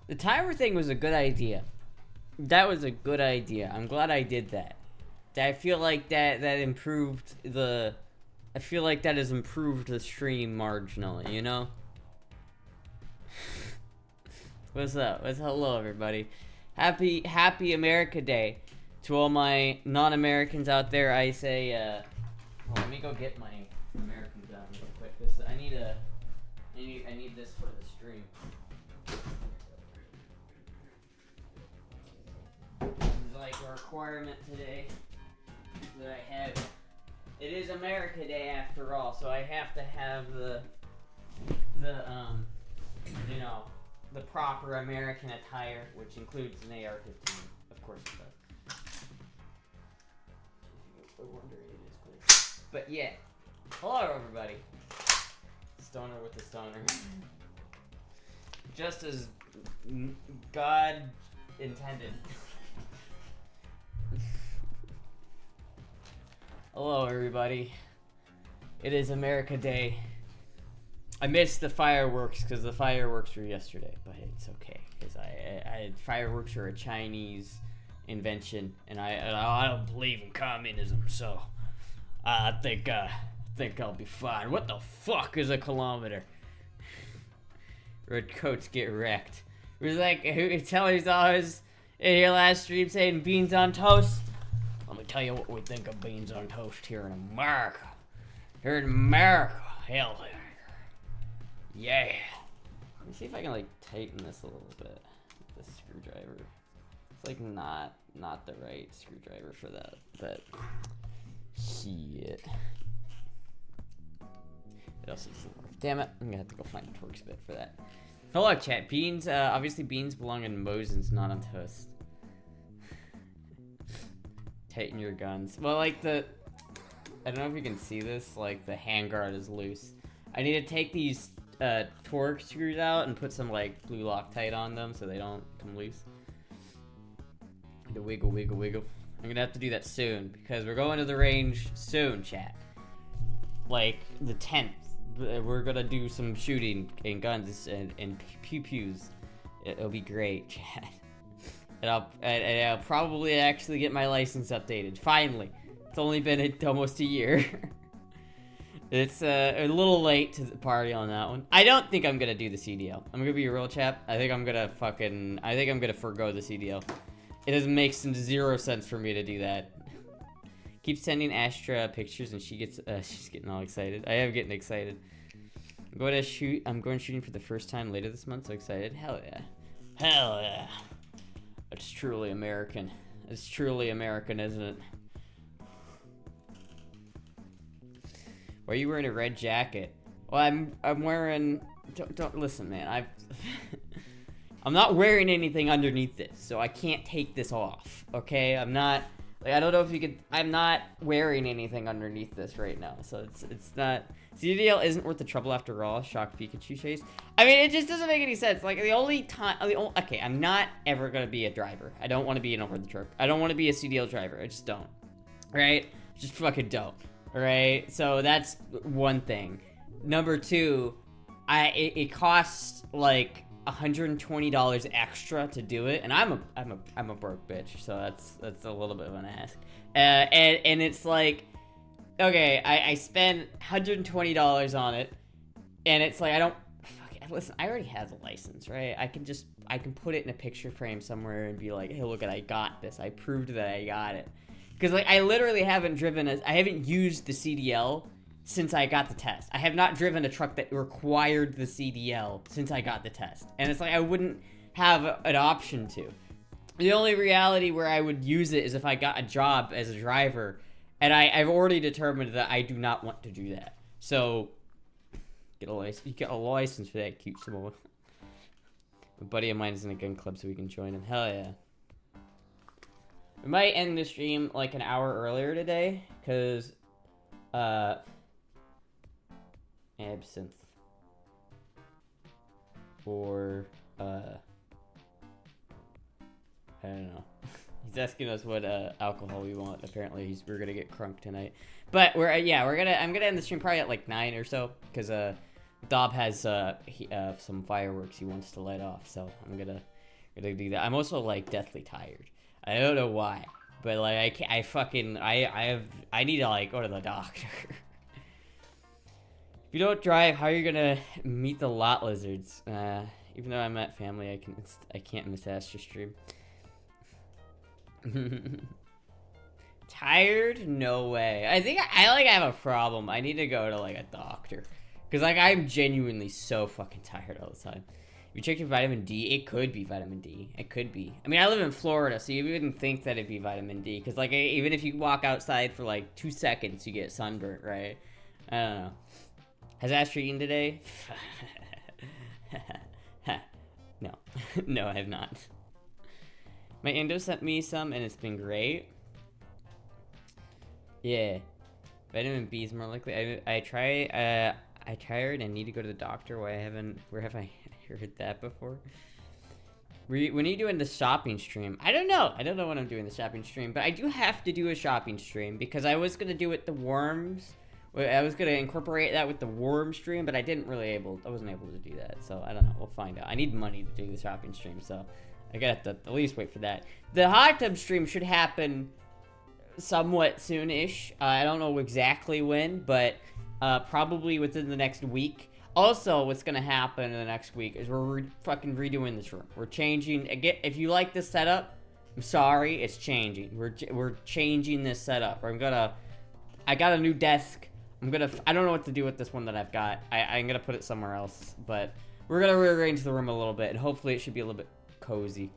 The timer thing was a good idea. That was a good idea. I'm glad I did that. I feel like that improved the. I feel like that has improved the stream marginally. You know. What's up? Hello, everybody. Happy America Day to all my non-Americans out there. I say, well, let me go get my American gun real quick. I need this for the stream. This is like a requirement today that I have. It is America Day after all, so I have to have the you know, the proper American attire, which includes an AR-15, of course it does. If you're wondering, it is clear. But yeah, hello everybody. Stoner with the stoner. Just as God intended. Hello everybody. It is America Day. I missed the fireworks because the fireworks were yesterday, but it's okay because fireworks are a Chinese invention, and I don't believe in communism, so I think I'll be fine. What the fuck is a kilometer? Red coats get wrecked. It was like Teller's always in your last stream saying beans on toast. Let me tell you what we think of beans on toast here in America. Here in America, hell yeah. Let me see if I can like tighten this a little bit with the screwdriver. It's like not the right screwdriver for that, but shit. It also doesn't work. Damn it, I'm gonna have to go find a Torx bit for that. Hello chat, beans, obviously beans belong in Mosins, not on toast. Tighten your guns. Well, like I don't know if you can see this, like the handguard is loose. I need to take these Torx screws out and put some like blue Loctite on them so they don't come loose. The wiggle, wiggle, wiggle. I'm gonna have to do that soon because we're going to the range soon, chat. Like the 10th, we're gonna do some shooting and guns and pew-pews. It'll be great, chat. And I'll probably actually get my license updated. Finally. It's only been almost a year. It's a little late to the party on that one. I don't think I'm gonna do the CDL. I'm gonna be a real chap. I think I'm gonna forgo the CDL. It doesn't make zero sense for me to do that. Keep sending Astra pictures and she's getting all excited. I am getting excited. I'm going shooting for the first time later this month, so excited. Hell yeah. Hell yeah. It's truly American. It's truly American, isn't it? Why are you wearing a red jacket? Well, I'm wearing. Don't listen, man. I'm not wearing anything underneath this, so I can't take this off. Okay, I'm not. Like, I don't know if you could. I'm not wearing anything underneath this right now, so it's not. CDL isn't worth the trouble after all. Shock Pikachu chase. I mean, it just doesn't make any sense. Like the only time. Okay, I'm not ever gonna be a driver. I don't want to be an over the truck. I don't want to be a CDL driver. I just don't. Right? Just fucking don't. Right? So that's one thing. Number two, it costs like $120 extra to do it, and I'm a broke bitch, so that's a little bit of an ask. And it's like, okay, I spend $120 on it, and it's like listen, I already have the license, right? I can put it in a picture frame somewhere and be like, hey, look, I got this. I proved that I got it. Because like I literally haven't used the CDL since I got the test. I have not driven a truck that required the CDL since I got the test. And it's like I wouldn't have an option to. The only reality where I would use it is if I got a job as a driver, and I've already determined that I do not want to do that. So get a license. You get a license for that, cute Samoa. A buddy of mine is in a gun club, so we can join him. Hell yeah. We might end the stream like an hour earlier today, because absinthe for I don't know. He's asking us what alcohol we want. Apparently we're gonna get crunk tonight, but I'm gonna end the stream probably at like 9 or so, because Dob has some fireworks he wants to light off, so I'm gonna Gonna do that. I'm also like deathly tired. I don't know why, but like I can't. I need to like go to the doctor. If you don't drive, how are you gonna meet the lot lizards? Even though I'm at family, I can't miss Astra stream. Tired? No way. I think I have a problem. I need to go to like a doctor. Cause like I'm genuinely so fucking tired all the time. If you check your vitamin D, it could be vitamin D. It could be. I mean, I live in Florida, so you wouldn't think that it'd be vitamin D. Cause like even if you walk outside for like 2 seconds, you get sunburnt, right? I don't know. Has Astra eaten today? No. No, I have not. My endo sent me some and it's been great. Yeah. Vitamin B is more likely. I tired and need to go to the doctor. Where have I heard that before? When are you doing the shopping stream? I don't know. I don't know when I'm doing the shopping stream, but I do have to do a shopping stream because I was gonna do it the worms. I was gonna incorporate that with the worm stream, but I wasn't able to do that. So I don't know. We'll find out. I need money to do the shopping stream, so I gotta at least wait for that. The hot tub stream should happen somewhat soon-ish. I don't know exactly when, but probably within the next week. Also, what's gonna happen in the next week is we're fucking redoing this room. We're changing. Again, if you like this setup, I'm sorry, it's changing. We're changing this setup. I got a new desk. I don't know what to do with this one that I've got. I'm gonna put it somewhere else, but we're gonna rearrange the room a little bit, and hopefully it should be a little bit cozy.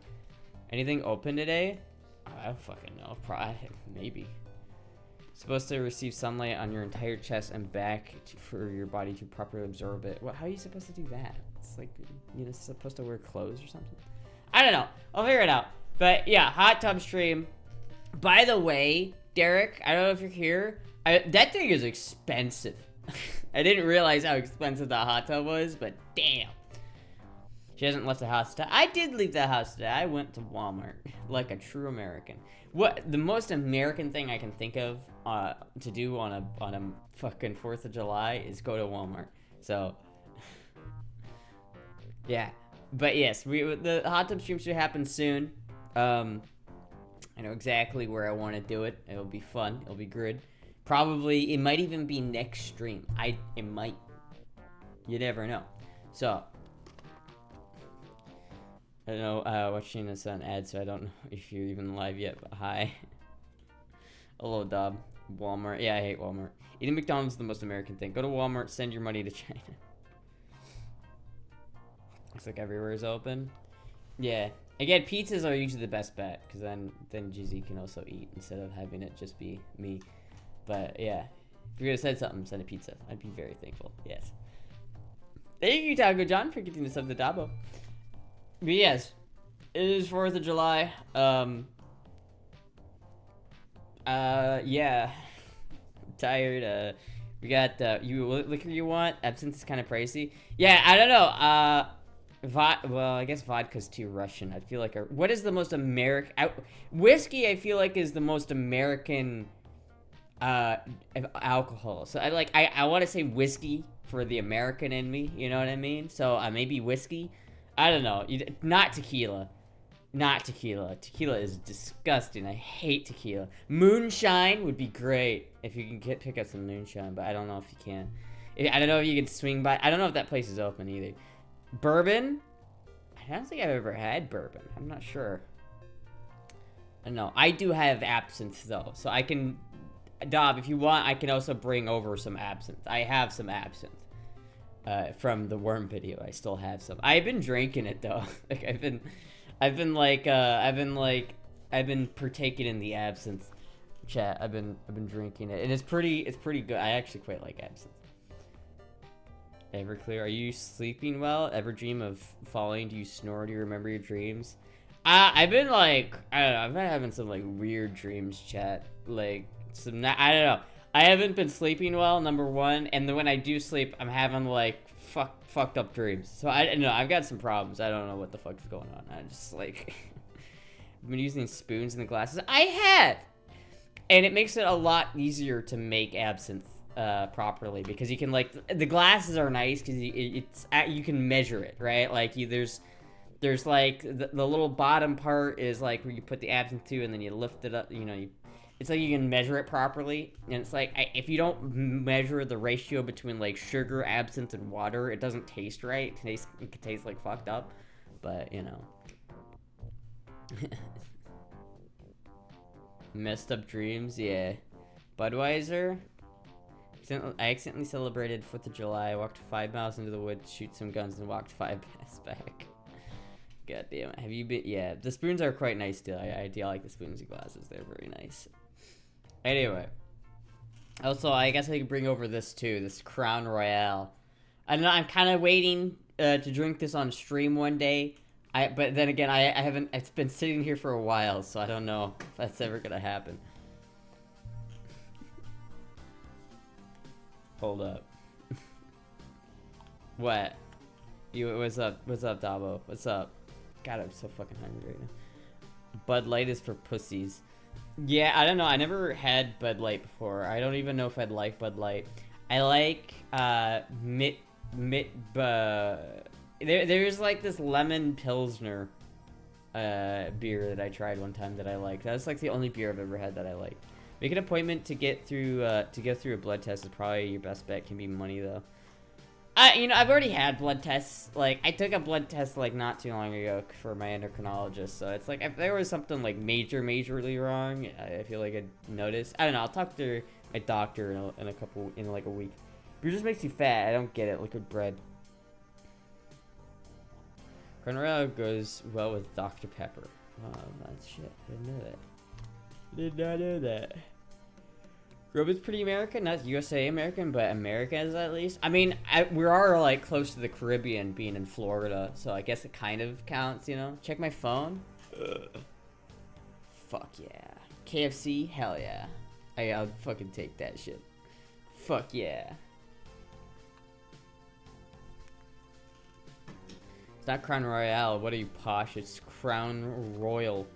Anything open today? I don't fucking know. Probably, maybe. Supposed to receive sunlight on your entire chest and back for your body to properly absorb it. How are you supposed to do that? It's like you're supposed to wear clothes or something. I don't know. I'll figure it out. But yeah, hot tub stream. By the way, Derek, I don't know if you're here. That thing is expensive. I didn't realize how expensive that hot tub was, but damn. She hasn't left the house today. I did leave the house today. I went to Walmart like a true American. What the most American thing I can think of to do on a fucking 4th of July is go to Walmart. So yeah, but yes, the hot tub stream should happen soon. I know exactly where I want to do it. It'll be fun. It'll be good. Probably it might even be next stream. It might. You never know. So. I don't know, watching this on ad, so I don't know if you're even live yet, but hi. Hello, Dob. Walmart. Yeah, I hate Walmart. Eating McDonald's is the most American thing. Go to Walmart, send your money to China. Looks like everywhere is open. Yeah. Again, pizzas are usually the best bet, because then Jizzy can also eat instead of having it just be me. But yeah, if you're going to send something, send a pizza. I'd be very thankful. Yes. Thank you, Taco John, for getting to sub the Dabo. But yes, it is 4th of July. Yeah. Tired. We got what liquor you want? Absinthe is kind of pricey. Yeah, I don't know. Well, I guess vodka's too Russian. I feel like what is the most American whiskey? I feel like is the most American alcohol. So I want to say whiskey for the American in me. You know what I mean? So maybe whiskey. I don't know. Not tequila. Not tequila. Tequila is disgusting. I hate tequila. Moonshine would be great if you can pick up some moonshine, but I don't know if you can. I don't know if you can swing by. I don't know if that place is open either. Bourbon? I don't think I've ever had bourbon. I'm not sure. I don't know. I do have absinthe, though, so I can... Dob, if you want, I can also bring over some absinthe. I have some absinthe. From the worm video, I still have some. I've been drinking it though. Like I've been partaking in the absinthe. Chat. I've been drinking it, and it's pretty good. I actually quite like absinthe. Everclear, are you sleeping well? Ever dream of falling? Do you snore? Do you remember your dreams? I've been like, I don't know. I've been having some like weird dreams, chat. Like I don't know. I haven't been sleeping well, number one, and then when I do sleep, I'm having like fucked up dreams. So I don't know. I've got some problems. I don't know what the fuck is going on. I just like I've been using spoons in the glasses. I have, and it makes it a lot easier to make absinthe properly because you can like the glasses are nice because you can measure it, right? Like there's There's like the little bottom part is like where you put the absinthe to, and then you lift it up. It's like you can measure it properly, and it's like if you don't measure the ratio between like sugar, absinthe, and water, it doesn't taste right. It can taste like fucked up, but Messed up dreams, yeah. Budweiser. I accidentally celebrated 4th of July. I walked 5 miles into the woods, shoot some guns, and walked 5 miles back. God damn it. Have you been? Yeah, the spoons are quite nice still. I do like the spoons and glasses. They're very nice. Anyway. Also, I guess I could bring over this too. This Crown Royale. I don't know. I'm kind of waiting to drink this on stream one day. But then again, I haven't. It's been sitting here for a while, so I don't know if that's ever gonna happen. Hold up. What? What's up? What's up, Dabo? What's up? God, I'm so fucking hungry right now. Bud Light is for pussies. Yeah, I don't know. I never had Bud Light before. I don't even know if I'd like Bud Light. I like there's like this lemon pilsner beer that I tried one time that I liked. That's like the only beer I've ever had that I liked. Make an appointment to get through a blood test is probably your best bet. Can be money though. I've already had blood tests. Like, I took a blood test, like, not too long ago for my endocrinologist. So it's like, if there was something, like, majorly wrong, I feel like I'd notice. I don't know. I'll talk to my doctor in like, a week. Beer just makes you fat. I don't get it. Liquid bread. Cornrow goes well with Dr. Pepper. Oh, that's shit. I didn't know that. Did not know that. Robo's pretty American, not USA American, but Americans at least. I mean, we are like close to the Caribbean, being in Florida, so I guess it kind of counts, Check my phone. Fuck yeah. KFC, hell yeah. I'll fucking take that shit. Fuck yeah. It's not Crown Royale. What are you, posh? It's Crown Royal.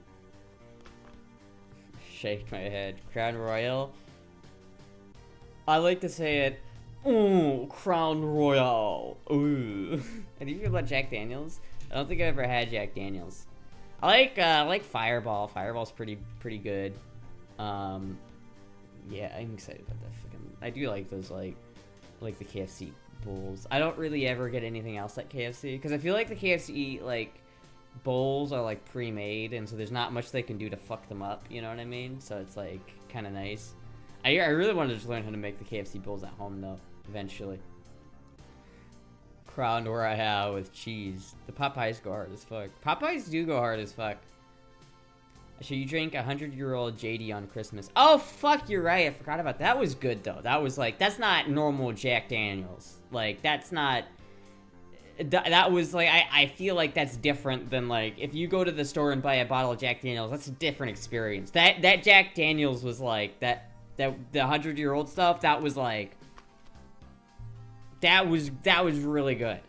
Shake my head. Crown Royal. I like to say it, ooh, Crown Royale, ooh. And do you feel about Jack Daniels? I don't think I've ever had Jack Daniels. I like Fireball. Fireball's pretty good. Yeah, I'm excited about that. I do like those, like the KFC bowls. I don't really ever get anything else at KFC, because I feel like the KFC, like, bowls are, like, pre-made, and so there's not much they can do to fuck them up, you know what I mean? So it's, like, kind of nice. I really want to just learn how to make the KFC bowls at home, though, eventually. Crown Royale with cheese. The Popeyes go hard as fuck. Popeyes do go hard as fuck. So you drink 100-year-old JD on Christmas. Oh, fuck, you're right. I forgot about that. That was good, though. That was, like, that's not normal Jack Daniels. Like, that's not... That was, like, I feel like that's different than, like, if you go to the store and buy a bottle of Jack Daniels, that's a different experience. That Jack Daniels was, like, the 100-year-old stuff, that was like, that was really good.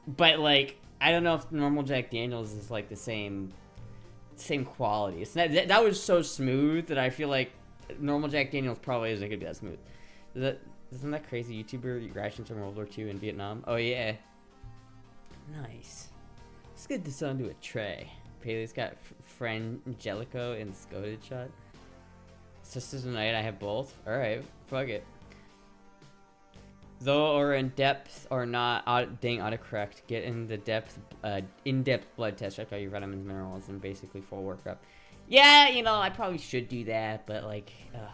But like, I don't know if normal Jack Daniels is like the same quality. It's not, that was so smooth that I feel like normal Jack Daniels probably isn't gonna be that smooth. Isn't that crazy YouTuber eat rations from World War II in Vietnam? Oh yeah. Nice. Let's get this onto a tray. Paley's got friend Angelico and Scoded shot. Sisters tonight, I have both. Alright, fuck it. Though or in depth or not, dang, autocorrect. Get in the depth, in-depth blood test. Check out your vitamins, minerals, and basically full workup. Yeah, I probably should do that, but like, god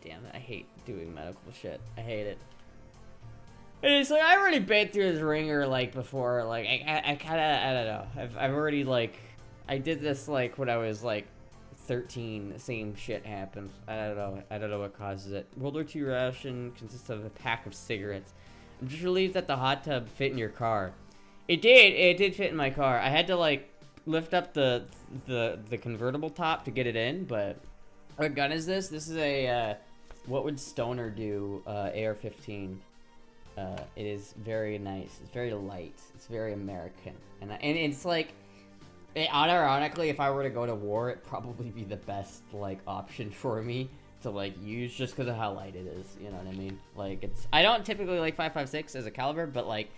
damn it, I hate doing medical shit. I hate it. And it's like, I've already been through this ringer, like, before. Like, I kinda, I don't know. I've already, like, I did this, like, when I was, like, 13, the same shit happened. I don't know what causes it. World War II ration consists of a pack of cigarettes. I'm just relieved that the hot tub fit in your car. It did fit in my car. I had to like lift up the convertible top to get it in, but what gun is this? This is a what would Stoner do AR-15. It is very nice. It's very light. It's very American. And it's like, unironically, if I were to go to war, it'd probably be the best, like, option for me to, like, use just because of how light it is. You know what I mean? Like, I don't typically like 5.56 as a caliber, but, like,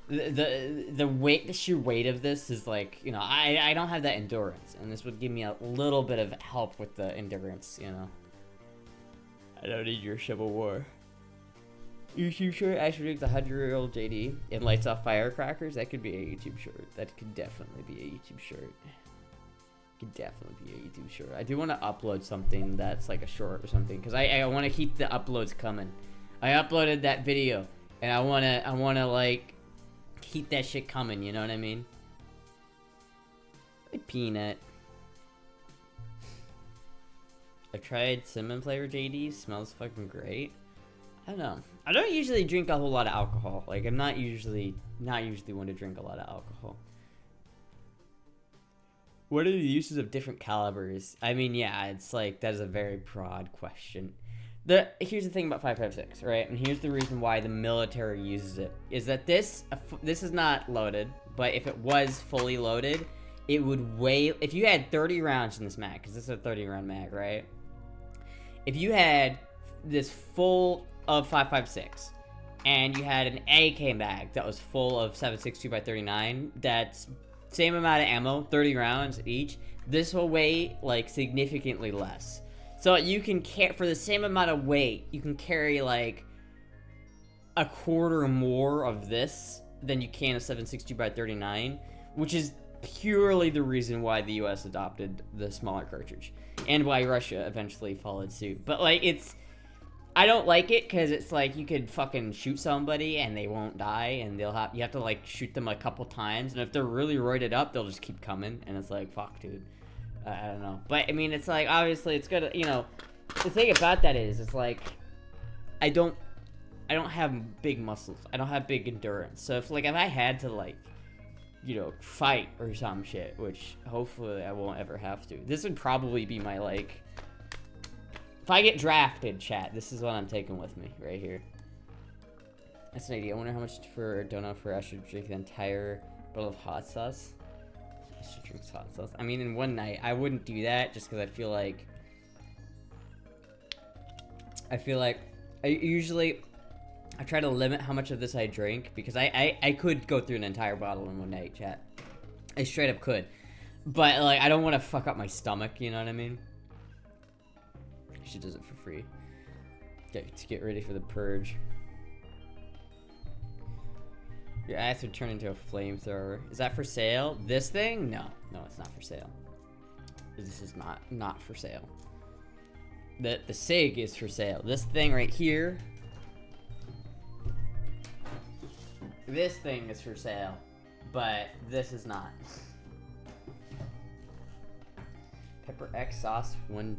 the weight, the sheer weight of this is like, you know, I don't have that endurance, and this would give me a little bit of help with the endurance, you know. I don't need your Civil War. YouTube short, Astra drinks 100-year-old JD and lights off firecrackers. That could be a YouTube short. That could definitely be a YouTube short. Could definitely be a YouTube short. I do want to upload something that's like a short or something, because I want to keep the uploads coming. I uploaded that video, and I wanna like keep that shit coming. You know what I mean? Like peanut. I tried cinnamon flavored JD. Smells fucking great. I don't know. I don't usually drink a whole lot of alcohol. Like, I'm not usually one to drink a lot of alcohol. What are the uses of different calibers? I mean, yeah, it's like, that is a very broad question. Here's the thing about 5.56, right? And here's the reason why the military uses it. Is that this is not loaded, but if it was fully loaded, it would weigh, if you had 30 rounds in this mag, because this is a 30 round mag, right? If you had this full of 5.56, and you had an AK mag that was full of 7.62 by 39, that's same amount of ammo, 30 rounds each, this will weigh like significantly less. So you can carry, for the same amount of weight, you can carry like a quarter more of this than you can of 7.62 by 39, which is purely the reason why the US adopted the smaller cartridge, and why Russia eventually followed suit. But like, I don't like it because it's like you could fucking shoot somebody and they won't die, and you have to like shoot them a couple times, and if they're really roided up, they'll just keep coming, and it's like, fuck, dude. I don't know, but I mean, it's like, obviously it's good, you know. The thing about that is, it's like, I don't have big muscles, I don't have big endurance, so if I had to, like, you know, fight or some shit, which hopefully I won't ever have to, this would probably be my, like, if I get drafted, chat, this is what I'm taking with me, right here. That's an idea. I wonder how much for a donut for Astra to drink the entire bottle of hot sauce. Astra drinks hot sauce. I mean, in one night, I wouldn't do that just because I feel like I try to limit how much of this I drink, because I could go through an entire bottle in one night, chat. I straight up could. But, like, I don't want to fuck up my stomach, you know what I mean? She does it for free. To get ready for the purge. Your ass would turn into a flamethrower. Is that for sale? This thing? No, it's not for sale. This is not for sale. The SIG is for sale. This thing right here. This thing is for sale, but this is not. Pepper X sauce, 1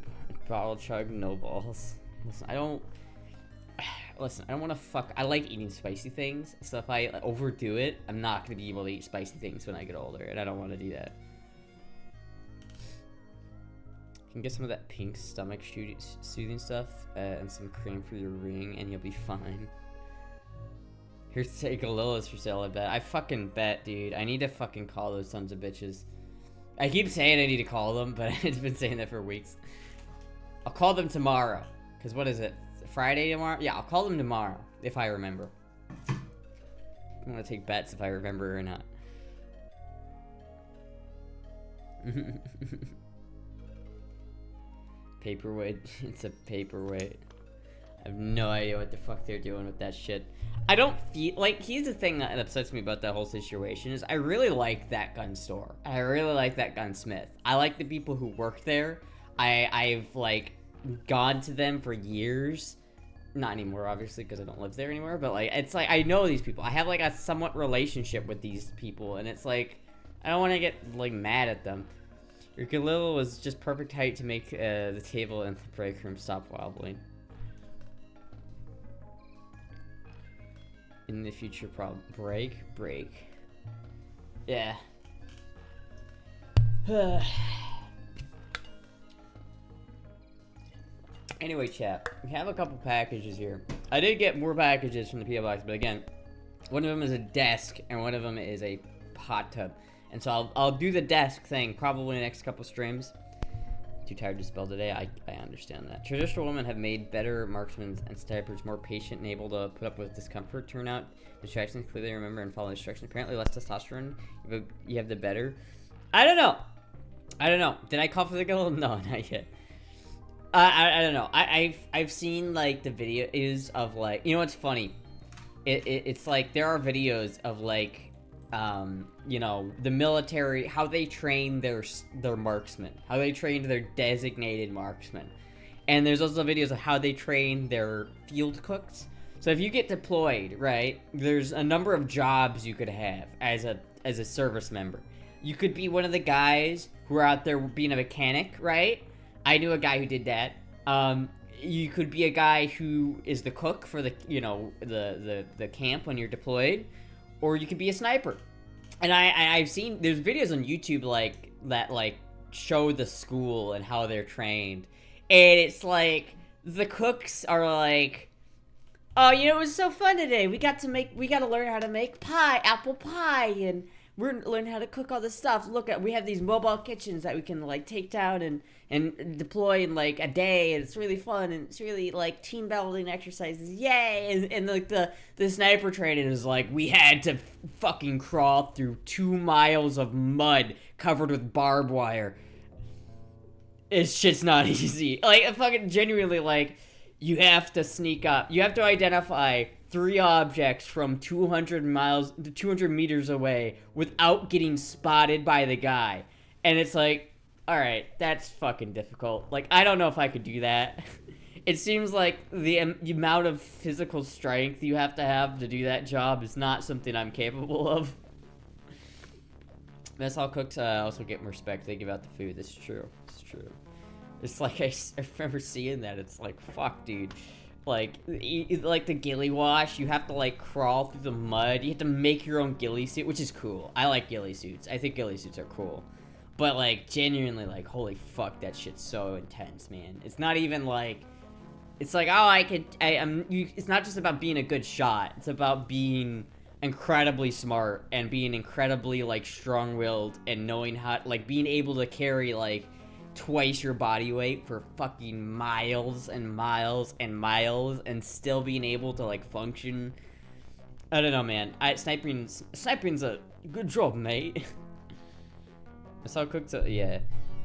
bottle chug, no balls. Listen, I don't want to fuck. I like eating spicy things, so if I overdo it, I'm not going to be able to eat spicy things when I get older, and I don't want to do that. You can get some of that pink stomach soothing stuff, and some cream for your ring, and you'll be fine. Here's to take a Lilith's for sale, I bet. I fucking bet, dude. I need to fucking call those sons of bitches. I keep saying I need to call them, but I've been saying that for weeks. I'll call them tomorrow. Because what is it? Friday tomorrow? Yeah, I'll call them tomorrow. If I remember. I'm going to take bets if I remember or not. Paperweight. It's a paperweight. I have no idea what the fuck they're doing with that shit. I don't feel like, here's the thing that upsets me about that whole situation is I really like that gun store. I really like that gunsmith. I like the people who work there. I've like gone to them for years. Not anymore, obviously, because I don't live there anymore, but like, it's like, I know these people. I have like a somewhat relationship with these people, and it's like, I don't want to get like mad at them. Your ukulele was just perfect height to make the table in the break room stop wobbling. In the future, break. Yeah. Anyway, chat, we have a couple packages here. I did get more packages from the PO box, but again, one of them is a desk and one of them is a hot tub. And so I'll do the desk thing probably in the next couple streams. Too tired to spell today. I understand that. Traditional women have made better marksmen and snipers more patient and able to put up with discomfort. Turnout, distractions, clearly remember and follow instructions. Apparently less testosterone. You have the better. I don't know. Did I call for the girl? No, not yet. I don't know. I've seen like the videos of like, you know what's funny? It's like there are videos of like you know, the military, how they train their marksmen, how they train their designated marksmen. And there's also videos of how they train their field cooks. So if you get deployed, right, there's a number of jobs you could have as a service member. You could be one of the guys who are out there being a mechanic, right? I knew a guy who did that. You could be a guy who is the cook for the, you know, the camp when you're deployed. Or you could be a sniper. And I've seen, there's videos on YouTube like that like show the school and how they're trained. And it's like, the cooks are like, oh, you know, it was so fun today. We got to learn how to make pie, apple pie, and we're learning how to cook all this stuff. Look we have these mobile kitchens that we can like take down and deploy in like a day, and it's really fun, and it's really like team building exercises, yay! And like the sniper training is like, we had to fucking crawl through 2 miles of mud covered with barbed wire. It's shit's not easy. Like, fucking genuinely, like, you have to sneak up. You have to identify 3 objects from 200 meters away without getting spotted by the guy. And it's like, alright, that's fucking difficult. Like, I don't know if I could do that. It seems like the amount of physical strength you have to do that job is not something I'm capable of. Mess hall cooks also get more respect. They give out the food. That's true. It's true. It's like, I remember seeing that. It's like, fuck, dude. Like the ghillie wash, you have to like crawl through the mud. You have to make your own ghillie suit, which is cool. I like ghillie suits. I think ghillie suits are cool. But like, genuinely, like, holy fuck, that shit's so intense, man. It's not even like, it's like, oh, it's not just about being a good shot. It's about being incredibly smart and being incredibly like strong-willed and knowing how, like, being able to carry like twice your body weight for fucking miles and miles and miles and still being able to like function. I don't know, man. Sniping's a good job, mate. I saw cooked, yeah.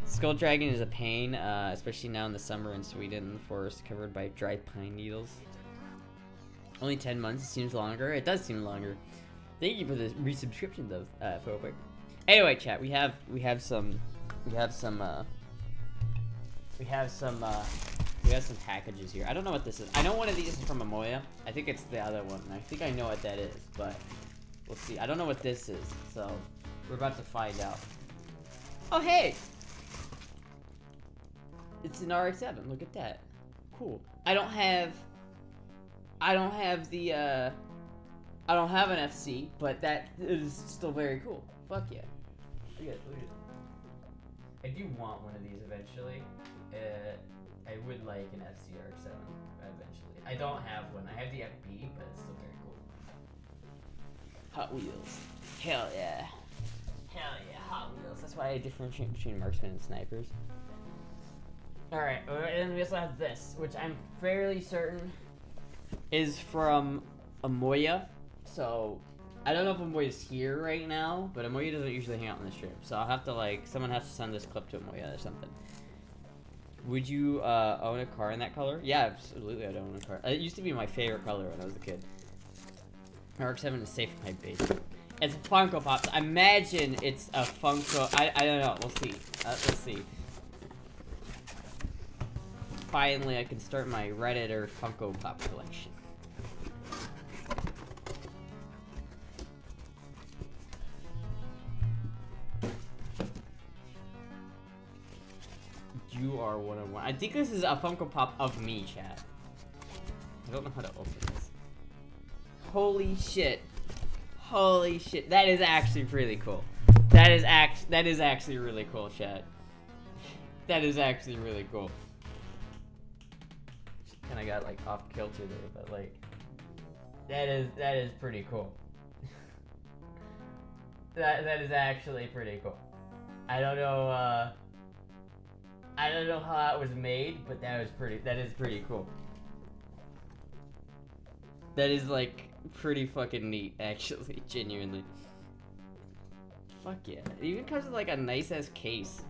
Skull Dragon is a pain, especially now in the summer in Sweden, the forest covered by dry pine needles. Only 10 months, it seems longer. It does seem longer. Thank you for the resubscription though, Phobic. Anyway, chat, we have some packages here. I don't know what this is. I know one of these is from Amoya. I think it's the other one. I think I know what that is, but we'll see. I don't know what this is, so we're about to find out. Oh, hey! It's an RX-7. Look at that. Cool. I don't have an FC, but that is still very cool. Fuck yeah. Look at it. I do want one of these eventually. I would like an FC RX-7 eventually. I don't have one. I have the FB, but it's still very cool. Hot Wheels. Hell yeah. Hell yeah, Hot Wheels. That's why I differentiate between marksmen and snipers. Alright, and we also have this, which I'm fairly certain is from Amoya. So, I don't know if Amoya's here right now, but Amoya doesn't usually hang out on the stream. So I'll have to like, someone has to send this clip to Amoya or something. Would you own a car in that color? Yeah, absolutely I'd own a car. It used to be my favorite color when I was a kid. RX-7 is safe in my base. It's Funko Pops. I imagine it's a Funko. I don't know. We'll see. Let's see. Finally, I can start my Redditor Funko Pop collection. You are 101. I think this is a Funko Pop of me, chat. I don't know how to open this. Holy shit. Holy shit. That is actually really cool. That is actually really cool, chat. That is actually really cool. Kinda got like off kilter there, but like that is pretty cool. that is actually pretty cool. I don't know I don't know how that was made, but that is pretty cool. That is like pretty fucking neat, actually, genuinely. Fuck yeah. It even comes with like a nice ass case.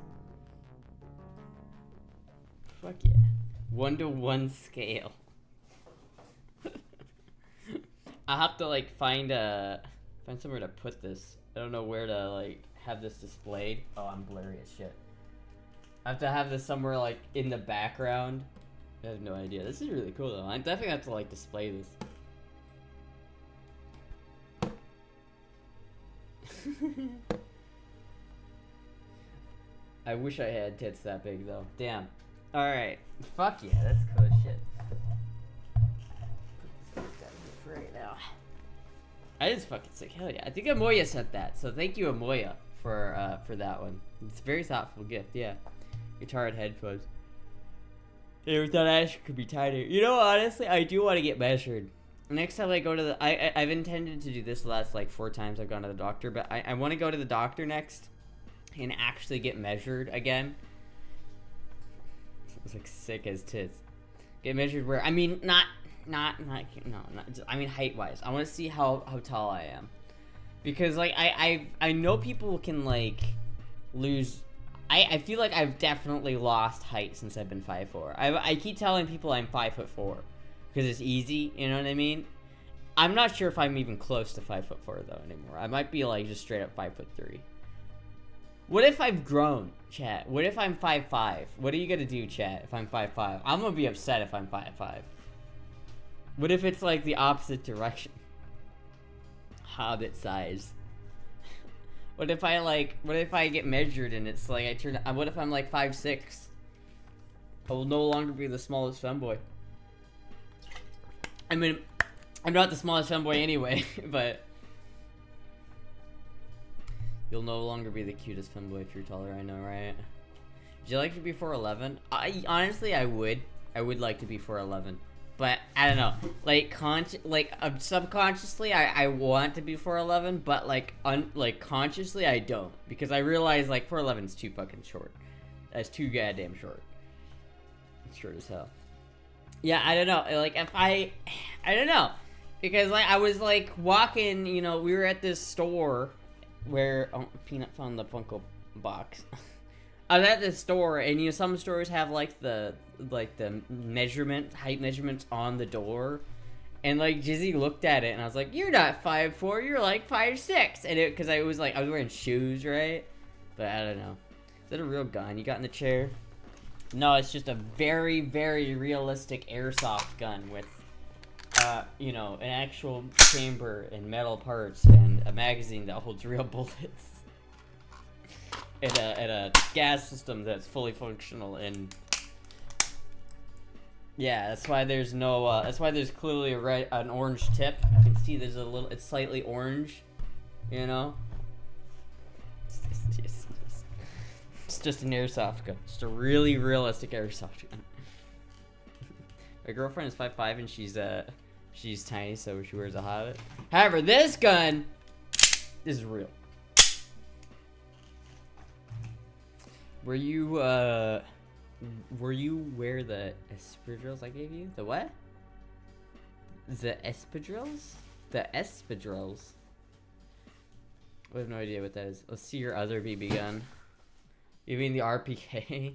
Fuck yeah. 1-to-1 scale. I'll have to like find somewhere to put this. I don't know where to like have this displayed. Oh, I'm blurry as shit. I have to have this somewhere like in the background. I have no idea. This is really cool though. I definitely have to like display this. I wish I had tits that big though. Damn. Alright. Fuck yeah, that's cool as shit. Put this down here for right now. That is fucking sick. Hell yeah. I think Amoya sent that. So thank you, Amoya, for that one. It's a very thoughtful gift, yeah. Guitar and headphones. Never thought Astra could be tighter. You know, honestly, I do want to get measured. Next time I go to the... I've intended to do this the last, like, 4 times I've gone to the doctor, but I want to go to the doctor next and actually get measured again. It's, like, sick as tits. Get measured where... I mean, not just, I mean, height-wise. I want to see how tall I am. Because, like, I know people can, like, lose... I feel like I've definitely lost height since I've been 5'4". I keep telling people I'm 5'4", because it's easy, you know what I mean? I'm not sure if I'm even close to 5'4" though anymore. I might be like just straight up 5'3". What if I've grown, chat? What if I'm 5'5"? What are you gonna do, chat, if I'm 5'5"? I'm gonna be upset if I'm 5'5". What if it's like the opposite direction? Hobbit size. What if I get measured and it's like what if I'm like 5'6"? I will no longer be the smallest femboy. I mean, I'm not the smallest femboy anyway, but you'll no longer be the cutest femboy if you're taller, I know, right? Would you like to be 4'11"? Honestly, I would. I would like to be 4'11". But I don't know, like subconsciously I want to be 4'11", but like consciously I don't, because I realize like 4'11" is too fucking short. That's too goddamn short. It's short as hell. Yeah, I don't know. Like if I don't know, because like I was like walking, you know, we were at this store where Peanut found the Funko box. I was at this store, and you know some stores have like the height measurements on the door, and like Jizzy looked at it, and I was like, "You're not 5'4", you're like 5'6", and because I was wearing shoes, right? But I don't know. Is that a real gun you got in the chair? No, it's just a very, very realistic airsoft gun with, you know, an actual chamber and metal parts and a magazine that holds real bullets. And a gas system that's fully functional, and yeah, that's why there's no, that's why there's clearly an orange tip. You can see there's it's slightly orange, you know? It's just an airsoft gun. Just a really realistic airsoft gun. My girlfriend is 5'5", and she's tiny, so she wears a Hobbit. However, this gun is real. Were you where the espadrilles I gave you? The what? The espadrilles? The espadrilles? I have no idea what that is. Let's see your other BB gun. You mean the RPK?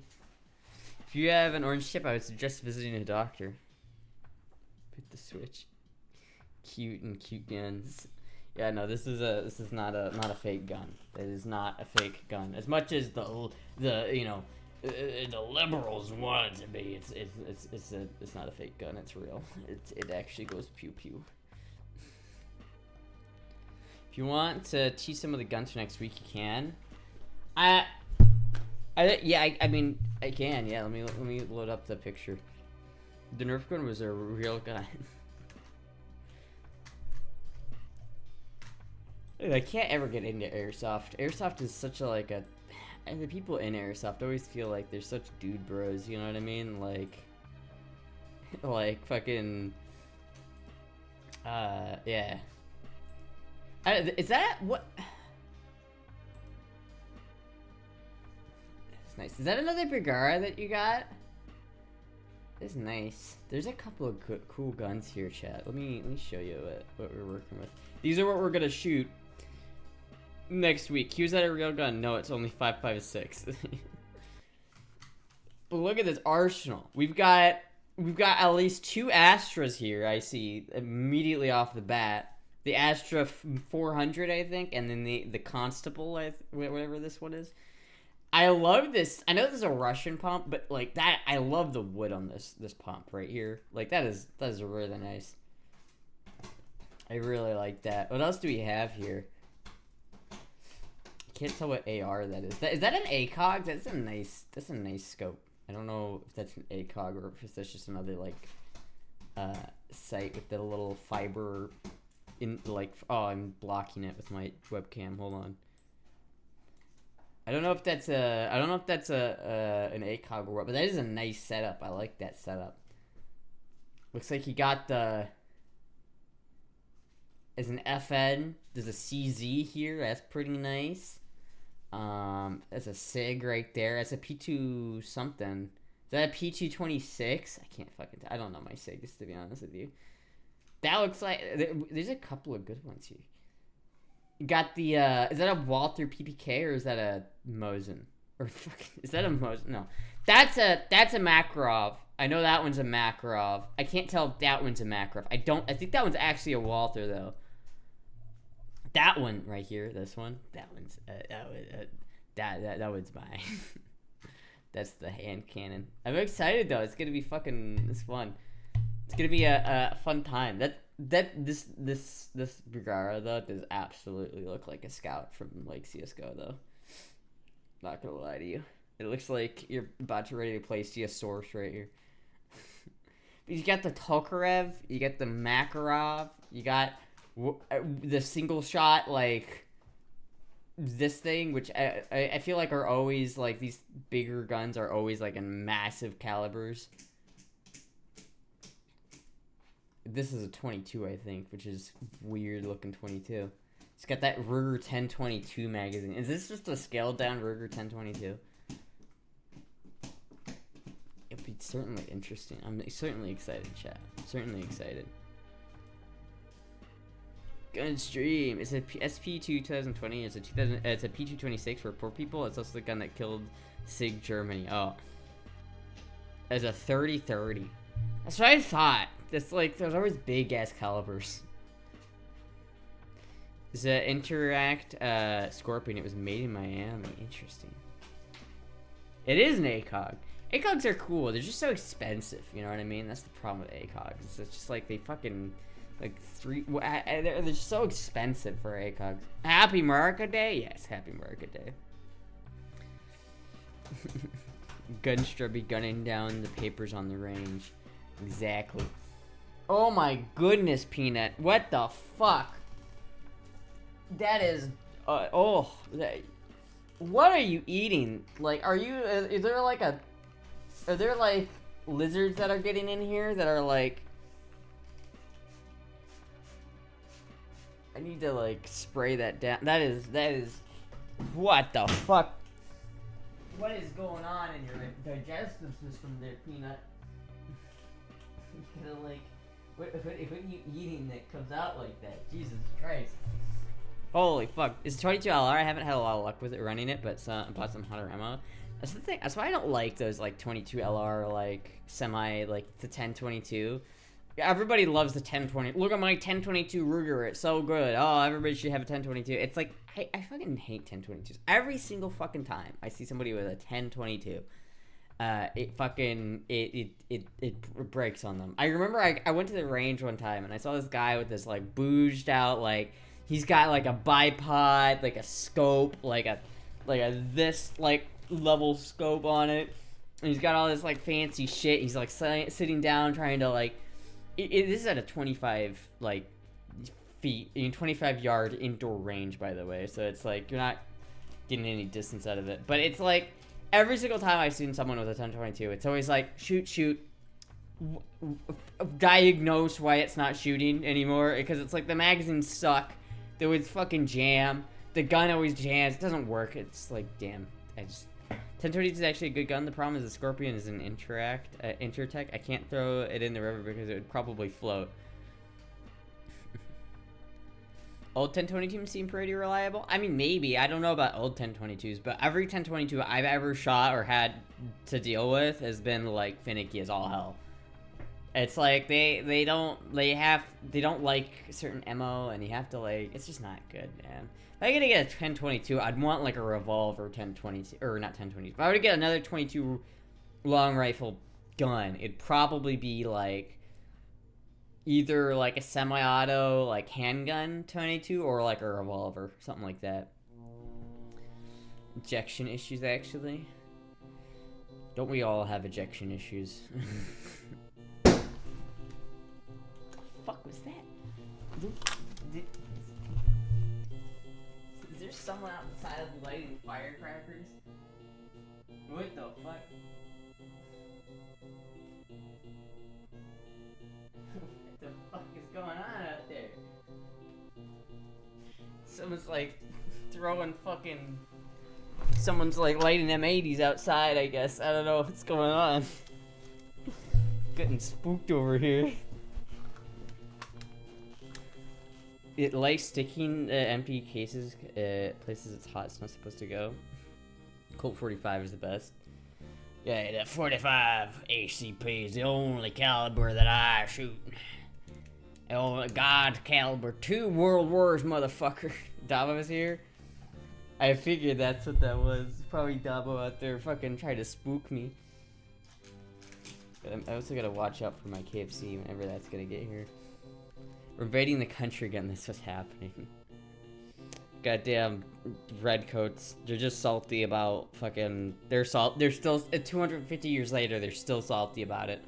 If you have an orange tip, I would suggest visiting a doctor. Pick the switch. Cute guns. Yeah, no, this is not a fake gun. It is not a fake gun. As much as the you know the liberals want it to be, it's not a fake gun. It's real. It actually goes pew pew. If you want to teach some of the guns for next week, you can. I mean I can. Yeah, let me load up the picture. The Nerf gun was a real gun. Dude, I can't ever get into airsoft. Airsoft is such a and the people in airsoft always feel like they're such dude bros, you know what I mean? Like fucking, yeah. Is that what? nice. Is that another Bergara that you got? It's nice. There's a couple of cool guns here, chat. Let me show you what we're working with. These are what we're gonna shoot next week. Here's that a real gun? No, it's only 5.56. But look at this arsenal. We've got at least 2 Astras here. I see immediately off the bat. The Astra 400, I think, and then the Constable, whatever this one is. I love this. I know this is a Russian pump, but like that, I love the wood on this pump right here. Like that is really nice. I really like that. What else do we have here? I can't tell what AR that is. Is that an ACOG? That's a nice scope. I don't know if that's an ACOG or if that's just another like sight with the little fiber in like. Oh, I'm blocking it with my webcam. Hold on. I don't know if that's an ACOG or what, but that is a nice setup. I like that setup. Looks like he got the as an FN. There's a CZ here. That's pretty nice. That's a SIG right there. That's a P2 something. Is that a P226? I can't fucking I don't know my SIGs, to be honest with you. That looks like there's a couple of good ones here. You got the is that a Walther PPK or is that a Mosin? Or fucking is that a Mosin? No. That's a Makarov. I know that one's a Makarov. I can't tell if that one's a Makarov. I think that one's actually a Walther though. That one right here, this one, that one's that one's mine. That's the hand cannon. I'm excited though. It's gonna be it's fun. It's gonna be a fun time. This Bergara though does absolutely look like a scout from like CS:GO though. Not gonna lie to you. It looks like you're about to ready to play CS Source right here. You got the Tokarev, you got the Makarov, you got the single shot like this thing, which I feel like are always like these bigger guns are always like in massive calibers. This is a 22, I think, which is weird looking 22. It's got that Ruger 1022 magazine. Is this just a scaled down Ruger 1022? It'd be certainly interesting. I'm certainly excited, chat. Certainly excited. Gun stream. It's a SP2 2020. It's a P226 for poor people. It's also the gun that killed SIG Germany. Oh. As a 30-30. That's what I thought. It's like there's always big ass calibers. It's a Interact Scorpion. It was made in Miami. Interesting. It is an ACOG. ACOGs are cool. They're just so expensive. You know what I mean? That's the problem with ACOGs. It's just like they fucking like they're just so expensive for ACOGs. Happy America Day? Yes, Happy America Day. Gunstra be gunning down the papers on the range. Exactly. Oh my goodness, Peanut. What the fuck? That is... what are you eating? Like, is there like a... Are there like lizards that are getting in here that are like... I need to like spray that down. That is... What the fuck? What is going on in your digestive system there, Peanut? You're like... What are you eating that comes out like that? Jesus Christ. Holy fuck. It's a 22 LR. I haven't had a lot of luck with it running it, but I bought some hunter ammo. That's the thing. That's why I don't like those like 22 LR like semi like the 1022. Everybody loves the 1020. Look at my 1022 Ruger. It's so good. Oh, everybody should have a 1022. It's like I fucking hate 1022s. Every single fucking time I see somebody with a 1022. It breaks on them. I remember I went to the range one time and I saw this guy with this like bouged out like he's got like a bipod, like a scope, like a this like level scope on it, and he's got all this like fancy shit. He's like sitting down trying to like this is at a 25 like feet in 25 yard indoor range, by the way, so it's like you're not getting any distance out of it, but it's like every single time I've seen someone with a 1022, it's always like, shoot, diagnose why it's not shooting anymore, because it's like the magazines suck, they would fucking jam, the gun always jams, it doesn't work, it's like, damn, 1022 is actually a good gun. The problem is the Scorpion is an intertech. I can't throw it in the river because it would probably float. Old 1022s seem pretty reliable. I mean, maybe. I don't know about old 1022s, but every 1022 I've ever shot or had to deal with has been like finicky as all hell. It's like they don't like certain ammo, and you have to like, it's just not good, man. If I gotta get a 1022, I'd want like a revolver 1022, or not 1022. If I were to get another 22 long rifle gun, it'd probably be like either like a semi-auto like handgun 22 or like a revolver, something like that. Ejection issues, actually. Don't we all have ejection issues? Fuck was that? Is there someone outside lighting firecrackers? What the fuck? What the fuck is going on out there? Someone's like throwing fucking... Someone's like lighting M80s outside, I guess. I don't know what's going on. Getting spooked over here. It likes sticking empty cases, places it's hot, it's not supposed to go. Colt 45 is the best. Yeah, that 45 ACP is the only caliber that I shoot. Oh, God caliber, 2 world wars, motherfucker. Dabo was here. I figured that's what that was. Probably Dabo out there fucking trying to spook me. But I also gotta watch out for my KFC whenever that's gonna get here. We're invading the country again, that's what's happening. Goddamn redcoats, they're just salty about fucking, they're still, 250 years later, they're still salty about it.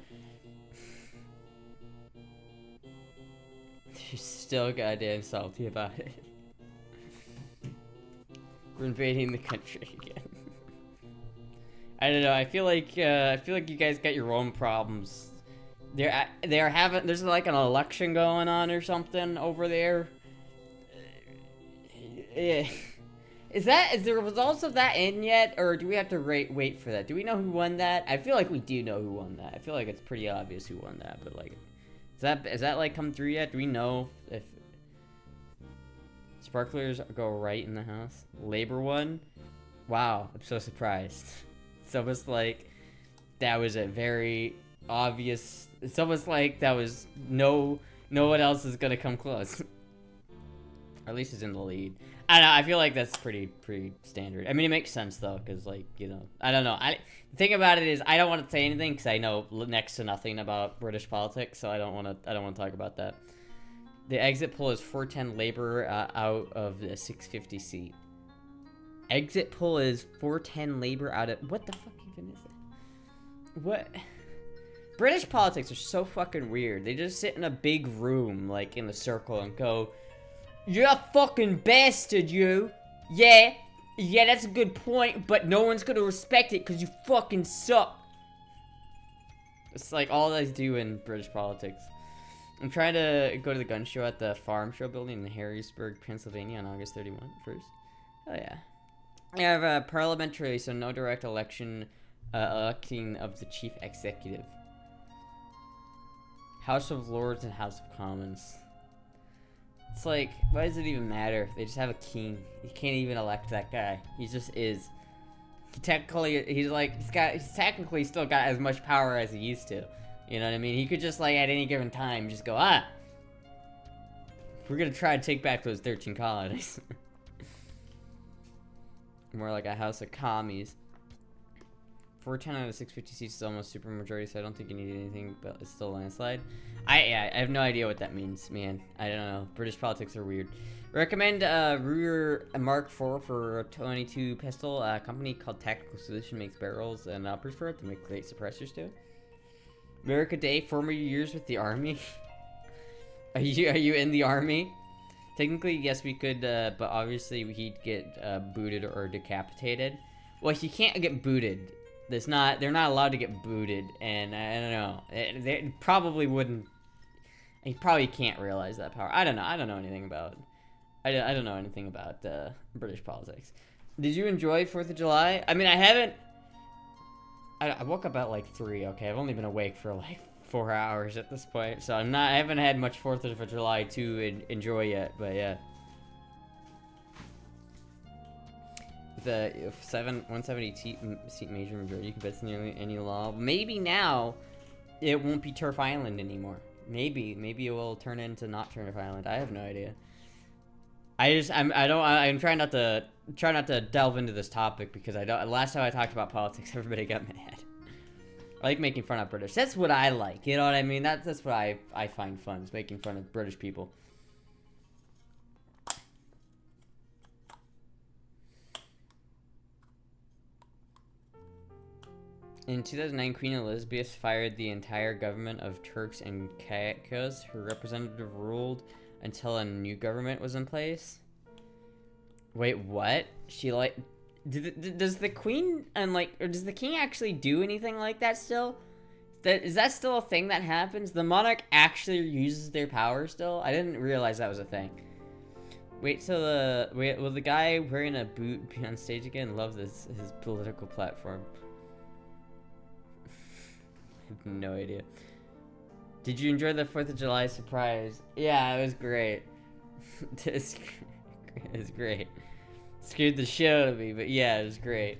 They're still goddamn salty about it. We're invading the country again. I don't know, I feel like you guys got your own problems. There's like an election going on or something over there. Yeah. Is the results of that in yet, or do we have to wait for that? Do we know who won that? I feel like we do know who won that. I feel like it's pretty obvious who won that, but like, is that like come through yet? Do we know if sparklers go right in the house? Labor won? Wow, I'm so surprised. It's almost like that was a very obvious. It's almost like that was no one else is gonna come close. Or at least is in the lead. I don't know, I feel like that's pretty standard. I mean, it makes sense though, because like, you know, I don't know. The thing about it is I don't want to say anything because I know next to nothing about British politics, so I don't want to talk about that. The exit poll is 410 Labour out of the 650 seat. Exit poll is 410 Labour out of, what the fuck even is that? What? British politics are so fucking weird. They just sit in a big room, like, in a circle and go, "You're a fucking bastard, you. Yeah, that's a good point, but no one's gonna respect it because you fucking suck." It's like all they do in British politics. I'm trying to go to the gun show at the Farm Show building in Harrisburg, Pennsylvania on August 31st. Oh yeah. I have a parliamentary, so no direct electing of the chief executive. House of Lords and House of Commons. It's like, why does it even matter? They just have a king. You can't even elect that guy. He just is. He's technically still got as much power as he used to. You know what I mean? He could just like at any given time just go, we're gonna try to take back those 13 colonies. More like a house of commies. 410 out of 650 seats is almost super majority, so I don't think you need anything, but it's still a landslide. I have no idea what that means, man. I don't know. British politics are weird. Recommend Ruger Mark IV for a 22 pistol. A company called Tactical Solution makes barrels and uppers for it to make great suppressors too. America Day, former years with the army. Are you in the army? Technically, yes, we could, but obviously he'd get booted or decapitated. Well, he can't get booted. They're not allowed to get booted, and I don't know. They probably wouldn't. He probably can't realize that power. I don't know. I don't know anything about. I don't know anything about British politics. Did you enjoy 4th of July? I mean, I haven't... I woke up at like 3, okay? I've only been awake for like 4 hours at this point, so I haven't had much 4th of July to enjoy yet, but yeah. The 170 seat major majority, you can bet it's nearly any law. Maybe now it won't be Turf Island anymore. Maybe it will turn into not Turf Island. I have no idea. I'm trying not to delve into this topic because last time I talked about politics, everybody got mad. I like making fun of British. That's what I like. You know what I mean? That's what I find fun, is making fun of British people. In 2009, Queen Elizabeth fired the entire government of Turks and Caicos. Her representative ruled until a new government was in place. Wait, what? She like... Does the queen and or does the king actually do anything like that still? Is that still a thing that happens? The monarch actually uses their power still? I didn't realize that was a thing. Wait till will the guy wearing a boot be on stage again? Love his political platform. I have no idea. Did you enjoy the 4th of July surprise? Yeah, it was great. It was great. Scared the shit out of me, but yeah, it was great.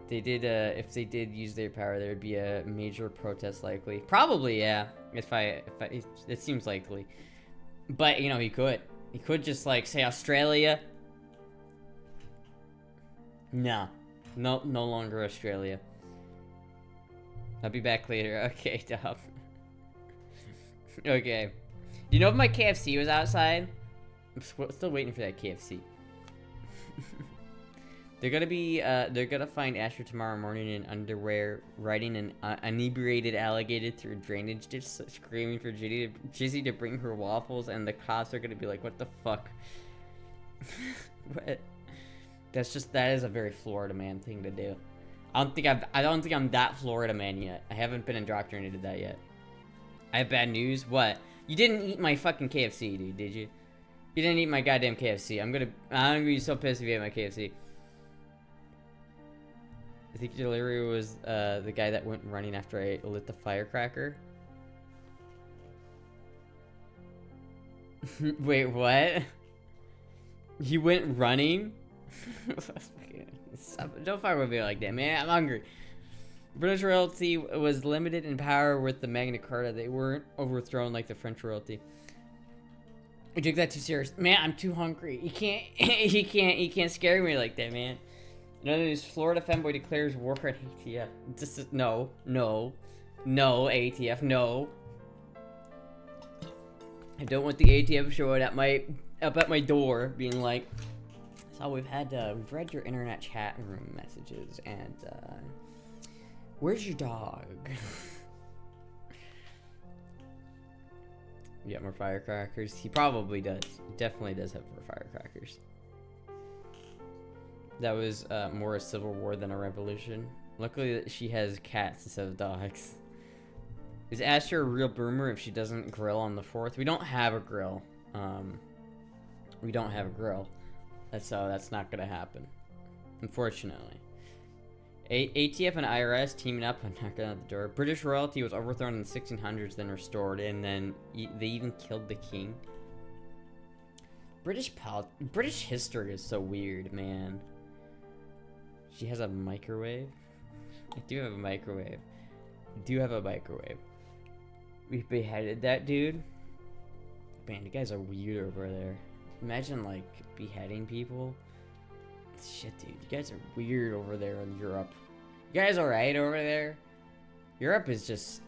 They did, if they did use their power, there would be a major protest likely. Probably, yeah. It seems likely. But, you know, he could just, like, say Australia. No, no longer Australia. I'll be back later. Okay, Dub. Okay. Do you know if my KFC was outside? I'm still waiting for that KFC. They're gonna find Astra tomorrow morning in underwear, riding an inebriated alligator through a drainage ditch, screaming for Jizzy to bring her waffles, and the cops are gonna be like, "What the fuck?" What? That is a very Florida man thing to do. I don't think I'm that Florida man yet. I haven't been indoctrinated that yet. I have bad news. What? You didn't eat my fucking KFC, dude, did you? You didn't eat my goddamn KFC. I'm gonna be so pissed if you ate my KFC. I think Delivery was the guy that went running after I lit the firecracker. Wait, what? He went running? Don't fuck with me like that, man. I'm hungry. British royalty was limited in power with the Magna Carta. They weren't overthrown like the French royalty. You took that too serious, man. I'm too hungry. You can't, you can't scare me like that, man. Another news: Florida femboy declares war on ATF. This is no, ATF, no. I don't want the ATF showing up at my door, being like, "So we've read your internet chat room messages, and where's your dog?" You got more firecrackers? He probably does. He definitely does have more firecrackers. That was more a civil war than a revolution. Luckily, she has cats instead of dogs. Is Astra a real boomer if she doesn't grill on the 4th? We don't have a grill. We don't have a grill. So that's not gonna happen, unfortunately. ATF and IRS teaming up on knocking on the door. British royalty was overthrown in the 1600s, then restored, and then they even killed the king. British history is so weird, man. She has a microwave. I do have a microwave. We beheaded that dude. Man, you guys are weird over there. Imagine, like, beheading people. Shit, dude. You guys are weird over there in Europe. You guys alright over there? Europe is just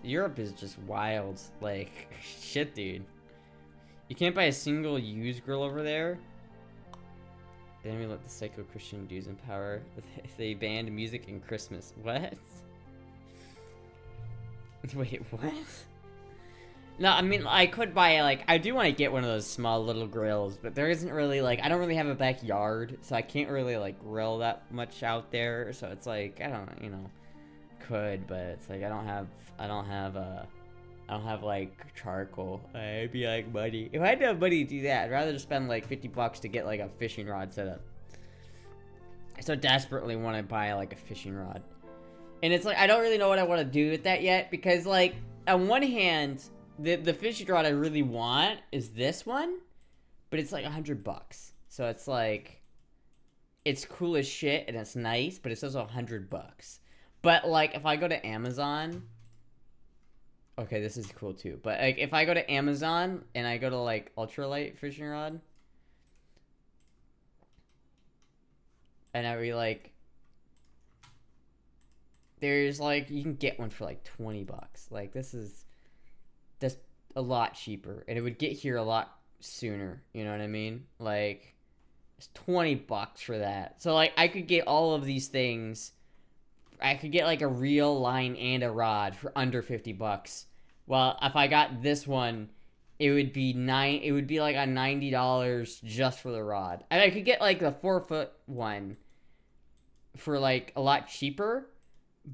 wild. Like, shit, dude. You can't buy a single used grill over there. Then we let the psycho-Christian dudes in power. They banned music and Christmas. What? Wait, what? No, I mean, I could buy, like, I do want to get one of those small little grills, but there isn't really, like, I don't really have a backyard, so I can't really, like, grill that much out there, so it's like, I don't know, you know, could, but it's like, I don't have I don't have like charcoal. I'd be like money. If I had enough money to do that, I'd rather just spend like $50 to get like a fishing rod set up. I so desperately want to buy like a fishing rod. And it's like, I don't really know what I want to do with that yet, because like, on one hand, the fishing rod I really want is this one, but it's like $100. So it's like, it's cool as shit and it's nice, but it's also $100. But like, if I go to Amazon, okay, this is cool too. But like, if I go to Amazon and I go to like ultralight fishing rod, and I be like, there's like, you can get one for like $20. Like, that's a lot cheaper, and it would get here a lot sooner. You know what I mean? Like, it's $20 for that. So like, I could get all of these things. I could get like a reel, line, and a rod for under $50. Well, if I got this one, it would be like a $90 just for the rod. And I could get like the 4-foot one for like a lot cheaper,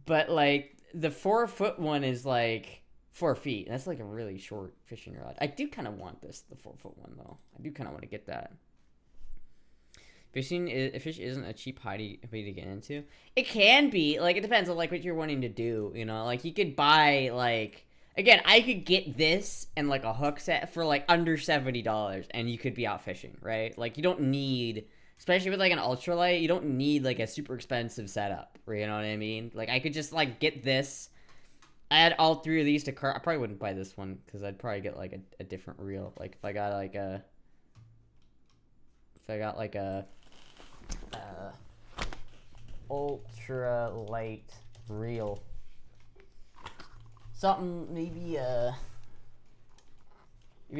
but like the 4-foot one is like 4 feet. That's like a really short fishing rod. I do kind of want the 4-foot one though. I do kind of want to get that. Fish isn't a cheap hobby to get into. It can be. Like, it depends on, like, what you're wanting to do, you know? Like, you could buy, like... Again, I could get this and, like, a hook set for, like, under $70, and you could be out fishing, right? Like, you don't need... Especially with, like, an ultralight, you don't need, like, a super expensive setup, you know what I mean? Like, I could just, like, get this, add all 3 of these to cart. I probably wouldn't buy this one, because I'd probably get, like, a different reel. Like, if I got, like, a... ultra light reel, something maybe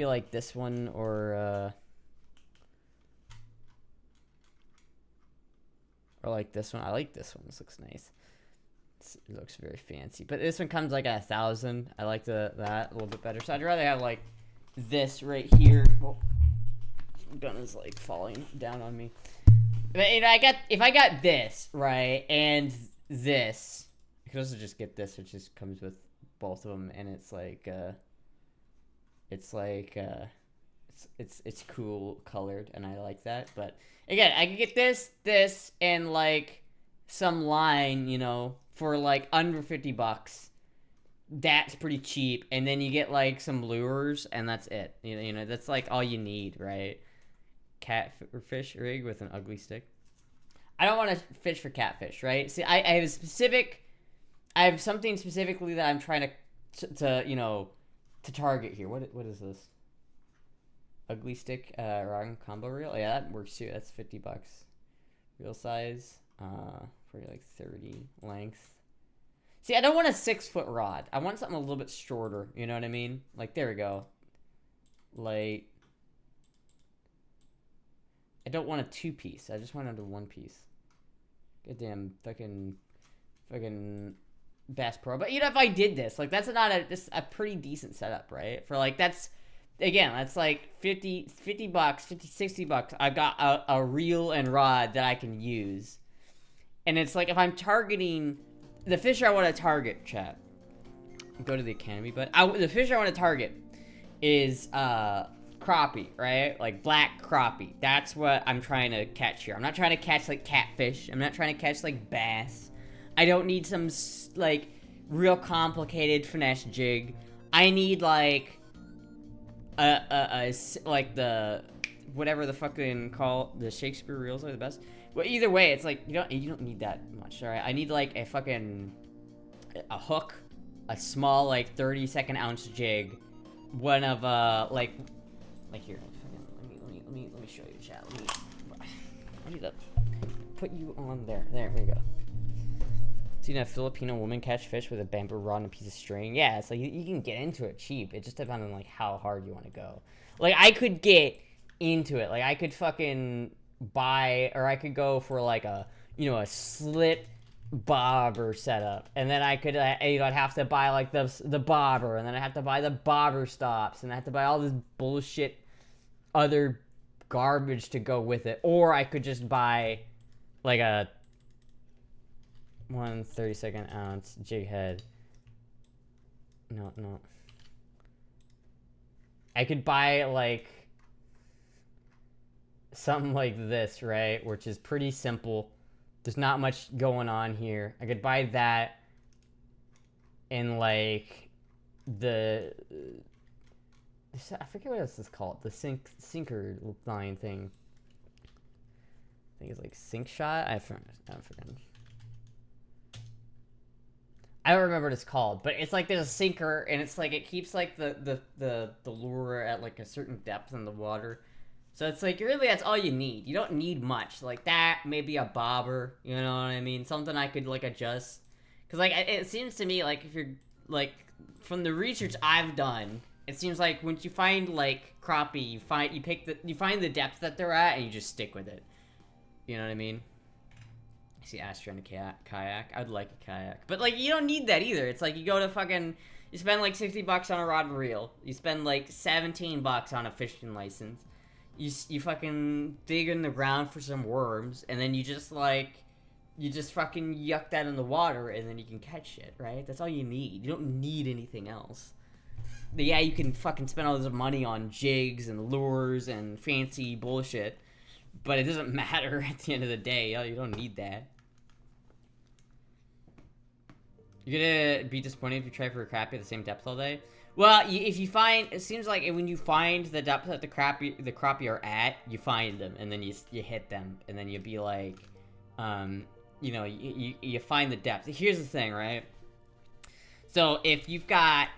like this one, or like this one. I like this one. This looks nice. It looks very fancy, but this one comes like at 1,000. I like that a little bit better, so I'd rather have like this right here. Well, gun is like falling down on me. But if I got this, right, and this, I could also just get this, which just comes with both of them, and it's cool colored, and I like that. But again, I could get this, and like some line, you know, for like under $50. That's pretty cheap, and then you get like some lures, and that's it. You know, that's like all you need, right? Catfish rig with an ugly stick. I don't want to fish for catfish, right? See, I have something specifically that I'm trying to you know, to target here. What is this? Ugly stick wrong combo reel. Yeah, that works too. That's $50. Reel size for like 30 length. See, I don't want a 6-foot rod. I want something a little bit shorter. You know what I mean? Like, there we go. Like, I don't want a 2-piece. I just want it a 1-piece. Goddamn fucking Bass Pro. But you know, if I did this, like, that's a pretty decent setup, right? For like, that's like $50, $60. I've got a reel and rod that I can use. And it's like, if I'm targeting the fish I want to target, chat. Go to the academy, but the fish I want to target is crappie, right? Like black crappie. That's what I'm trying to catch here. I'm not trying to catch like catfish. I'm not trying to catch like bass. I don't need some like real complicated finesse jig. I need like like the whatever the fucking call the Shakespeare reels are the best. Well, either way, it's like you don't need that much. All right, I need like a hook, a small like 32nd ounce jig, one of like here. Let me show you, chat. I need to put you on there. There we go. Seen a Filipino woman catch fish with a bamboo rod and a piece of string. Yeah, it's like you can get into it cheap. It just depends on like how hard you want to go. Like I could get into it. Like I could fucking buy, or I could go for like a slip bobber setup, and then I could I'd have to buy like the bobber, and then I have to buy the bobber stops, and I have to buy all this bullshit other garbage to go with it. Or I could just buy like a 1 32nd ounce jig head. No. I could buy, like, something like this, right? Which is pretty simple. There's not much going on here. I could buy that in, like, the... I forget what this is called. The sinker line thing. I think it's like sink shot. I forget. I don't remember what it's called, but it's like there's a sinker, and it's like it keeps like the lure at like a certain depth in the water. So it's like really that's all you need. You don't need much. Like that, maybe a bobber. You know what I mean? Something I could like adjust. Cause like it seems to me like if you're like from the research I've done, it seems like once you find like crappie, you find the depth that they're at, and you just stick with it. You know what I mean? I see Astra in a kayak. I'd like a kayak. But, like, you don't need that either. It's like you go to fucking... You spend, like, $60 on a rod and reel. You spend, like, $17 on a fishing license. You fucking dig in the ground for some worms. And then you just, like... You just fucking yuck that in the water, and then you can catch shit, right? That's all you need. You don't need anything else. But yeah, you can fucking spend all this money on jigs and lures and fancy bullshit. But it doesn't matter at the end of the day. You don't need that. You're gonna be disappointed if you try for a crappie at the same depth all day? Well, if you find... It seems like when you find the depth that the crappie are at, you find them, and then you hit them. And then you'll be like... you know, you find the depth. Here's the thing, right? So, if you've got...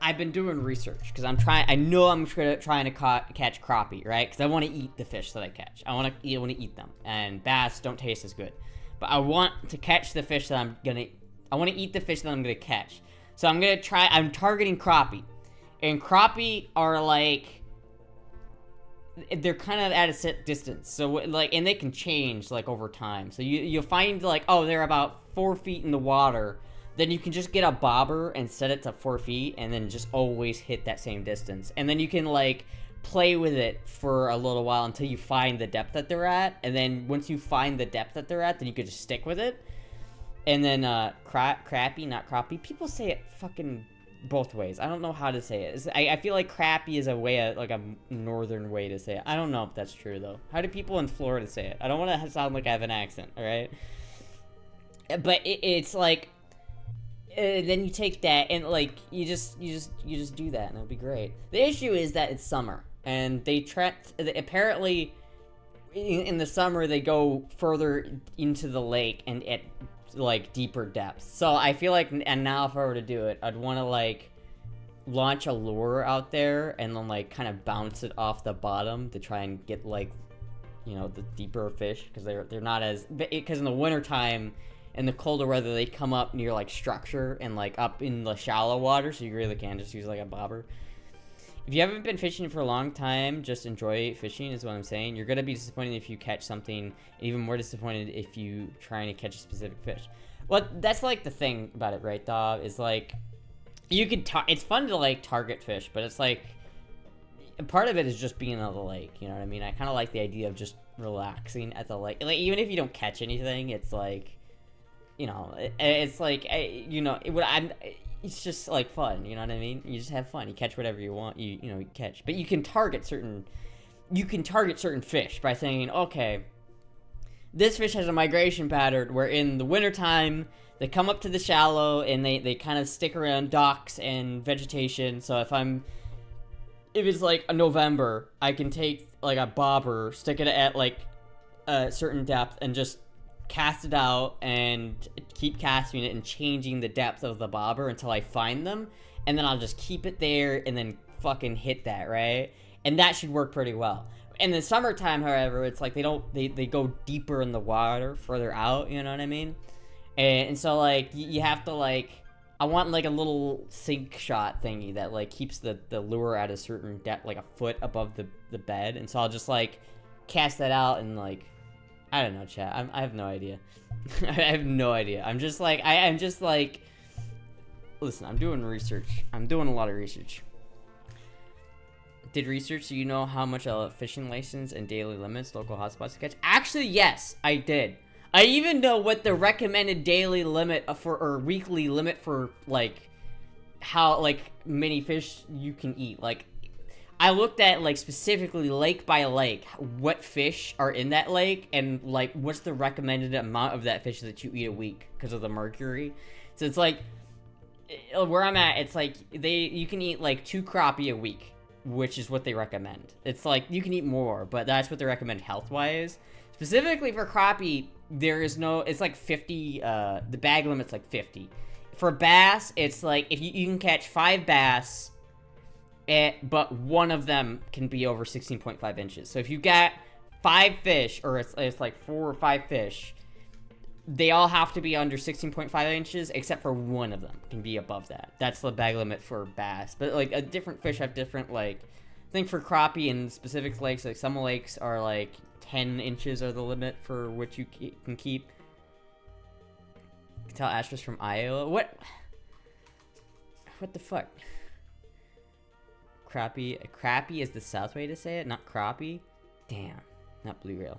I've been doing research because I know I'm trying to catch crappie, right? Because I want to eat the fish that I catch. I want to eat them, and bass don't taste as good. But I want to catch the fish that I want to eat the fish that I'm gonna catch. So I'm targeting crappie, and crappie are like, they're kind of at a set distance. So like, and they can change like over time. So you'll find like, oh, they're about 4 feet in the water. Then you can just get a bobber and set it to 4 feet and then just always hit that same distance. And then you can like play with it for a little while until you find the depth that they're at. And then once you find the depth that they're at, then you can just stick with it. And then crappie, not crappie. People say it fucking both ways. I don't know how to say it. I feel like crappie is like a northern way to say it. I don't know if that's true though. How do people in Florida say it? I don't want to sound like I have an accent, all right? But it's like... then you take that and like you just do that and it'll be great. The issue is that it's summer and they apparently in the summer they go further into the lake and at like deeper depths. So I feel like, and now if I were to do it, I'd want to like launch a lure out there and then like kind of bounce it off the bottom to try and get like, you know, the deeper fish, because they're not as, because in the wintertime in the colder weather, they come up near, like, structure and, like, up in the shallow water, so you really can just use, like, a bobber. If you haven't been fishing for a long time, just enjoy fishing is what I'm saying. You're going to be disappointed if you catch something, and even more disappointed if you trying to catch a specific fish. Well, that's, like, the thing about it, right, dog? Is, like, you could... It's fun to, like, target fish, but it's, like... Part of it is just being on the lake, you know what I mean? I kind of like the idea of just relaxing at the lake. Like, even if you don't catch anything, it's, like... You know, it's like, you know, it's just like fun, you know what I mean? You just have fun. You catch whatever you want, you know, you catch. But you can target certain fish by saying, okay, this fish has a migration pattern where in the wintertime, they come up to the shallow and they kind of stick around docks and vegetation. So if it's like a November, I can take like a bobber, stick it at like a certain depth and just cast it out and keep casting it and changing the depth of the bobber until I find them, and then I'll just keep it there and then fucking hit that, right? And that should work pretty well. In the summertime, however, it's like they go deeper in the water, further out, you know what I mean? And so like you have to like, I want like a little sink shot thingy that like keeps the lure at a certain depth, like a foot above the bed, and so I'll just like cast that out and like, I don't know, chat. I have no idea. I have no idea. I'm just like, I'm just like, listen, I'm doing research. I'm doing a lot of research. Did research so you know how much a fishing license and daily limits, local hotspots to catch? Actually, yes, I did. I even know what the recommended daily limit or weekly limit for, like, how, like, many fish you can eat. Like, I looked at, like, specifically lake by lake, what fish are in that lake, and, like, what's the recommended amount of that fish that you eat a week because of the mercury. So it's like, where I'm at, it's like, you can eat, like, 2 crappie a week, which is what they recommend. It's like, you can eat more, but that's what they recommend health-wise. Specifically for crappie, there is no, it's like 50, the bag limit's like 50. For bass, it's like, if you can catch 5 bass, but one of them can be over 16.5 inches. So if you got 5 fish, or it's like 4 or 5 fish, they all have to be under 16.5 inches, except for one of them can be above that. That's the bag limit for bass. But, like, a different fish have different, like, I think for crappie in specific lakes, like, some lakes are, like, 10 inches are the limit for what you can keep. You can tell Astra's from Iowa. What the fuck? Crappie is the South way to say it, not crappie. Damn, not bluegill.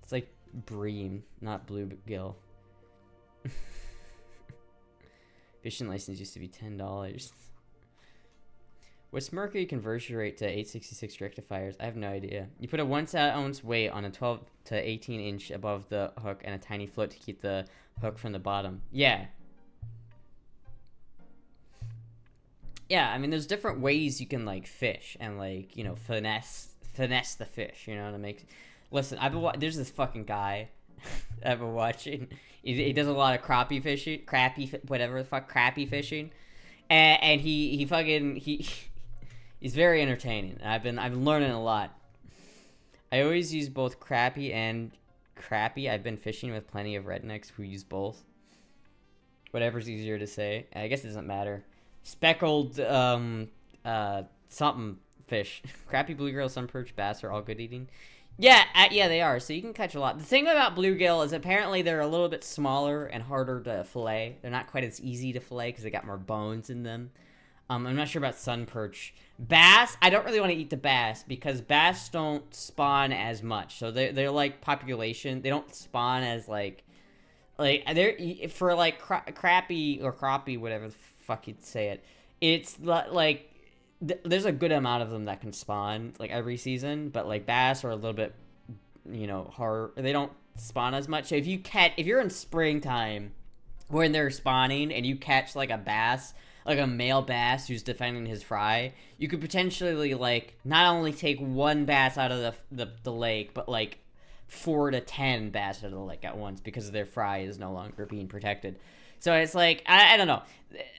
It's like bream, not bluegill. Fishing license used to be $10. What's mercury conversion rate to 866 rectifiers? I have no idea. You put a 1 ounce weight on a 12 to 18 inch above the hook and a tiny float to keep the hook from the bottom. Yeah. Yeah, I mean, there's different ways you can, like, fish and, like, you know, finesse the fish, you know, to make... Listen, there's this fucking guy I've been watching. He does a lot of crappie fishing, crappie fishing, and he's very entertaining. I've been learning a lot. I always use both crappie and crappie. I've been fishing with plenty of rednecks who use both. Whatever's easier to say. I guess it doesn't matter. Speckled, something fish. Crappie, bluegill, sun perch, bass are all good eating. Yeah, yeah, they are. So you can catch a lot. The thing about bluegill is apparently they're a little bit smaller and harder to fillet. They're not quite as easy to fillet because they got more bones in them. I'm not sure about sun perch. Bass, I don't really want to eat the bass because bass don't spawn as much. So they're like population. They don't spawn as like they're for like crappie or crappie, whatever the fuck you'd say it. It's like there's a good amount of them that can spawn like every season, but like bass are a little bit, you know, hard. They don't spawn as much. So if you're in springtime when they're spawning and you catch like a bass, like a male bass who's defending his fry, you could potentially like not only take 1 bass out of the lake, but like 4 to 10 bass out of the lake at once because their fry is no longer being protected. So it's like, I don't know.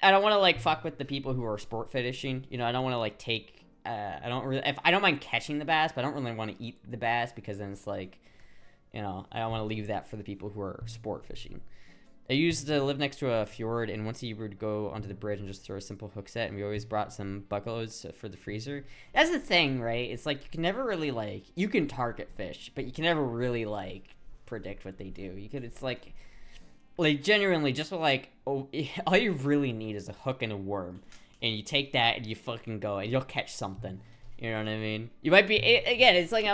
I don't want to, like, fuck with the people who are sport fishing. You know, I don't want to, like, take, I don't mind catching the bass, but I don't really want to eat the bass because then it's like, you know, I don't want to leave that for the people who are sport fishing. I used to live next to a fjord, and once a year we would go onto the bridge and just throw a simple hook set, and we always brought some buckloads for the freezer. That's the thing, right? It's like, you can never really, like, you can target fish, but you can never really, like, predict what they do. It's like genuinely just like, all you really need is a hook and a worm, and you take that and you fucking go and you'll catch something. You know what I mean? You might be, again, it's like,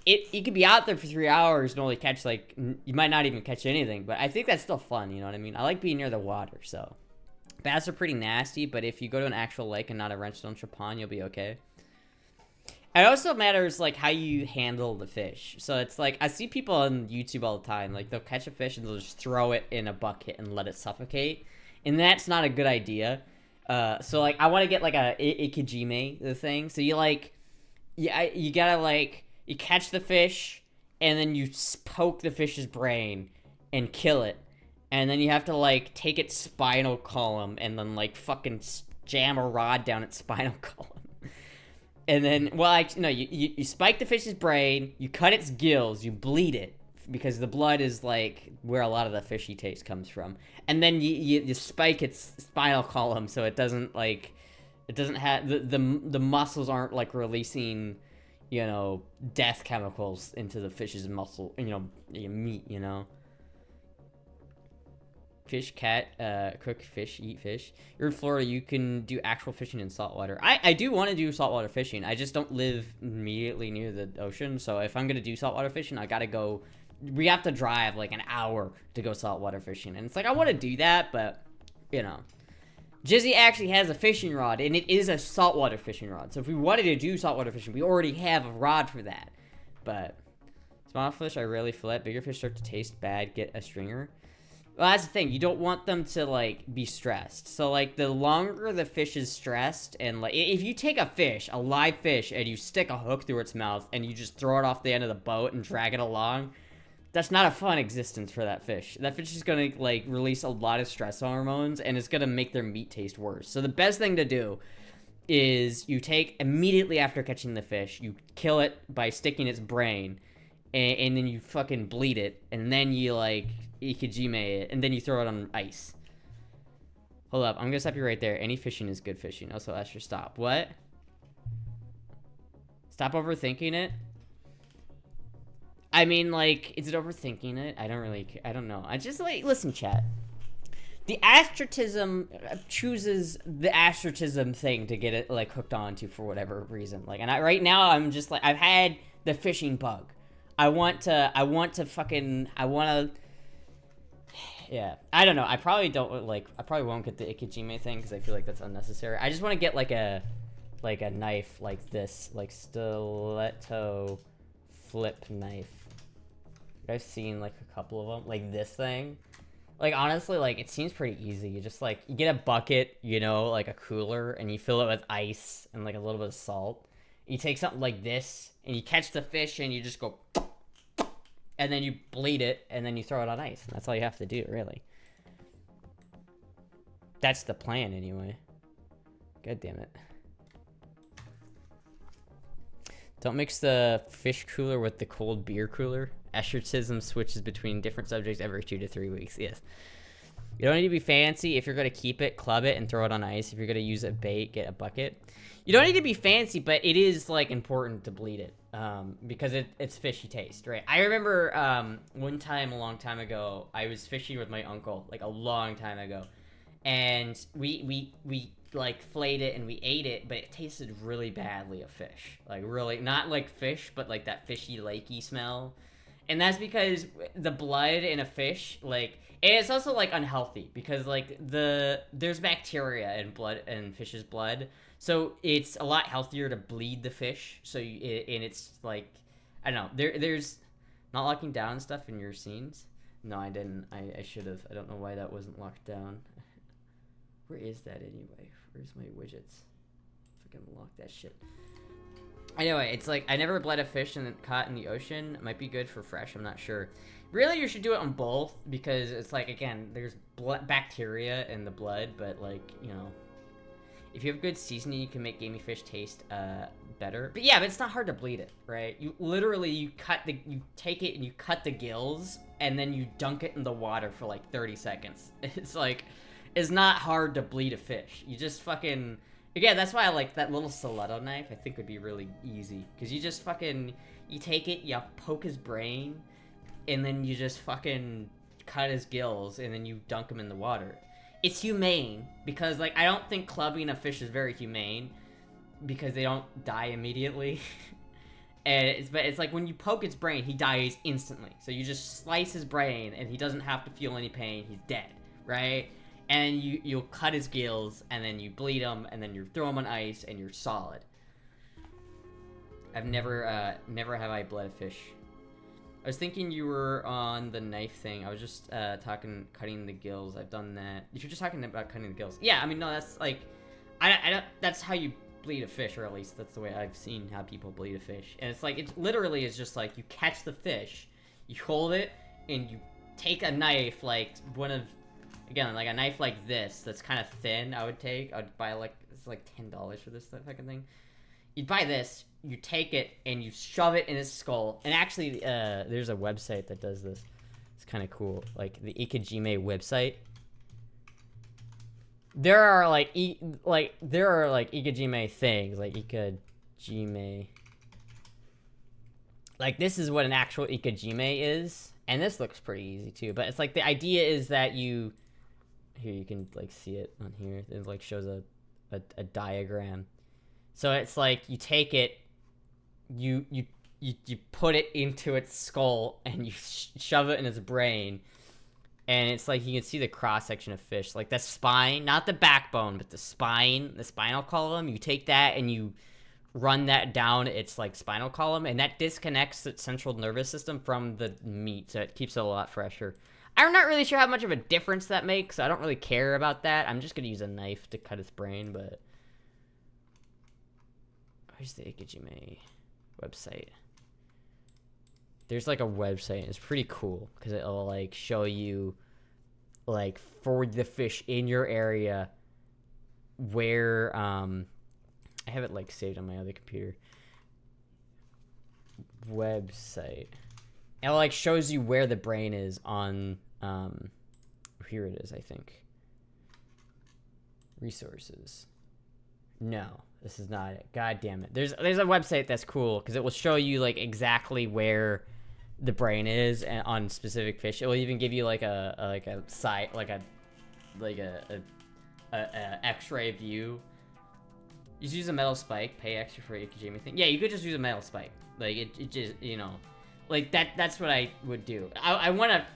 you could be out there for 3 hours and only catch like, you might not even catch anything, but I think that's still fun. You know what I mean? I like being near the water. So bass are pretty nasty, but if you go to an actual lake and not a wrenchstone pond, you'll be okay. It also matters, like, how you handle the fish. So it's like, I see people on YouTube all the time, like, they'll catch a fish and they'll just throw it in a bucket and let it suffocate. And that's not a good idea. So, like, I want to get, like, a ikejime, the thing. So you, like, you gotta, like, you catch the fish, and then you poke the fish's brain and kill it. And then you have to, like, take its spinal column and then, like, fucking jam a rod down its spinal column. And then, well, you spike the fish's brain, you cut its gills, you bleed it, because the blood is, like, where a lot of the fishy taste comes from. And then you spike its spinal column so it doesn't, like, it doesn't have, the muscles aren't, like, releasing, you know, death chemicals into the fish's muscle, you know, meat, you know. Fish, cat, cook fish, eat fish. You're in Florida, you can do actual fishing in saltwater. I do want to do saltwater fishing. I just don't live immediately near the ocean, so if I'm going to do saltwater fishing, I gotta go, we have to drive like an hour to go saltwater fishing. And it's like, I want to do that, but, you know, Jizzy actually has a fishing rod, and it is a saltwater fishing rod. So if we wanted to do saltwater fishing, we already have a rod for that. But small fish I rarely fillet. Bigger fish start to taste bad. Get a stringer. Well, that's the thing. You don't want them to, like, be stressed. So, like, the longer the fish is stressed, and, like, if you take a fish, a live fish, and you stick a hook through its mouth, and you just throw it off the end of the boat and drag it along, that's not a fun existence for that fish. That fish is gonna, like, release a lot of stress hormones, and it's gonna make their meat taste worse. So the best thing to do is you take, immediately after catching the fish, you kill it by sticking its brain, and then you fucking bleed it, and then you, like, ikejime it, and then you throw it on ice. Hold up, I'm gonna stop you right there. Any fishing is good fishing. Also, Astra, stop. What? Stop overthinking it? I mean, like, is it overthinking it? I don't know. I just, like, listen, chat. The astratism chooses the astratism thing to get it, like, hooked onto for whatever reason. Like, and right now, I'm just, like, I've had the fishing bug. I want to, yeah. I don't know. I probably won't get the ikejime thing, because I feel like that's unnecessary. I just want to get, like a knife like this, like, stiletto flip knife. I've seen, like, a couple of them, like this thing. Like, honestly, like, it seems pretty easy. You just, like, you get a bucket, you know, like a cooler, and you fill it with ice and, like, a little bit of salt. You take something like this, and you catch the fish, and you just go, and then you bleed it, and then you throw it on ice. And that's all you have to do, really. That's the plan, anyway. God damn it. Don't mix the fish cooler with the cold beer cooler. Ashertism switches between different subjects every 2 to 3 weeks. Yes. You don't need to be fancy. If you're going to keep it, club it and throw it on ice. If you're going to use a bait, get a bucket. You don't need to be fancy, but it is, like, important to bleed it. Because it's fishy taste, right? I remember one time a long time ago, I was fishing with my uncle, like, a long time ago. And we like, flayed it and we ate it, but it tasted really badly of fish. Like, really, not like fish, but like that fishy, lakey smell. And that's because the blood in a fish, like, and it's also, like, unhealthy, because, like, there's bacteria in blood, in fish's blood, so it's a lot healthier to bleed the fish. So and it's, like, I don't know, there's not locking down stuff in your scenes. No, I didn't. I should have. I don't know why that wasn't locked down. Where is that anyway? Where's my widgets? Fucking lock that shit. Anyway, it's like, I never bled a fish and caught in the ocean. It might be good for fresh, I'm not sure. Really, you should do it on both, because it's like, again, there's bacteria in the blood, but, like, you know, if you have good seasoning, you can make gamey fish taste better. But yeah, but it's not hard to bleed it, right? You literally, you take it and you cut the gills, and then you dunk it in the water for like 30 seconds. It's like, it's not hard to bleed a fish. You just fucking... Again, that's why I like that little stiletto knife. I think would be really easy. Because you just fucking... You take it, you poke his brain, and then you just fucking cut his gills, and then you dunk him in the water. It's humane, because, like, I don't think clubbing a fish is very humane, because they don't die immediately. But it's like, when you poke its brain, he dies instantly. So you just slice his brain, and he doesn't have to feel any pain. He's dead, right? And you'll cut his gills, and then you bleed him, and then you throw him on ice, and you're solid. I've never have I bled a fish. I was thinking you were on the knife thing. I was just cutting the gills. I've done that. If you're just talking about cutting the gills, yeah. I mean, no, that's like, I don't. That's how you bleed a fish, or at least that's the way I've seen how people bleed a fish. And it's like, it literally is just like, you catch the fish, you hold it, and you take a knife, like one of. Again, like a knife like this, that's kind of thin, I'd buy, like, it's like $10 for this fucking thing. You'd buy this, you take it, and you shove it in his skull. And actually, there's a website that does this. It's kind of cool. Like, the ikejime website. There are, like, ikejime things, like ikejime. Like, this is what an actual ikejime is. And this looks pretty easy, too. But it's like, the idea is that you... Here, you can, like, see it on here. It, like, shows a diagram. So it's like, you take it, you put it into its skull, and you shove it in its brain, And it's like you can see the cross section of fish, like the spine, not the backbone, but the spine, the spinal column. You take that and you run that down its like spinal column, and that disconnects its central nervous system from the meat, so it keeps it a lot fresher. I'm not really sure how much of a difference that makes, so I don't really care about that. I'm just gonna use a knife to cut its brain. But where's the Ikejime website? There's like a website. It's pretty cool because it'll like show you like for the fish in your area where I have it like saved on my other computer. Website. It like shows you where the brain is on here it is, I think. Resources. No, this is not it. God damn it. There's a website that's cool because it will show you like exactly where the brain is and on specific fish. It will even give you like a site, like a X-ray view. You just use a metal spike, pay extra for Ikejime thing. Yeah, you could just use a metal spike. Like it just, you know, like that's what I would do. I wanna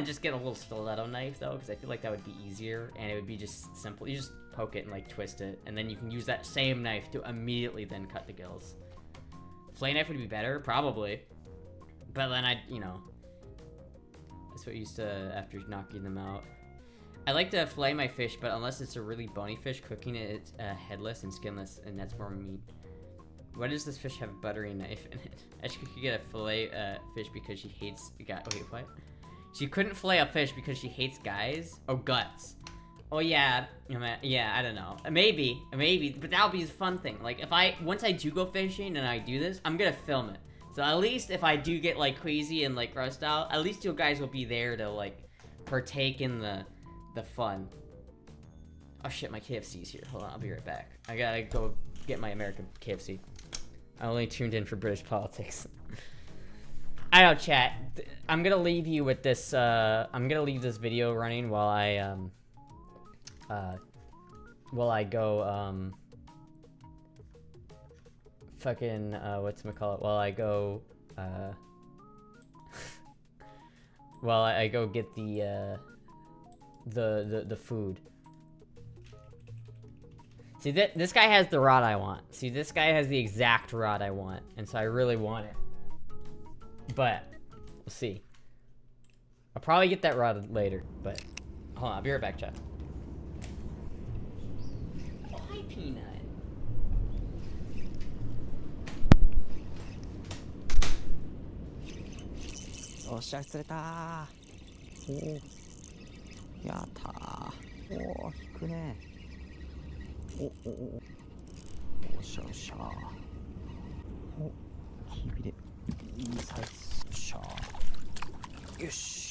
just get a little stiletto knife though, because I feel like that would be easier and it would be just simple. You just poke it and like twist it, and then you can use that same knife to immediately then cut the gills. Flay knife would be better, probably. But then you know, that's what I used to after knocking them out. I like to fillet my fish, but unless it's a really bony fish, cooking it, it's headless and skinless, and that's more meat. Why does this fish have a buttery knife in it? She could get a fillet fish because she hates guys. Wait, what? She couldn't fillet a fish because she hates guys? Oh, guts. Oh yeah, yeah, I don't know. Maybe, but that'll be a fun thing. Like once I do go fishing and I do this, I'm gonna film it. So at least if I do get like crazy and like grossed out, at least you guys will be there to like partake in the fun. Oh shit, my KFC's here. Hold on, I'll be right back. I gotta go get my American KFC. I only tuned in for British politics. I know, chat. I'm gonna leave you with this. I'm gonna leave this video running while I go fucking whatchamacallit, while I go while I go get the food. See, this guy has the rod I want. See, this guy has the exact rod I want, and so I really want it. But we'll see. I'll probably get that rod later, but hold on, I'll be right back, chat. Oh, hi, Peanut. Oh, 釣れたー。お、やったー。お、引くね。おしゃおしゃ。お、きびれ。いいサイズ。しゃ。よし。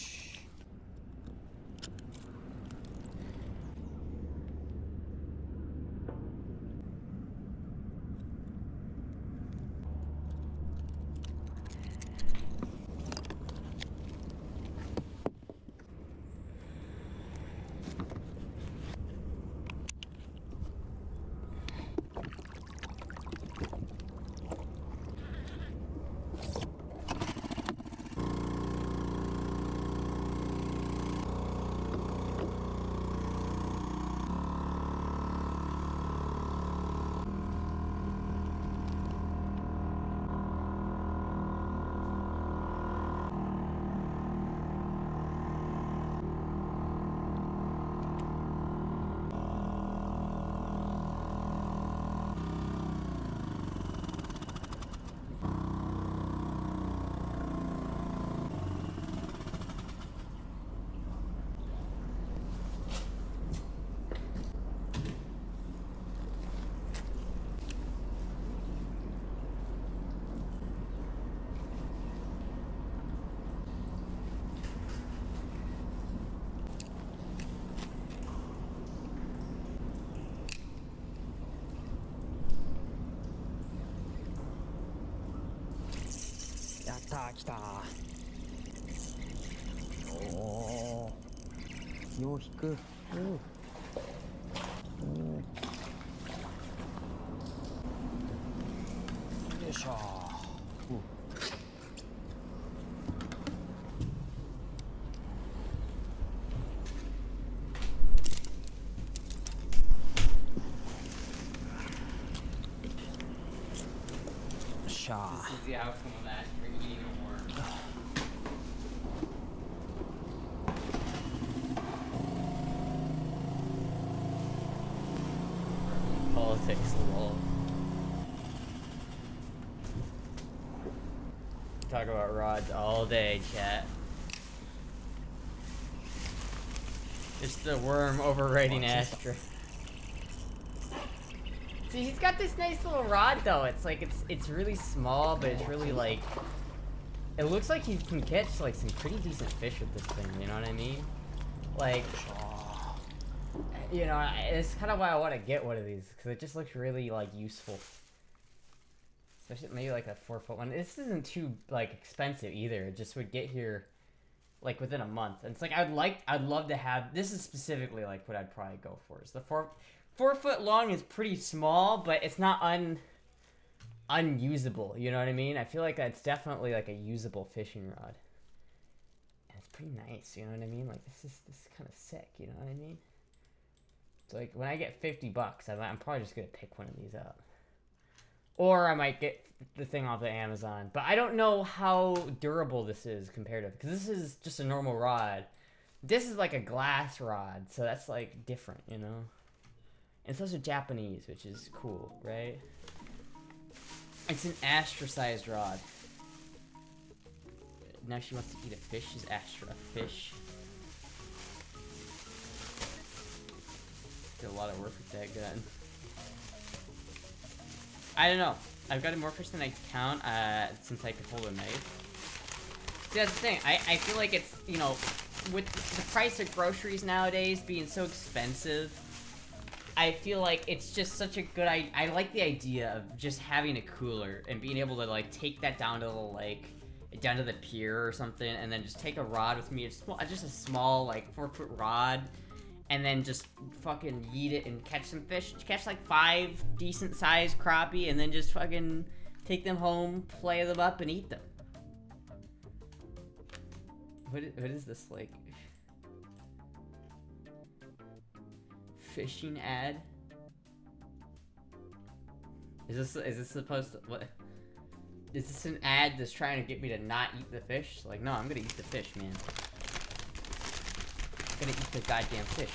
やったー、来たー。おー、よう引く。おー、よいしょー。sha. This is the outcome of Astra eating a worm. Politics, lol. Talk about rods all day, chat. It's the worm overriding Astra. See, he's got this nice little rod though. It's like it's really small, but it's really like it looks like he can catch like some pretty decent fish with this thing. You know what I mean? Like, you know, it's kind of why I want to get one of these because it just looks really like useful. Especially maybe like a 4-foot one. This isn't too like expensive either. It just would get here like within a month. And it's like I'd love to have this is specifically like what I'd probably go for. Is the 4 foot long is pretty small, but it's not unusable. You know what I mean? I feel like that's definitely like a usable fishing rod. And it's pretty nice. You know what I mean? Like this is kind of sick. You know what I mean? So like when I get $50, I'm probably just gonna pick one of these up. Or I might get the thing off of Amazon. But I don't know how durable this is compared to... Because this is just a normal rod. This is like a glass rod. So that's like different, you know? And it's also Japanese, which is cool, right? It's an Astra-sized rod. Now she wants to eat a fish. She's Astra. Fish. Did a lot of work with that gun. I don't know. I've got more fish than I count, since I could hold a knife. See, that's the thing. I feel like it's, you know, with the price of groceries nowadays being so expensive, I feel like it's just such a good idea. I like the idea of just having a cooler and being able to, like, take that down to the lake, down to the pier or something, and then just take a rod with me. It's just a small, like, 4-foot rod. And then just fucking yeet it and catch some fish. Catch like 5 decent sized crappie and then just fucking take them home, play them up, and eat them. What is this like? Fishing ad? Is this supposed to what? Is this an ad that's trying to get me to not eat the fish? Like, no, I'm gonna eat the fish, man. I'm gonna eat the goddamn fish.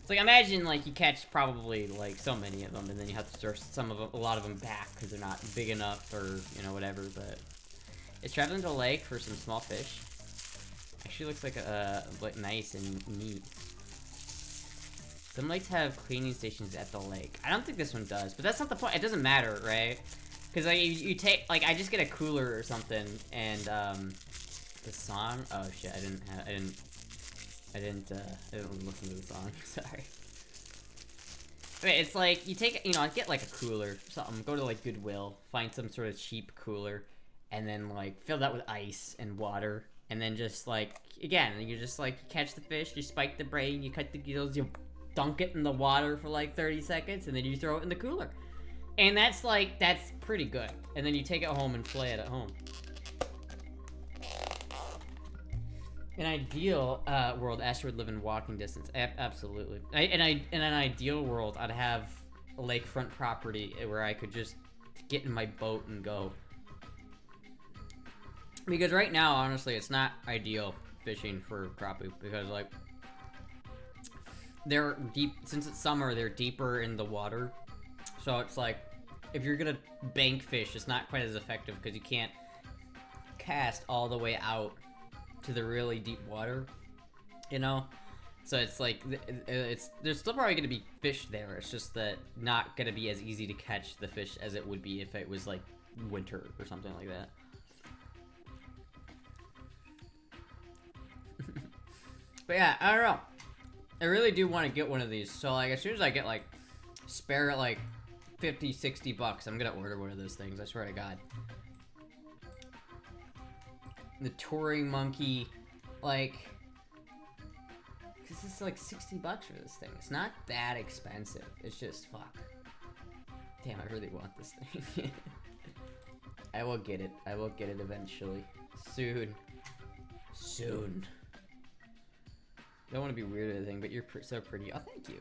It's like, imagine like you catch probably like so many of them, and then you have to throw a lot of them back because they're not big enough or you know whatever. But it's traveling to a lake for some small fish. Actually, looks like nice and neat. Some lakes have cleaning stations at the lake. I don't think this one does, but that's not the point. It doesn't matter, right? Because like you take like I just get a cooler or something and the song? Oh shit, I didn't listen to the song. Sorry. Okay, it's like you take, you know, get like a cooler or something, go to like Goodwill, find some sort of cheap cooler, and then like fill that with ice and water, and then just like again, you just like you catch the fish, you spike the brain, you cut the gills, you dunk it in the water for like 30 seconds, and then you throw it in the cooler. And that's pretty good. And then you take it home and play it at home. In an ideal world, Astra would live in walking distance. Absolutely. In an ideal world, I'd have a lakefront property where I could just get in my boat and go. Because right now, honestly, it's not ideal fishing for crappie because, like, they're deep. Since it's summer, they're deeper in the water. So it's like, if you're gonna bank fish, it's not quite as effective because you can't cast all the way out to the really deep water, you know? So it's like, there's still probably gonna be fish there, it's just that not gonna be as easy to catch the fish as it would be if it was like winter or something like that. But yeah, I don't know. I really do want to get one of these, so like as soon as I get like spare like $50-$60, I'm gonna order one of those things, I swear to God. The touring monkey, like, because it's like $60 for this thing. It's not that expensive. It's just fuck. Damn, I really want this thing. I will get it. I will get it eventually. Soon. Soon. Don't want to be weird or anything, but you're so pretty. Oh, thank you.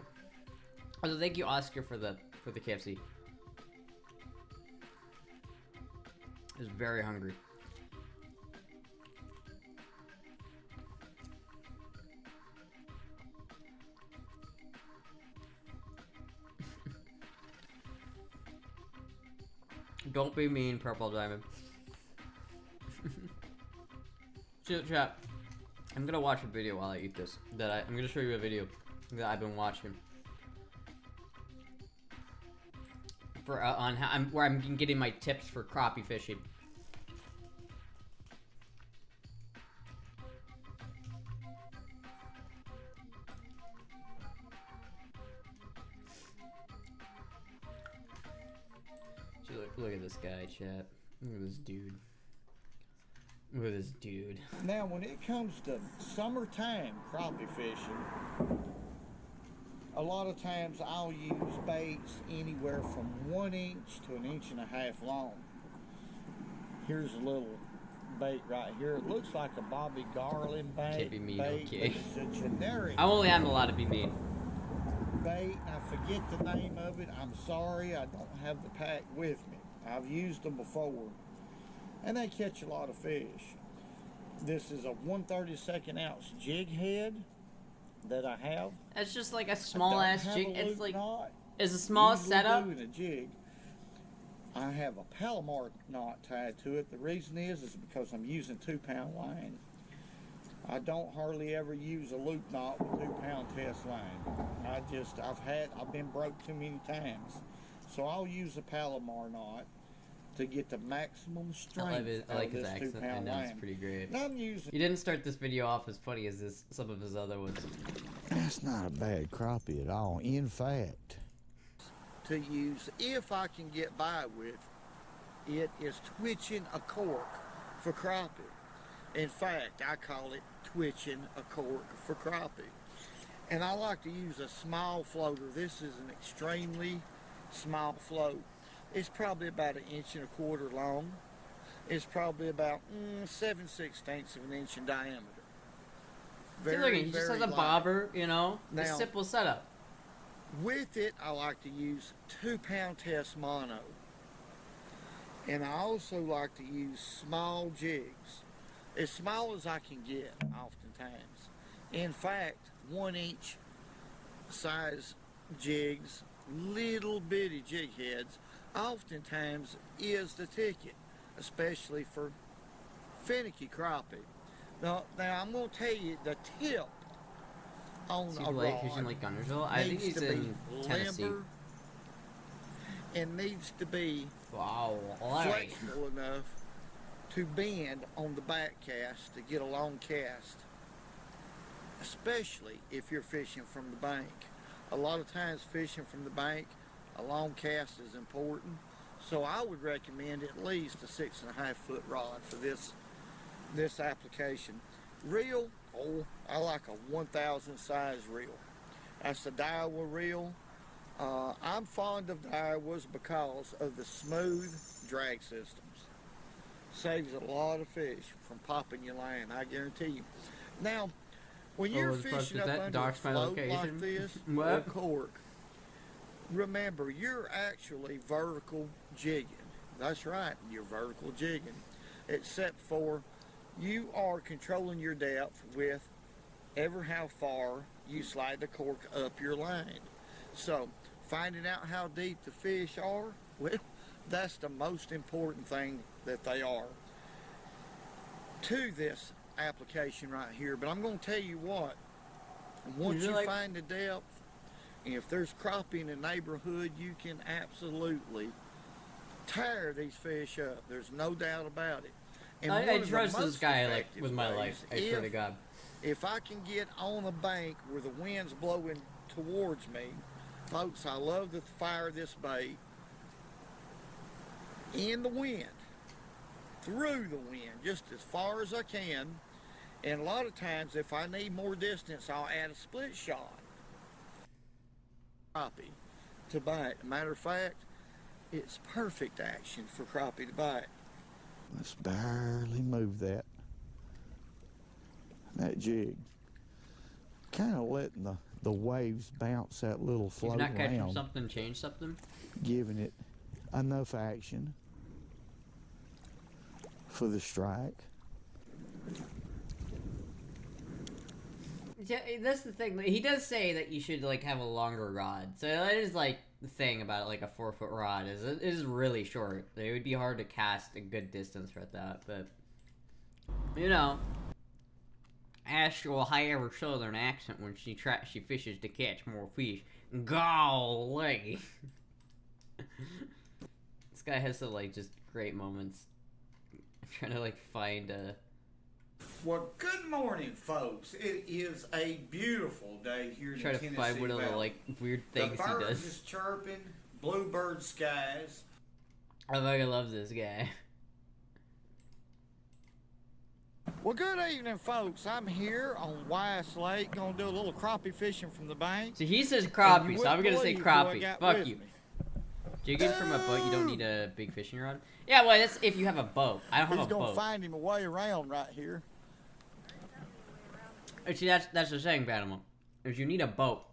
Also, thank you, Oscar, for the for the KFC. I was very hungry. Don't be mean, Purple Diamond. Chat. I'm gonna watch a video while I eat this. I'm gonna show you a video that I've been watching for on how where I'm getting my tips for crappie fishing. Look at this guy, chat. Look at this dude. Look at this dude. Now, when it comes to summertime crappie fishing, a lot of times I'll use baits anywhere from 1 inch to 1.5 inches long. Here's a little bait right here. It looks like a Bobby Garland bait. Can't be mean, bait, okay. but it's a generic I'm only allowed to be mean. bait. I forget the name of it. I'm sorry, I don't have the pack with me. I've used them before, and they catch a lot of fish. This is a 1/32 ounce jig head that I have. It's just like a small ass jig. It's like knot. It's a small Usually setup. doing a jig. I have a Palomar knot tied to it. The reason is because I'm using 2-pound line. I don't hardly ever use a loop knot with 2-pound test line. I've been broke too many times. So I'll use a Palomar knot to get the maximum strength I like out his of this accent. I 2-pound know, it's line. pretty great. Now I'm using He didn't start this video off as funny as some of his other ones. That's not a bad crappie at all. In fact, to use, if I can get by with it, is twitching a cork for crappie. In fact, I call it twitching a cork for crappie. And I like to use a small floater. This is an extremely small float. It's probably about 1.25 inches long. It's probably about 7/16 of an inch in diameter. See, look, he just has a light. bobber, you know. Now- It's simple setup. With it, I like to use 2-pound test mono. And I also like to use small jigs. As small as I can get, oftentimes. In fact, 1 inch size jigs, little bitty jig heads, oftentimes is the ticket, especially for finicky crappie. Now I'm going to tell you the tip on Is he a like fishing rod like Gunnersville? I think needs he's to be in Tennessee. limber and needs to be Wow, alright. flexible enough to bend on the back cast to get a long cast, especially if you're fishing from the bank. A lot of times fishing from the bank, a long cast is important, so I would recommend at least a 6.5 foot rod for this application. Reel, I like a 1,000 size reel. That's the Daiwa reel. I'm fond of Daiwas because of the smooth drag systems. Saves a lot of fish from popping your line, I guarantee you. Now, when you're fishing up under a float like this, or cork, remember, you're actually vertical jigging. That's right, you're vertical jigging. Except for you are controlling your depth with ever how far you slide the cork up your line. So, finding out how deep the fish are, well, that's the most important thing that they are to this application right here. But I'm going to tell you what, once you find the depth, and if there's crappie in the neighborhood, you can absolutely tear these fish up. There's no doubt about it. And I trust this guy like with my life. I swear to God. If I can get on a bank where the wind's blowing towards me, folks, I love to fire this bait in the wind, through the wind, just as far as I can. And a lot of times, if I need more distance, I'll add a split shot crappie to bite. Matter of fact, it's perfect action for crappie to bite. let's barely move that jig. Kind of letting the waves bounce that little He's float not catching around, something, change something. giving it enough action for the strike. Yeah, that's the thing. He does say that you should like have a longer rod. So that is like the thing about like a 4-foot rod is it is really short. It would be hard to cast a good distance with that, but you know, Astra will have her southern accent when she fishes to catch more fish. Golly. This guy has some like just great moments. Trying to like find a. Well, good morning, folks. It is a beautiful day here in Try the to Tennessee find one of the Valley. like weird things the he birds does. is chirping, bluebird skies. I fucking love this guy. Well, good evening, folks. I'm here on Weiss Lake, gonna do a little crappie fishing from the bank. So he says And crappie, you so I'm gonna wouldn't say believe who I crappie. got Fuck with you. me. Jigging from a boat, you don't need a big fishing rod. Yeah, well, that's if you have a boat. I don't have He's a gonna boat. find him a way around right here. See, that's the saying, Panama. Is you need a boat.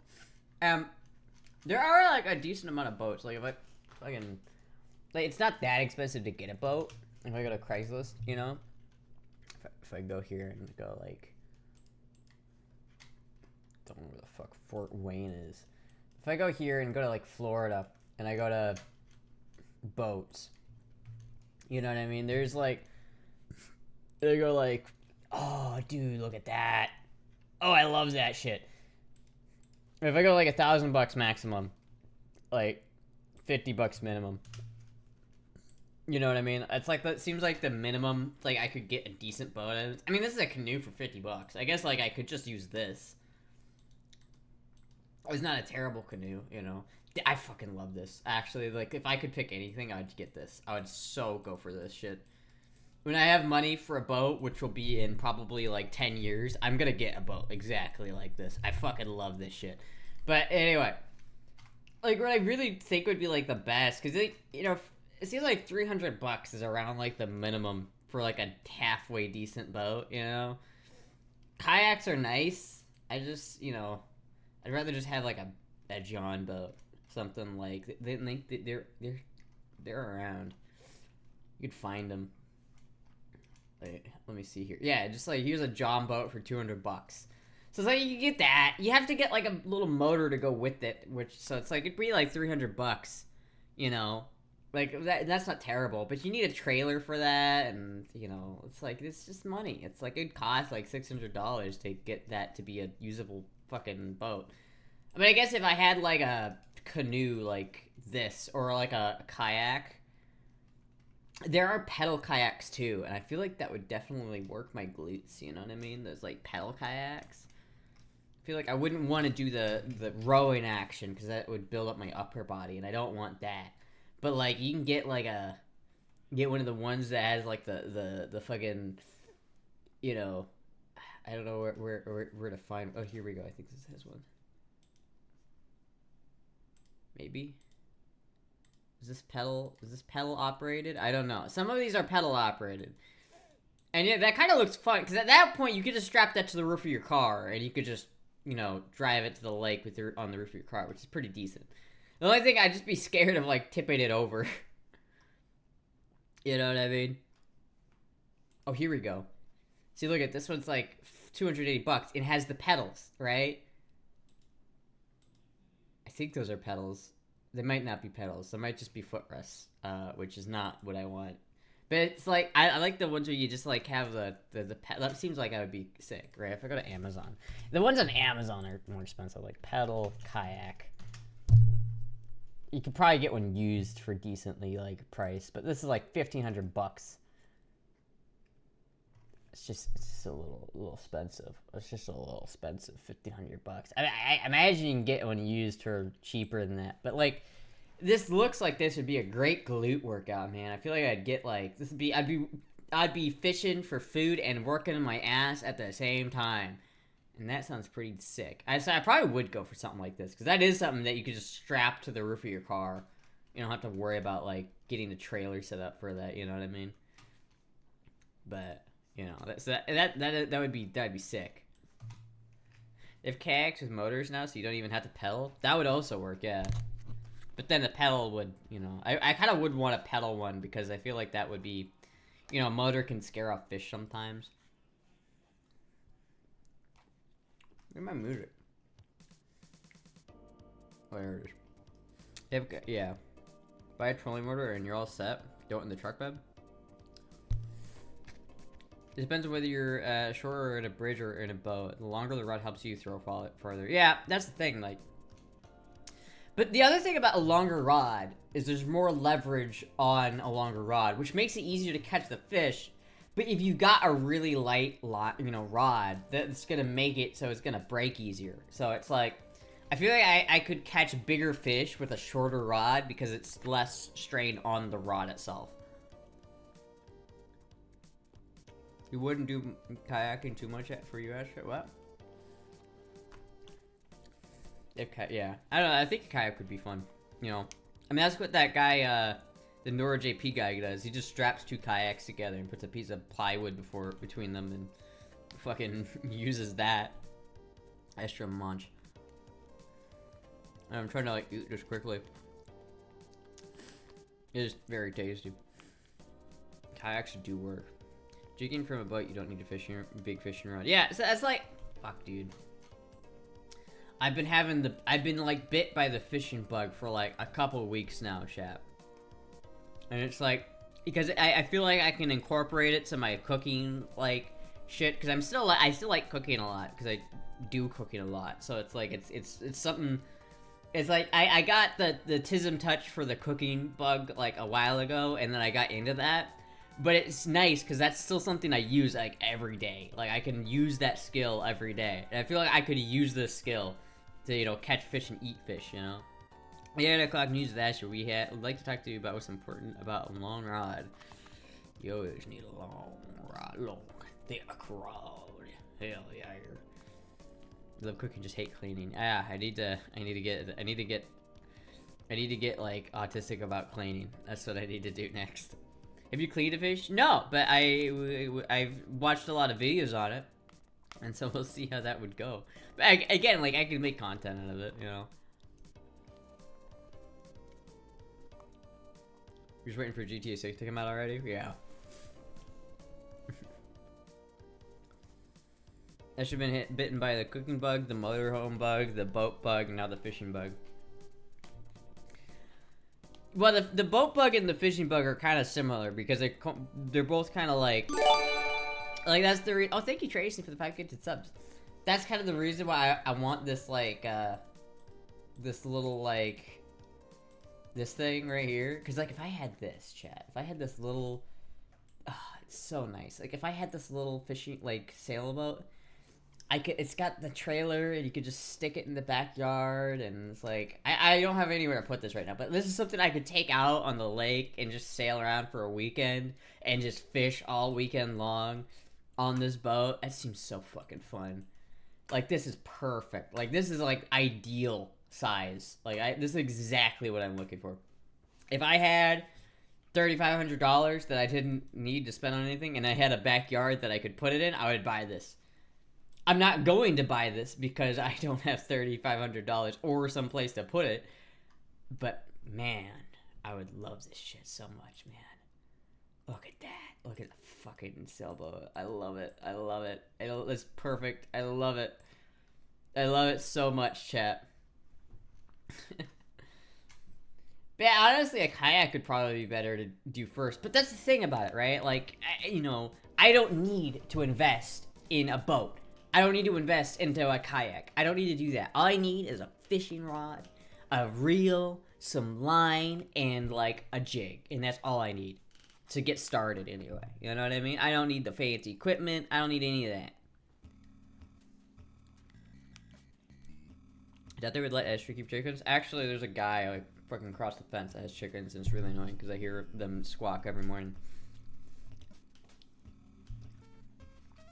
There are like a decent amount of boats. Like if I fucking, like it's not that expensive to get a boat. If I go to Craigslist, you know. If I go here and go like, don't know where the fuck Fort Wayne is. If I go here and go to like Florida and I go to boats, you know what I mean? There's like, they go like, oh dude, look at that. Oh, I love that shit. If I go like $1,000 maximum, like $50 minimum. You know what I mean? It's like that seems like the minimum like I could get a decent boat. I mean, this is a canoe for $50. I guess like I could just use this. It's not a terrible canoe, you know. I fucking love this. Actually, like if I could pick anything, I'd get this. I would so go for this shit. When I have money for a boat, which will be in probably like 10 years, I'm gonna get a boat exactly like this. I fucking love this shit. But anyway, like what I really think would be like the best, because it, you know, it seems like $300 is around like the minimum for like a halfway decent boat, you know. Kayaks are nice. I just, you know, I'd rather just have like a John boat, something like they're around. You could find them. Wait, let me see here. Yeah, just like here's a John boat for $200. So it's like you can get that. You have to get like a little motor to go with it, which so it's like it'd be like $300. You know, like that's not terrible, but you need a trailer for that, and you know it's like it's just money. It's like it'd cost like $600 to get that to be a usable fucking boat. I mean, I guess if I had like a canoe like this or like a kayak. There are pedal kayaks too, and I feel like that would definitely work my glutes, you know what I mean? Those like pedal kayaks. I feel like I wouldn't want to do the rowing action because that would build up my upper body, and I don't want that. But like you can get like get one of the ones that has like the fucking, you know, I don't know where to find. Oh, here we go. I think this has one. Maybe. Is this pedal operated? I don't know. Some of these are pedal operated. And yeah, that kind of looks fun, because at that point, you could just strap that to the roof of your car, and you could just, you know, drive it to the lake with on the roof of your car, which is pretty decent. The only thing, I'd just be scared of, like, tipping it over. You know what I mean? Oh, here we go. See, look at this one's, like, $280. It has the pedals, right? I think those are pedals. They might not be pedals. They might just be footrests, which is not what I want. But it's like, I like the ones where you just like have the that seems like I would be sick, right? If I go to Amazon. The ones on Amazon are more expensive, like pedal, kayak. You could probably get one used for decently like price, but this is like $1,500. It's just a little expensive. It's just a little expensive, $1,500. I imagine you can get one used for cheaper than that. But like, this looks like this would be a great glute workout, man. I feel like I'd get like this would be I'd be fishing for food and working my ass at the same time, and that sounds pretty sick. I probably would go for something like this because that is something that you could just strap to the roof of your car. You don't have to worry about like getting the trailer set up for that. You know what I mean? But. You know, that'd be sick. If kayaks with motors now, so you don't even have to pedal, that would also work, yeah. But then the pedal would, you know, I kind of would want a pedal one because I feel like that would be, you know, a motor can scare off fish sometimes. Where's my music? Oh, there it is. Yeah. Buy a trolling motor and you're all set. Don't in the truck bed. It depends on whether you're shore or in a bridge or in a boat. The longer the rod helps you throw farther. Yeah, that's the thing. Like, but the other thing about a longer rod is there's more leverage on a longer rod, which makes it easier to catch the fish. But if you got a really light, rod, that's gonna make it so it's gonna break easier. So it's like, I feel like I could catch bigger fish with a shorter rod because it's less strain on the rod itself. You wouldn't do kayaking too much for you, Astra? What? Yeah. I don't know, I think a kayak would be fun. You know? I mean, that's what that guy, the Nora JP guy does. He just straps 2 kayaks together and puts a piece of plywood between them and fucking uses that. Extra munch. I'm trying to, like, eat this quickly. It is very tasty. Kayaks do work. Jigging from a boat, you don't need a big fishing rod. Yeah, so that's like, fuck, dude. I've been like bit by the fishing bug for like a couple weeks now, chap. And it's like, because I feel like I can incorporate it to my cooking, like, shit. Because I still like cooking a lot, because I do cooking a lot. So it's like, it's something. It's like, I got the tism touch for the cooking bug, like, a while ago, and then I got into that. But it's nice, because that's still something I use, like, every day. Like, I can use that skill every day. And I feel like I could use this skill to, you know, catch fish and eat fish, you know? 8 o'clock news with Asher. Would like to talk to you about what's important about a long rod. You always need a long rod. Long, thick rod. Hell yeah. Love cooking, just hate cleaning. Ah, I need to get like autistic about cleaning. That's what I need to do next. Have you cleaned a fish? No, but I've watched a lot of videos on it, and so we'll see how that would go. But again, like, I can make content out of it, you know. You're just waiting for GTA 6 to come out already? Yeah. I should have been bitten by the cooking bug, the motorhome bug, the boat bug, and now the fishing bug. Well, the boat bug and the fishing bug are kind of similar because they're both kind of like that's the oh, thank you Tracy for the 5 gifted subs. That's kind of the reason why I want this like this little like this thing right here, because like if I had this, chat, if I had this little, it's so nice. Like if I had this little fishing like sailboat, it's got the trailer and you could just stick it in the backyard, and it's like, I don't have anywhere to put this right now, but this is something I could take out on the lake and just sail around for a weekend and just fish all weekend long on this boat. That seems so fucking fun. Like, this is perfect. Like, this is like ideal size. Like, this is exactly what I'm looking for. If I had $3,500 that I didn't need to spend on anything and I had a backyard that I could put it in, I would buy this. I'm not going to buy this because I don't have $3,500 or some place to put it. But, man, I would love this shit so much, man. Look at that. Look at the fucking sailboat. I love it. I love it. It's perfect. I love it. I love it so much, chat. But yeah, honestly, a kayak would probably be better to do first. But that's the thing about it, right? Like, I don't need to invest in a boat. I don't need to invest into a kayak. I don't need to do that. All I need is a fishing rod, a reel, some line, and like a jig. And that's all I need to get started anyway. You know what I mean? I don't need the fancy equipment. I don't need any of that. I thought they would let Astra keep chickens. Actually, there's a guy like fucking across the fence that has chickens, and it's really annoying because I hear them squawk every morning.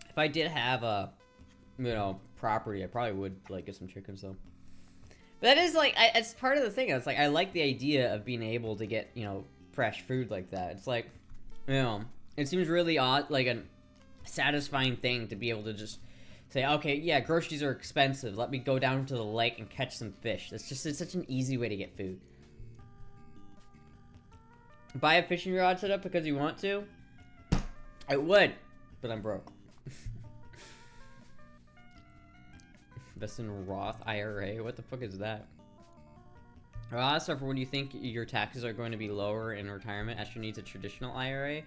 If I did have a property, I probably would like get some chickens though. But that is like, it's part of the thing. It's like, I like the idea of being able to get, fresh food like that. It's like, it seems really odd, like a satisfying thing to be able to just Say, okay, yeah, groceries are expensive. Let me go down to the lake and catch some fish. It's such an easy way to get food. Buy a fishing rod setup because you want to? I would, but I'm broke. Invest in Roth IRA? What the fuck is that? Astra, for when you think your taxes are going to be lower in retirement, Astra needs a traditional IRA.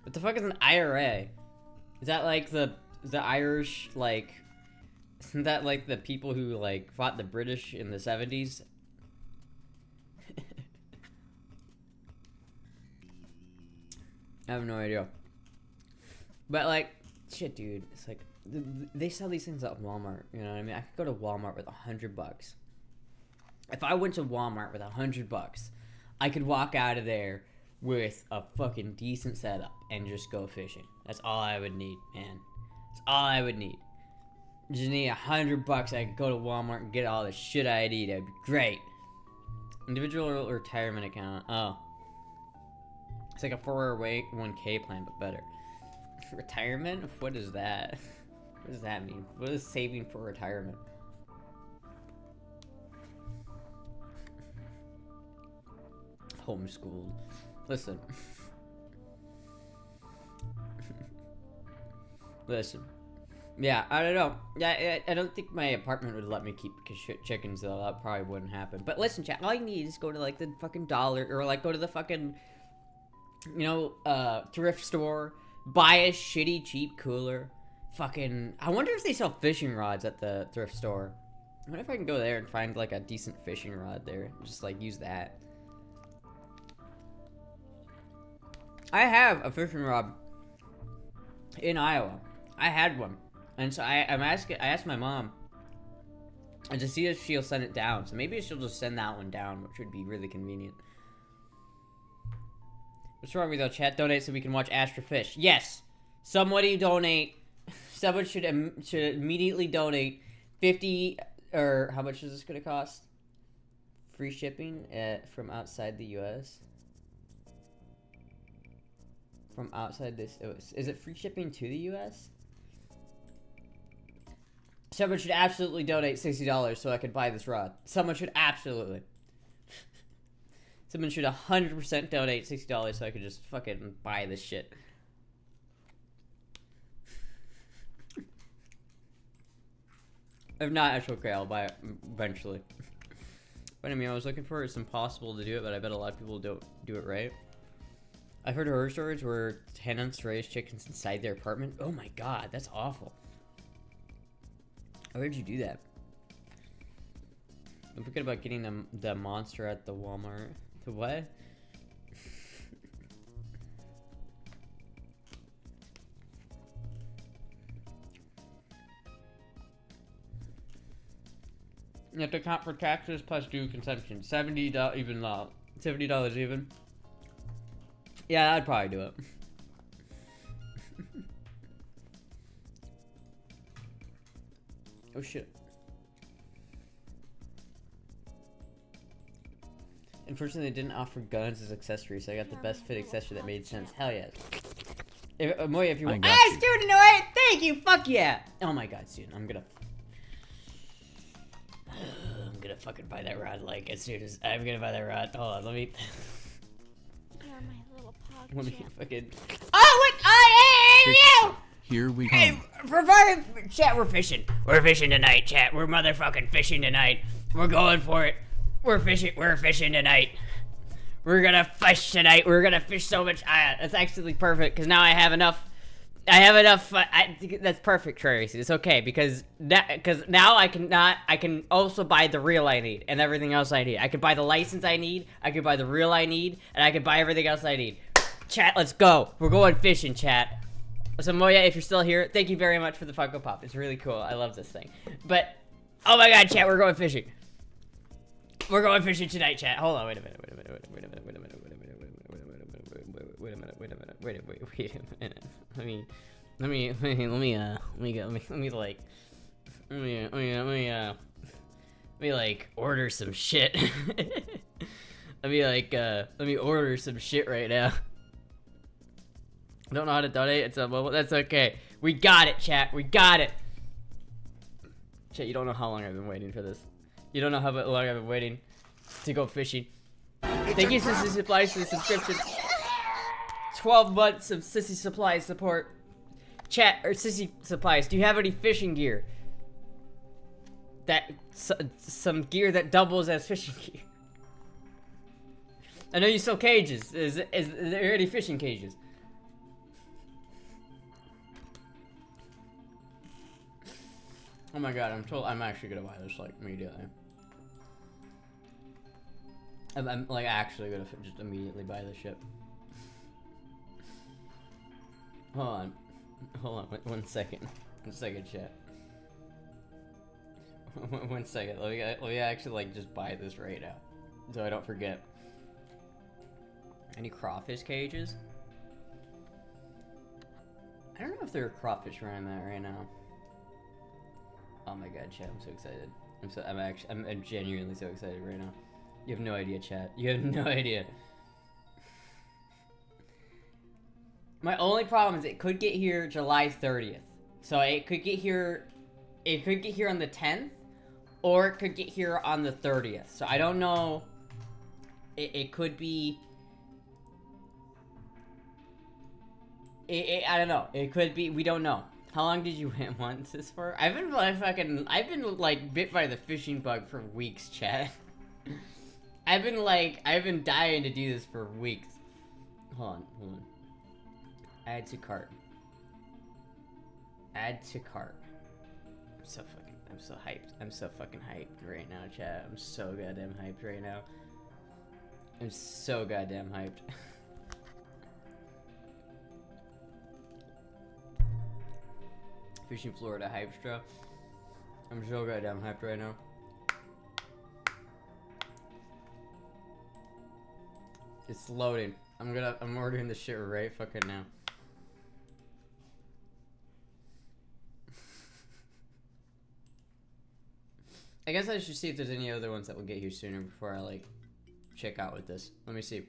What the fuck is an IRA? Is that like the Irish, like, isn't that like the people who like fought the British in the 70s? I have no idea. But like, shit, dude, it's like they sell these things at Walmart. You know what I mean? I could go to Walmart with $100. If I went to Walmart with $100, I could walk out of there with a fucking decent setup and just go fishing. That's all I would need, man. That's all I would need. Just need $100. I could go to Walmart and get all the shit I need. That'd be great. Individual retirement account. Oh. It's like a 401k plan, but better. Retirement? What is that? What does that mean? What is saving for retirement? Homeschooled. Listen. Listen. Yeah, I don't know. Yeah, I don't think my apartment would let me keep chickens, though. That probably wouldn't happen. But listen, chat, all you need is go to, like, the fucking dollar, or, like, go to the fucking, you know, thrift store, buy a shitty, cheap cooler. Fucking, I wonder if they sell fishing rods at the thrift store. I wonder if I can go there and find, like, a decent fishing rod there. Just, like, use that. I have a fishing rod in Iowa. I had one. And so I asked my mom and to see if she'll send it down. So maybe she'll just send that one down, which would be really convenient. What's wrong with you, though, chat? Donate so we can watch Astra fish. Yes! Somebody donate. Someone should immediately donate 50, or how much is this going to cost? Free shipping from outside the U.S.? From outside this, is it free shipping to the U.S.? Someone should absolutely donate $60 so I could buy this rod. Someone should absolutely. Someone should 100% donate $60 so I could just fucking buy this shit. If not, actually, okay, I'll buy it eventually. But I mean, I was looking for it's impossible to do it, but I bet a lot of people don't do it right. I've heard horror stories where tenants raise chickens inside their apartment. Oh my god, that's awful. How did you do that? Don't forget about getting the monster at the Walmart. The what? You have to account for taxes plus due consumption. $70 even. $70 even. Yeah, I'd probably do it. Oh shit. Unfortunately, they didn't offer guns as accessories, so I got the best fit accessory that made sense. Hell yes. Moya, if you want. Ah, student, alright! Thank you! Fuck yeah! Oh my god, student, I'm gonna fucking buy that rod, like, as soon as I'm gonna buy that rod. Hold on, let me. You're my little pog Let me champ. fucking. Oh, what? Oh, hey, you! Here we go. Hey, provide chat. We're fishing. We're fishing tonight, chat. We're motherfucking fishing tonight. We're going for it. We're fishing. We're fishing tonight. We're gonna fish tonight. We're gonna fish so much. That's actually perfect because now I have enough. That's perfect, Tracy. It's okay because now I can also buy the reel I need and everything else I need. I can buy the license I need. I can buy the reel I need, and I can buy everything else I need. Chat, let's go. We're going fishing, chat. So Moya, if you're still here, thank you very much for the Funko Pop. It's really cool. I love this thing. But oh my god, chat, we're going fishing. We're going fishing tonight, chat. Hold on, wait a minute. Let me like order some shit. Let me order some shit right now. I don't know how to donate. Well, that's okay. We got it, chat. We got it. Chat, you don't know how long I've been waiting for this. You don't know how long I've been waiting to go fishing. Thank you, Sissy Supplies, for the subscription. 12 months of Sissy Supplies support. Chat, or Sissy Supplies, do you have any fishing gear? Some gear that doubles as fishing gear. I know you sell cages. Is there any fishing cages? Oh my god, I'm actually gonna buy this, like, immediately. I'm like, actually gonna just immediately buy this ship. Hold on, 1 second. 1 second, chat. 1 second, let me actually, like, just buy this right now. So I don't forget. Any crawfish cages? I don't know if there are crawfish around that right now. Oh my god, chat, I'm so excited. I'm genuinely so excited right now. You have no idea, chat. You have no idea. My only problem is it could get here July 30th. So it could get here on the 10th, or it could get here on the 30th. So I don't know. It could be. I don't know. It could be. We don't know. How long did you want this for? I've been like bit by the fishing bug for weeks, chat. I've been dying to do this for weeks. Hold on. Add to cart. Add to cart. I'm so hyped. I'm so fucking hyped right now, chat. I'm so goddamn hyped right now. I'm so goddamn hyped. Fishing Florida Hypestra. I'm so goddamn hyped right now. It's loading. I'm ordering this shit right fucking now. I guess I should see if there's any other ones that will get here sooner before I like check out with this. Let me see.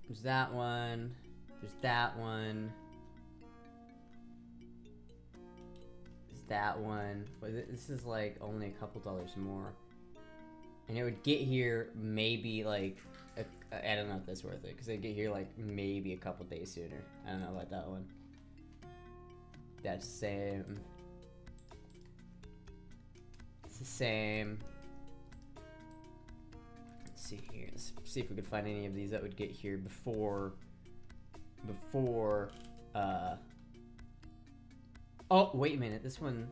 There's that one. There's that one. There's that one. But this is like only a couple dollars more. And it would get here maybe like, I don't know if that's worth it. Because it'd get here like maybe a couple days sooner. I don't know about that one. That's the same. It's the same. Let's see here. Let's see if we can find any of these that would get here before. Oh, wait a minute. This one.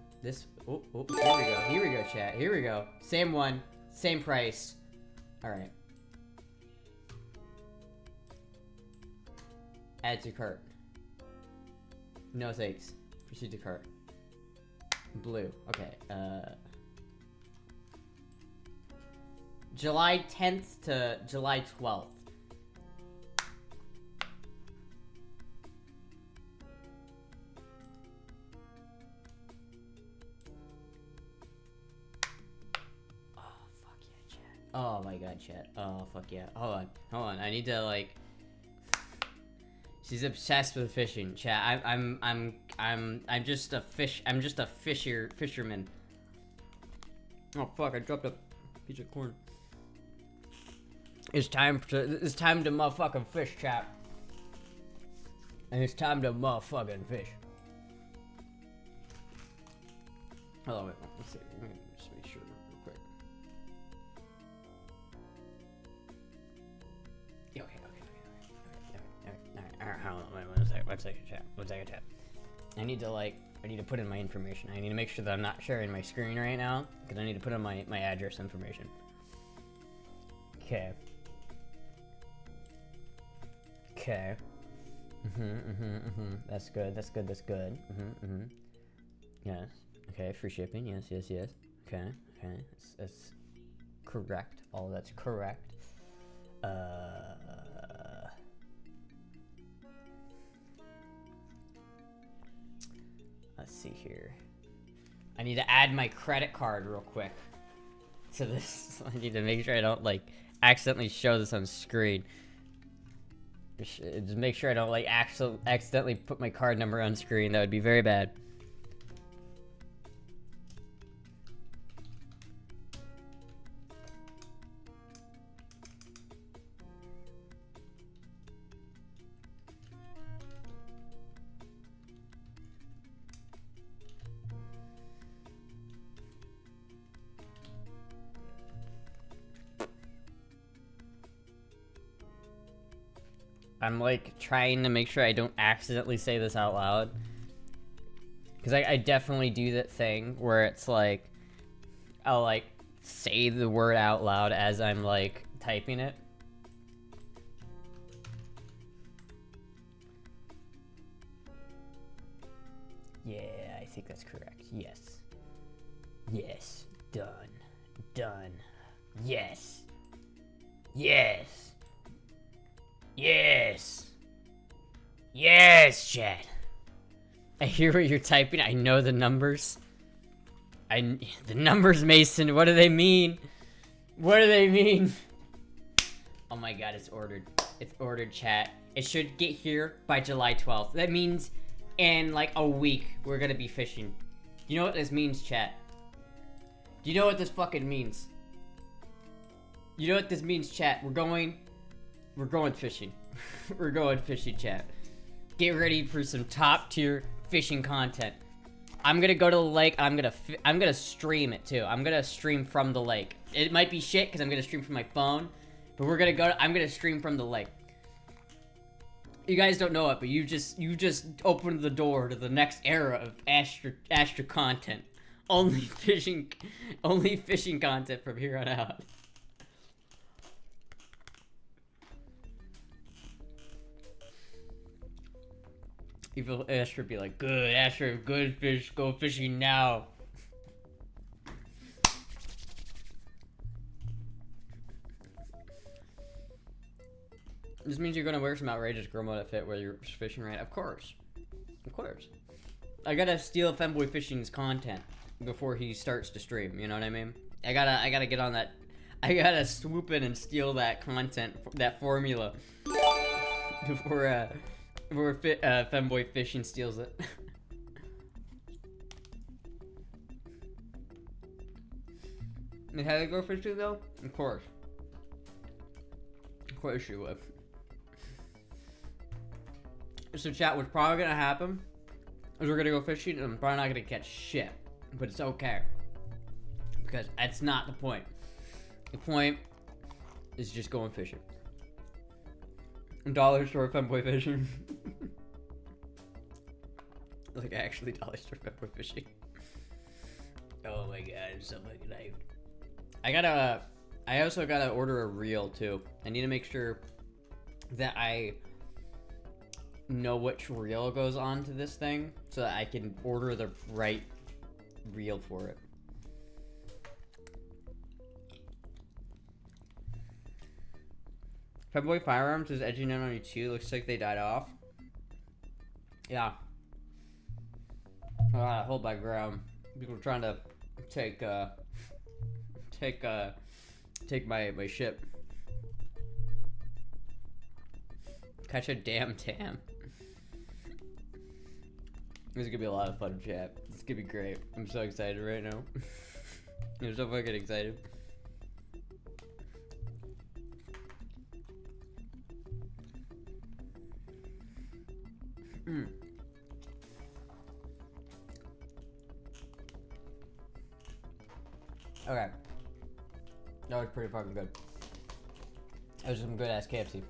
Oh, here we go. Here we go, chat. Here we go. Same one. Same price. All right. Add to cart. No thanks. Proceed to cart. Blue. Okay. July 10th to July 12th. Oh, fuck yeah, chat. Oh my god, chat. Oh, fuck yeah. Hold on. I need to, like... She's obsessed with fishing, chat. I'm just a fisherman. Oh fuck, I dropped a piece of corn. It's time to motherfucking fish, chat. And it's time to motherfucking fish. Oh wait, let's see. Let me just make sure real quick. Okay. Alright, hold on, one second, chat. I need to put in my information. I need to make sure that I'm not sharing my screen right now, because I need to put in my address information. Okay. That's good. Yes. Okay, free shipping. Yes. Okay. That's correct. All that's correct. Let's see here. I need to add my credit card real quick to this. I need to make sure I don't like accidentally show this on screen. Just make sure I don't like accidentally put my card number on screen. That would be very bad. I'm like trying to make sure I don't accidentally say this out loud. Because I definitely do that thing where it's like, I'll like say the word out loud as I'm like typing it. Yeah, I think that's correct. Yes. Yes. Done. Done. Yes. Yes. Yes! Yes, chat! I hear what you're typing. I know the numbers. The numbers, Mason. What do they mean? What do they mean? Oh my god, it's ordered. It's ordered, chat. It should get here by July 12th. That means in like a week, we're gonna be fishing. You know what this means, chat? Do you know what this fucking means? You know what this means, chat? We're going fishing. We're going fishing, chat. Get ready for some top tier fishing content. I'm gonna go to the lake. I'm gonna stream it too. I'm gonna stream from the lake. It might be shit because I'm gonna stream from my phone, but I'm gonna stream from the lake. You guys don't know it, but you just opened the door to the next era of Astra content. Only fishing content from here on out. Evil Astra be like, good, Astra, good fish, go fishing now. This means you're gonna wear some outrageous girl mode outfit where you're fishing, right? Of course. Of course. I gotta steal Femboy Fishing's content before he starts to stream, you know what I mean? I gotta get on that. I gotta swoop in and steal that content, that formula before Femboy Fishing steals it. And how to go fishing though? Of course. Of course she would. So chat, what's probably gonna happen is we're gonna go fishing and I'm probably not gonna catch shit. But it's okay. Because that's not the point. The point is just going fishing. Dollar store Femboy Fishing. Like actually dollar store Femboy Fishing. Oh my god, I'm so fucking hyped. I also gotta order a reel too. I need to make sure that I know which reel goes on to this thing so that I can order the right reel for it. Femboy Firearms is edging in on you too. Looks like they died off. Yeah. Hold my ground. People are trying to take my ship. Catch a damn tam. This is gonna be a lot of fun, chat. It's gonna be great. I'm so excited right now. I'm so fucking excited. Okay. That was pretty fucking good. That was some good ass KFC.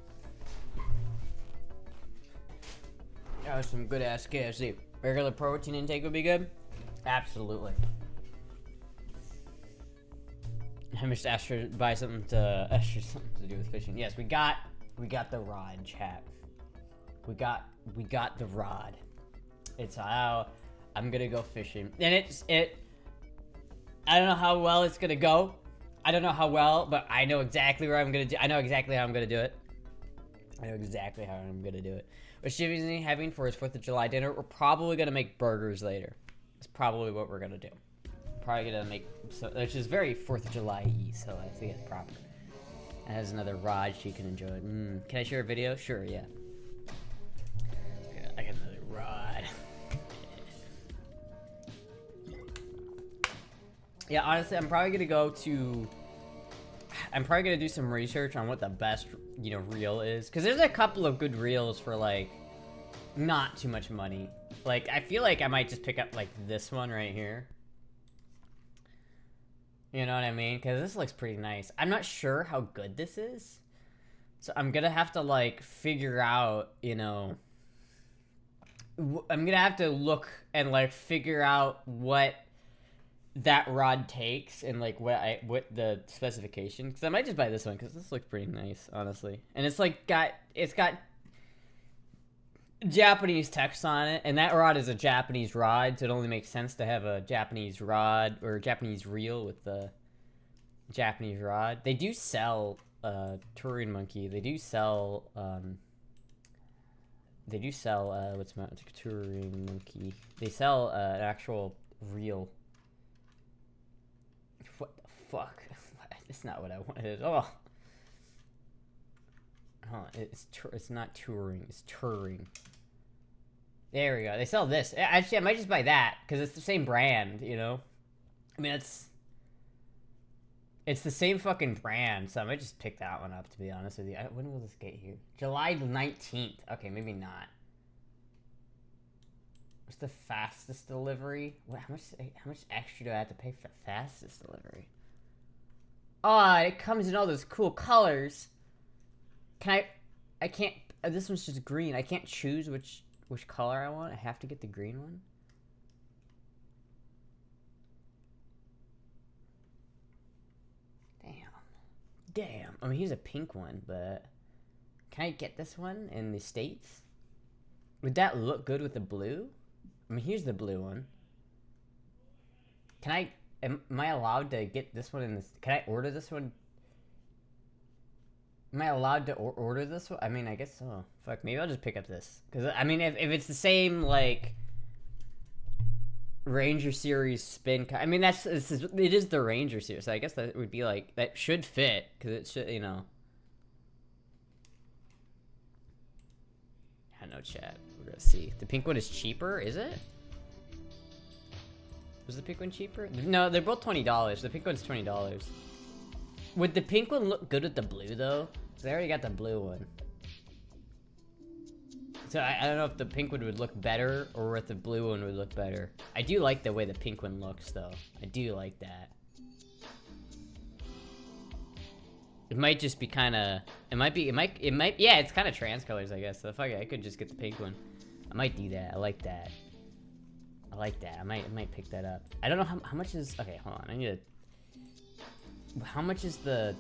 That was some good ass KFC. Regular protein intake would be good? Absolutely. I missed Astra buy something to do with fishing. Yes, we got the rod, chat. We got the rod. It's how I'm gonna go fishing. And I don't know how well it's gonna go. I don't know how well, but I know exactly where I'm gonna do. I know exactly how I'm gonna do it. I know exactly how I'm gonna do it. What Shivy's having for his 4th of July dinner, we're probably gonna make burgers later. That's probably what we're gonna do. Probably gonna make, which is very 4th of July-y, so I think it's proper. It has another rod she can enjoy. Can I share a video? Sure, yeah. Yeah, honestly, I'm probably gonna go to. I'm probably gonna do some research on what the best, you know, reel is, because there's a couple of good reels for like not too much money. Like, I feel like I might just pick up like this one right here. You know what I mean? Because this looks pretty nice. I'm not sure how good this is, so I'm gonna have to like figure out, you know. I'm gonna have to look and like figure out what that rod takes and like what the specification, because I might just buy this one because this looks pretty nice, honestly. And it's like got Japanese text on it, and that rod is a Japanese rod, so it only makes sense to have a Japanese rod or a Japanese reel with the Japanese rod. They do sell Touring Monkey. They do sell what's my Touring Monkey. They sell an actual reel. What the fuck? That's not what I wanted. Oh, it's not touring. It's touring. There we go. They sell this. Actually, I might just buy that because it's the same brand. You know, I mean it's the same fucking brand, so I might just pick that one up. To be honest with you, when will this get here? July 19th. Okay, maybe not. What's the fastest delivery? What, how much extra do I have to pay for the fastest delivery? Oh, it comes in all those cool colors. I can't. This one's just green. I can't choose which color I want. I have to get the green one. Damn. I mean, here's a pink one, but can I get this one in the States? Would that look good with the blue? I mean, here's the blue one. Am I allowed to get this one in this? Can I order this one? Am I allowed to order this one? I mean, I guess so. Fuck, maybe I'll just pick up this. Because, I mean, if it's the same, like, Ranger Series spin... I mean, it is the Ranger Series, so I guess that would be, like, that should fit. Because it should, you know... I know, chat. We're gonna see. The pink one is cheaper, is it? Was the pink one cheaper? No, they're both $20. The pink one's $20. Would the pink one look good with the blue, though? Because I already got the blue one. So I don't know if the pink one would look better or if the blue one would look better. I do like the way the pink one looks, though. I do like that. It might just be kind of... Yeah, it's kind of trans colors, I guess. So fuck it, I could just get the pink one. I might do that. I like that. I might pick that up. I don't know how much is... Okay, hold on. I need to... How much is the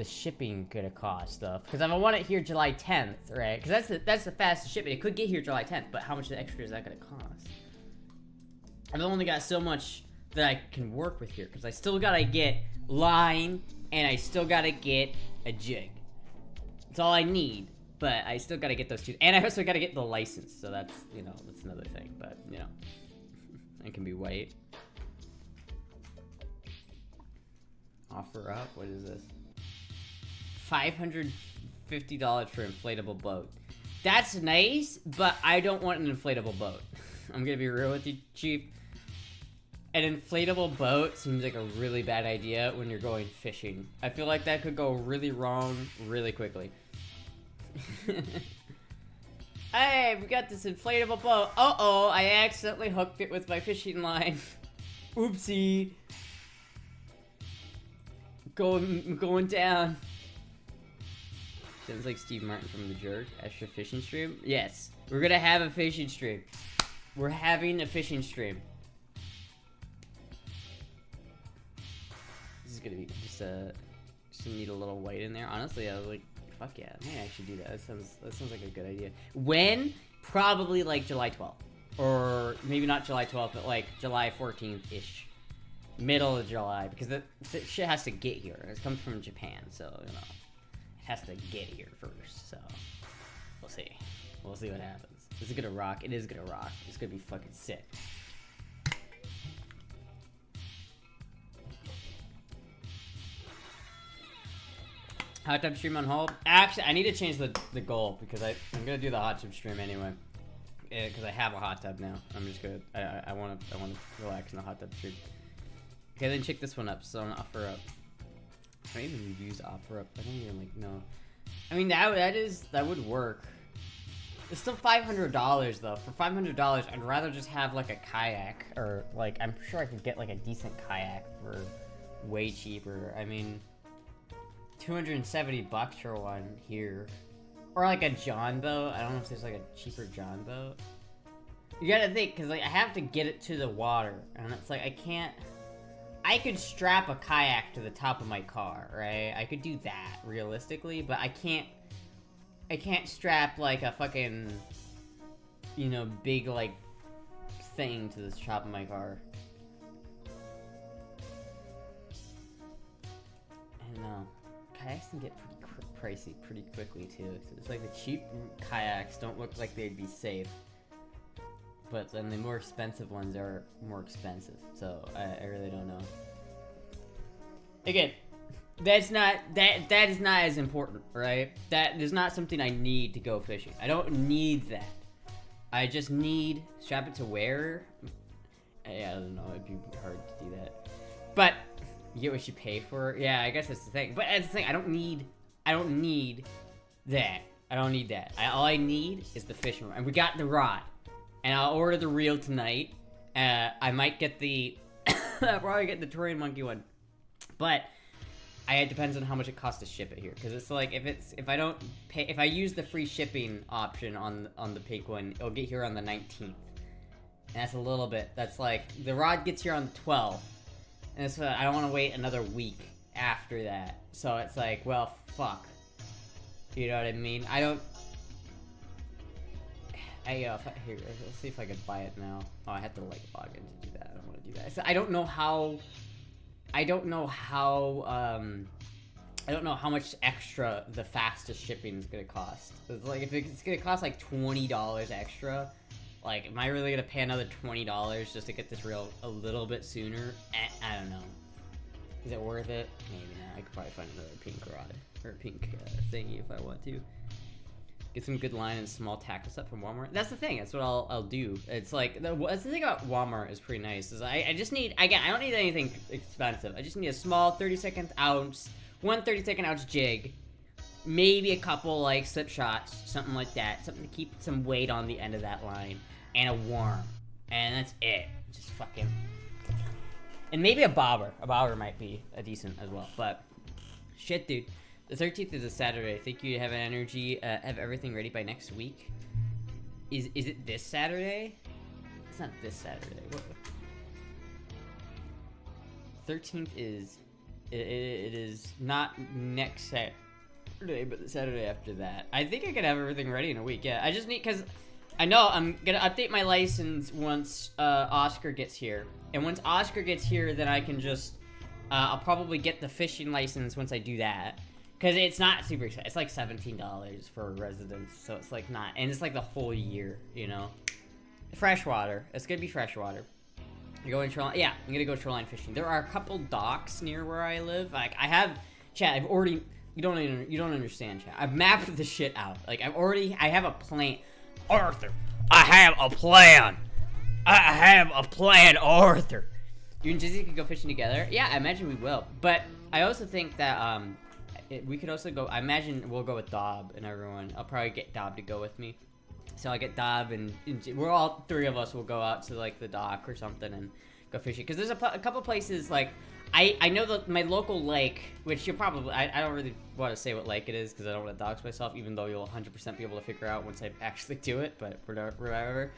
shipping gonna cost, though? Because if I want it here July 10th, right? Because that's the fastest shipment. It could get here July 10th, but how much extra is that gonna cost? I've only got so much that I can work with here, because I still gotta get line, and I still gotta get a jig. That's all I need, but I still gotta get those two. And I also gotta get the license, so that's, you know, that's another thing, but, you know. It can be white. Offer up? What is this? $550 for inflatable boat. That's nice, but I don't want an inflatable boat. I'm gonna be real with you, Chief. An inflatable boat seems like a really bad idea when you're going fishing. I feel like that could go really wrong really quickly. Hey, we got this inflatable boat. Uh-oh, I accidentally hooked it with my fishing line. Oopsie. Going down. Sounds like Steve Martin from The Jerk. Extra fishing stream? Yes. We're gonna have a fishing stream. We're having a fishing stream. This is gonna be just need a little white in there. Honestly, I was like, fuck yeah, I might actually do that. That sounds like a good idea. When? Probably like July 12th. Or maybe not July 12th, but like July 14th-ish. Middle of July, because the shit has to get here. It comes from Japan, so, you know, it has to get here first, so we'll see. We'll see what happens. Is it gonna rock? It is gonna rock. It's gonna be fucking sick. Hot tub stream on hold. Actually, I need to change the goal because I'm gonna do the hot tub stream anyway. Because I have a hot tub now. I'm just gonna I want to relax in the hot tub stream. Okay, then check this one up. So on offer up. I don't even use offer up. I don't even like know. I mean that would work. It's still $500 though. For $500, I'd rather just have like a kayak, or like I'm sure I could get like a decent kayak for way cheaper. I mean, 270 bucks for one here, or like a John boat. I don't know if there's like a cheaper John boat. You gotta think, cause like I have to get it to the water, and it's like I could strap a kayak to the top of my car, right? I could do that realistically, but I can't strap like a fucking, you know, big like thing to the top of my car. I don't know. Kayaks can get pretty pricey pretty quickly too. So it's like the cheap kayaks don't look like they'd be safe, but then the more expensive ones are more expensive. So I really don't know. Again, that is not as important, right? That is not something I need to go fishing. I don't need that. I just need strap it to where. Yeah, I don't know. It'd be hard to do that. But you get what you pay for. Yeah, I guess that's the thing. But that's the thing. I don't need that. I don't need that. All I need is the fishing rod. And we got the rod. And I'll order the reel tonight. I might get the I'll probably get the Torian Monkey one. But it depends on how much it costs to ship it here, because it's like if I use the free shipping option on the pink one, it'll get here on the 19th, and that's a little bit. That's like the rod gets here on the 12th, and so I don't want to wait another week after that. So it's like, well, fuck. You know what I mean? Here, let's see if I could buy it now. Oh, I have to like log in to do that. I don't want to do that. So I don't know how much extra the fastest shipping is gonna cost. It's like if it's gonna cost like $20 extra, like am I really gonna pay another $20 just to get this reel a little bit sooner? I don't know. Is it worth it? Maybe not. I could probably find another pink rod or a pink thingy if I want to. Get some good line and small tackle set from Walmart. That's the thing. That's what I'll do. It's like that's the thing about Walmart is pretty nice. Is I just need, again, I don't need anything expensive. I just need a small 32nd ounce, one 32nd ounce jig, maybe a couple like slip shots, something like that, something to keep some weight on the end of that line, and a worm, and that's it. Just fucking, and maybe a bobber. A bobber might be a decent as well. But shit, dude. The 13th is a Saturday. I think you have energy, have everything ready by next week. Is it this Saturday? It's not this Saturday. What? 13th is... It is not next Saturday, but the Saturday after that. I think I could have everything ready in a week, yeah. I just need... Because I know I'm going to update my license once Oscar gets here. And once Oscar gets here, then I can just... I'll probably get the fishing license once I do that. Because it's not super expensive. It's like $17 for a residence, so it's like not, and it's like the whole year, you know. Freshwater. It's gonna be freshwater. You're going shoreline. Yeah, I'm gonna go shoreline fishing. There are a couple docks near where I live. Like I have, chat. I've already. You don't understand, chat. I've mapped the shit out. Like I have a plan. Arthur, I have a plan. I have a plan, Arthur. You and Jizzy could go fishing together. Yeah, I imagine we will. But I also think that we could also go. I imagine we'll go with Dob and everyone. I'll probably get Dob to go with me. So I'll get Dob and we're all three of us will go out to like the dock or something and go fishing. Because there's a couple places like I know that my local lake, which you'll probably I don't really want to say what lake it is because I don't want to dox myself. Even though you'll 100% be able to figure out once I actually do it. But whatever.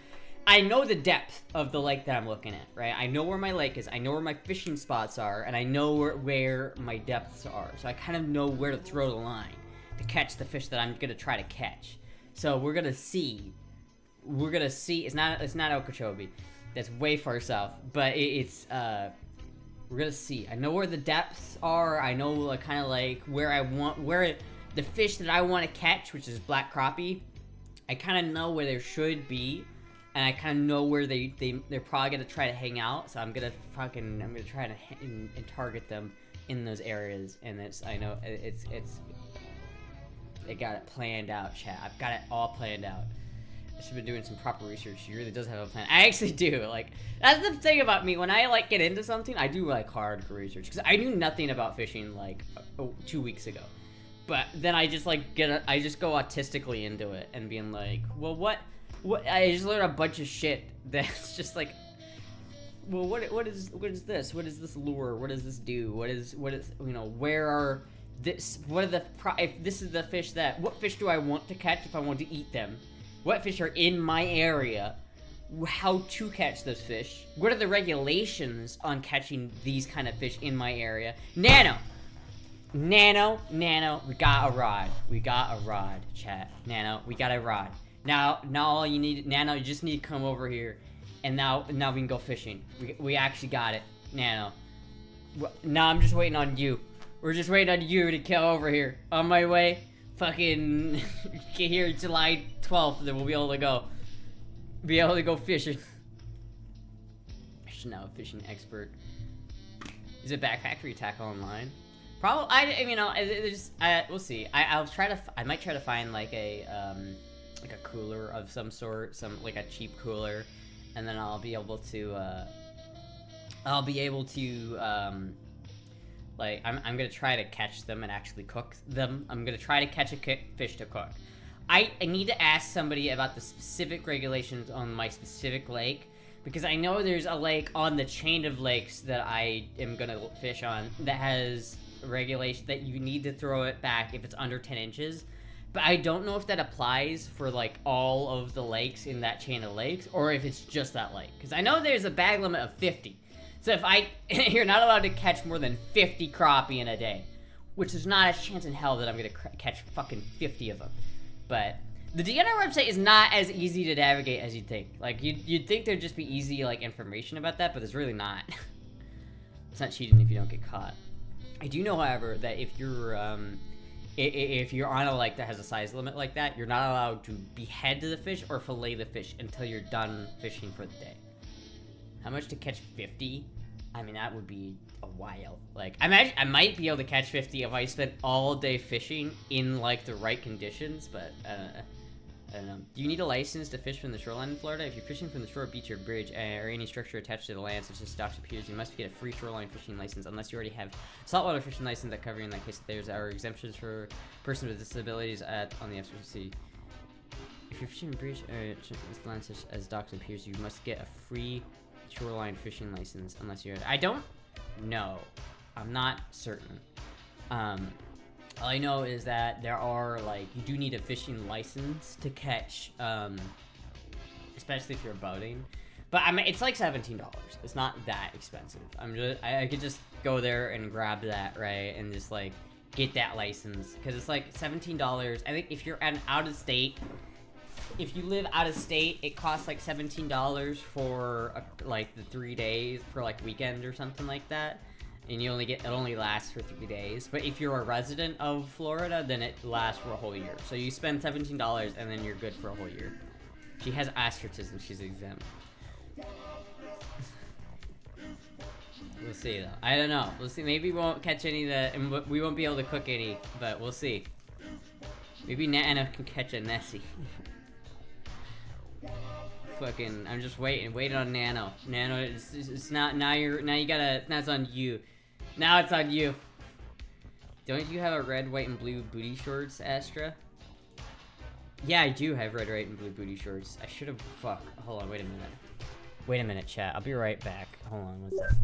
I know the depth of the lake that I'm looking at, right? I know where my lake is, I know where my fishing spots are, and I know where my depths are. So I kind of know where to throw the line to catch the fish that I'm gonna try to catch. So we're gonna see. It's not Okeechobee. That's way far south, but we're gonna see. I know where the depths are. I know kind of like where the fish that I want to catch, which is black crappie. I kind of know where there should be. And I kind of know where they're probably gonna try to hang out, so I'm gonna try to and target them in those areas. And I got it planned out, chat. I've got it all planned out. I should have been doing some proper research. She really does have a plan. I actually do. Like, that's the thing about me. When I, like, get into something, I do, like, hardcore research. Because I knew nothing about fishing, like, 2 weeks ago. But then I just, like, I just go autistically into it and being like, well, what, I just learned a bunch of shit that's just, like, well, what is this? What is this lure? What does this do? What is, you know, where are if this is the fish what fish do I want to catch if I want to eat them? What fish are in my area? How to catch those fish? What are the regulations on catching these kind of fish in my area? Nano, we got a rod, chat. Nano, we got a rod. Now all you need, Nano, you just need to come over here, and now we can go fishing. We actually got it, Nano. Now I'm just waiting on you. We're just waiting on you to come over here. On my way, fucking get here July 12th, then we'll be able to go fishing. I should know, a fishing expert. Is it Backpackery Tackle online? Probably. You know, we'll see. I might try to find like a cooler of some sort, like a cheap cooler, and then I'll be able to like, I'm gonna try to catch them and actually cook them. I'm gonna try to catch a fish to cook. I need to ask somebody about the specific regulations on my specific lake, because I know there's a lake on the chain of lakes that I am gonna fish on that has a regulation that you need to throw it back if it's under 10 inches. But I don't know if that applies for, like, all of the lakes in that chain of lakes, or if it's just that lake. Because I know there's a bag limit of 50. So if you're not allowed to catch more than 50 crappie in a day, which is not a chance in hell that I'm gonna catch fucking 50 of them. But the DNR website is not as easy to navigate as you'd think. Like, you'd think there'd just be easy, like, information about that, but there's really not. It's not cheating if you don't get caught. I do know, however, that if you're on a lake that has a size limit like that, you're not allowed to behead the fish or fillet the fish until you're done fishing for the day. How much to catch 50? I mean, that would be a while. Like, I might be able to catch 50 if I spent all day fishing in, like, the right conditions, but, I don't know. Do you need a license to fish from the shoreline in Florida? If you're fishing from the shore, beach, or bridge, or any structure attached to the land, such as docks or piers, you must get a free shoreline fishing license, unless you already have a saltwater fishing license that cover you in that case. There's our exemptions for persons with disabilities on the FCC. If you're fishing from bridge, or land such as docks and piers, you must get a free shoreline fishing license, unless you're... I don't know. I'm not certain. All I know is that there are, like, you do need a fishing license to catch, especially if you're boating. But I mean, it's like $17. It's not that expensive. I could just go there and grab that, right, and just, like, get that license, because it's like $17. I think if you're out of state, if you live out of state, it costs like $17 for like the 3 days for like weekend or something like that. And you only it only lasts for 3 days. But if you're a resident of Florida, then it lasts for a whole year. So you spend $17 and then you're good for a whole year. She has astigmatism, she's exempt. We'll see though. I don't know. We'll see. Maybe we won't catch any and we won't be able to cook any, but we'll see. Maybe Nana can catch a Nessie. Fucking, I'm just waiting on Nano. Nano, it's not, now it's on you. Now it's on you. Don't you have a red, white, and blue booty shorts, Astra? Yeah, I do have red, white, and blue booty shorts. I should have, hold on, wait a minute. Wait a minute, chat, I'll be right back. Hold on, one sec.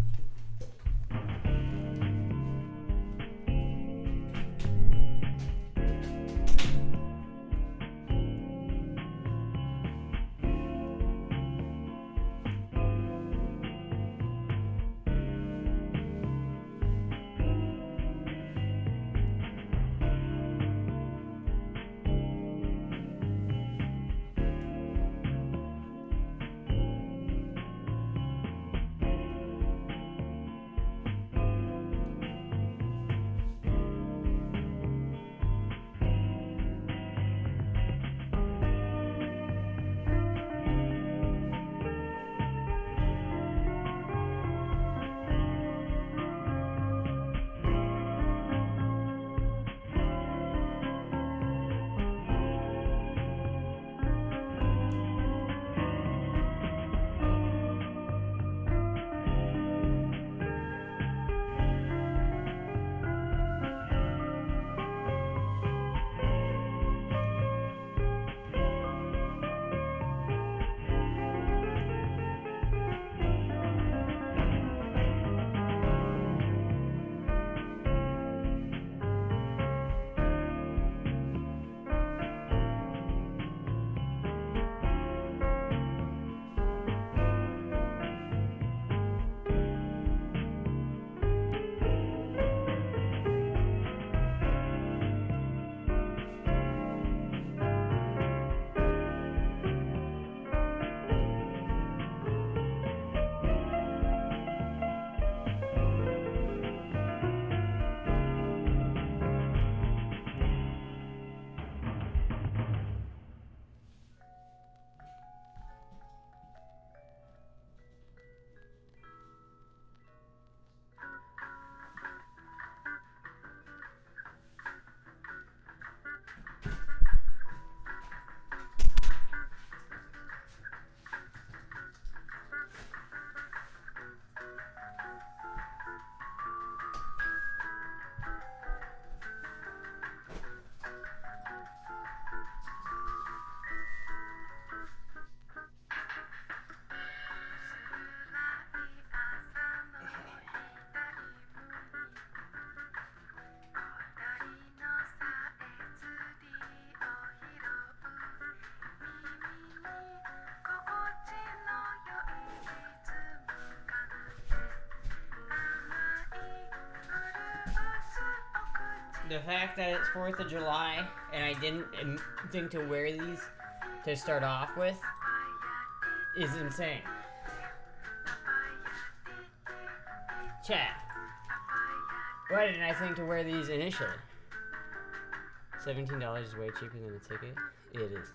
the fact that it's 4th of July and I didn't think to wear these to start off with is insane. Chat. Why didn't I think to wear these initially? $17 is way cheaper than a ticket. It is.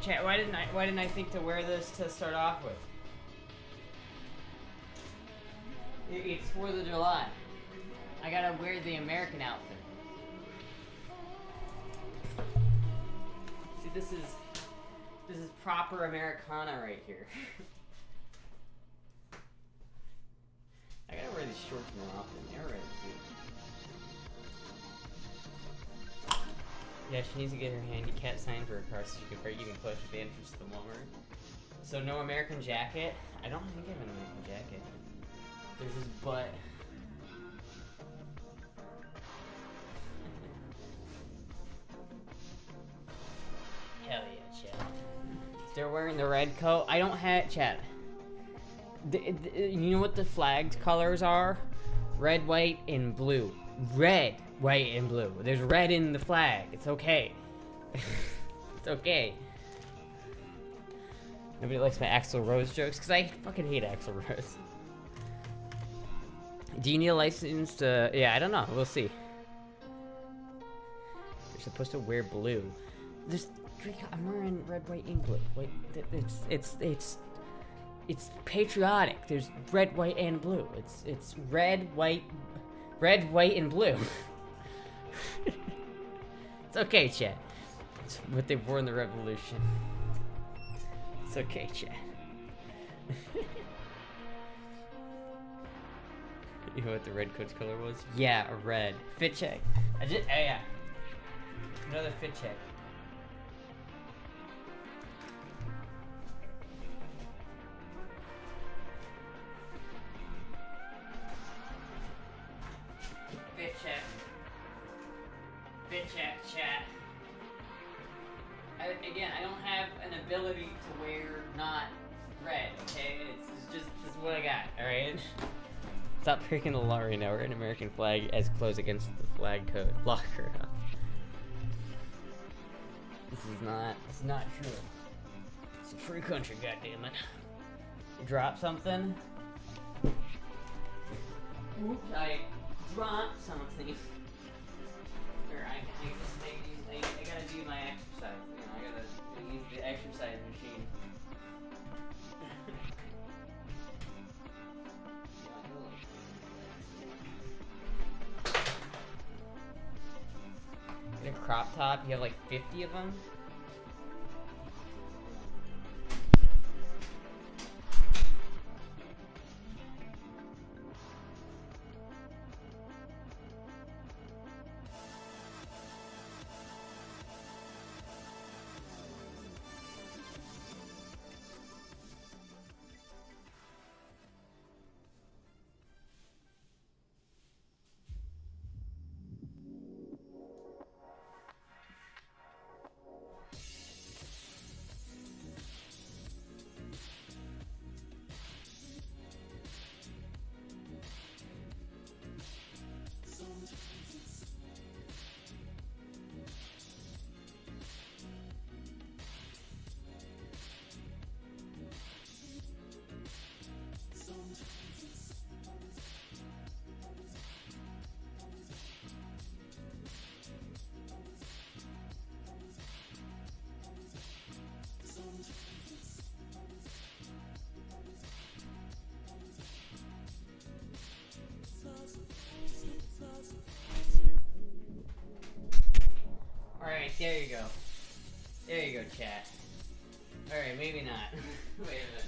Chat, why didn't I think to wear this to start off with? It's 4th of July. I gotta wear the American outfit. See, this is proper Americana right here. I gotta wear these shorts more often. They're really cute. Yeah, she needs to get her handicap sign for her car so she can break even closer to the entrance to the Walmart. So no American jacket? I don't think I have an American jacket. There's his butt. Hell yeah, Chad. They're wearing the red coat. I don't have Chad. You know what the flagged colors are? Red, white, and blue. Red, white, and blue. There's red in the flag. It's okay. It's okay. Nobody likes my Axl Rose jokes because I fucking hate Axl Rose. Do you need a license to? Yeah, I don't know. We'll see. You're supposed to wear blue. There's three. I'm wearing red, white, and blue. Wait, it's patriotic. There's red, white, and blue. It's red, white, and blue. It's okay, chat. It's what they wore in the revolution. It's okay, chat. You know what the red coat's color was? Yeah, a red. Fit check. Yeah. Another fit check. Fit check. Fit check, chat. Again, I don't have an ability to wear not red, okay? It's just this is what I got, alright? Stop breaking the law right now. We're an American flag as close against the flag code. Lock her up. This is not true. It's a free country, goddammit. Drop something. Oops, I dropped something. Here, I gotta do my exercise. You know, I gotta use the exercise machine. Get a crop top, you have like 50 of them? Alright, there you go. There you go, chat. Alright, maybe not. Wait a minute.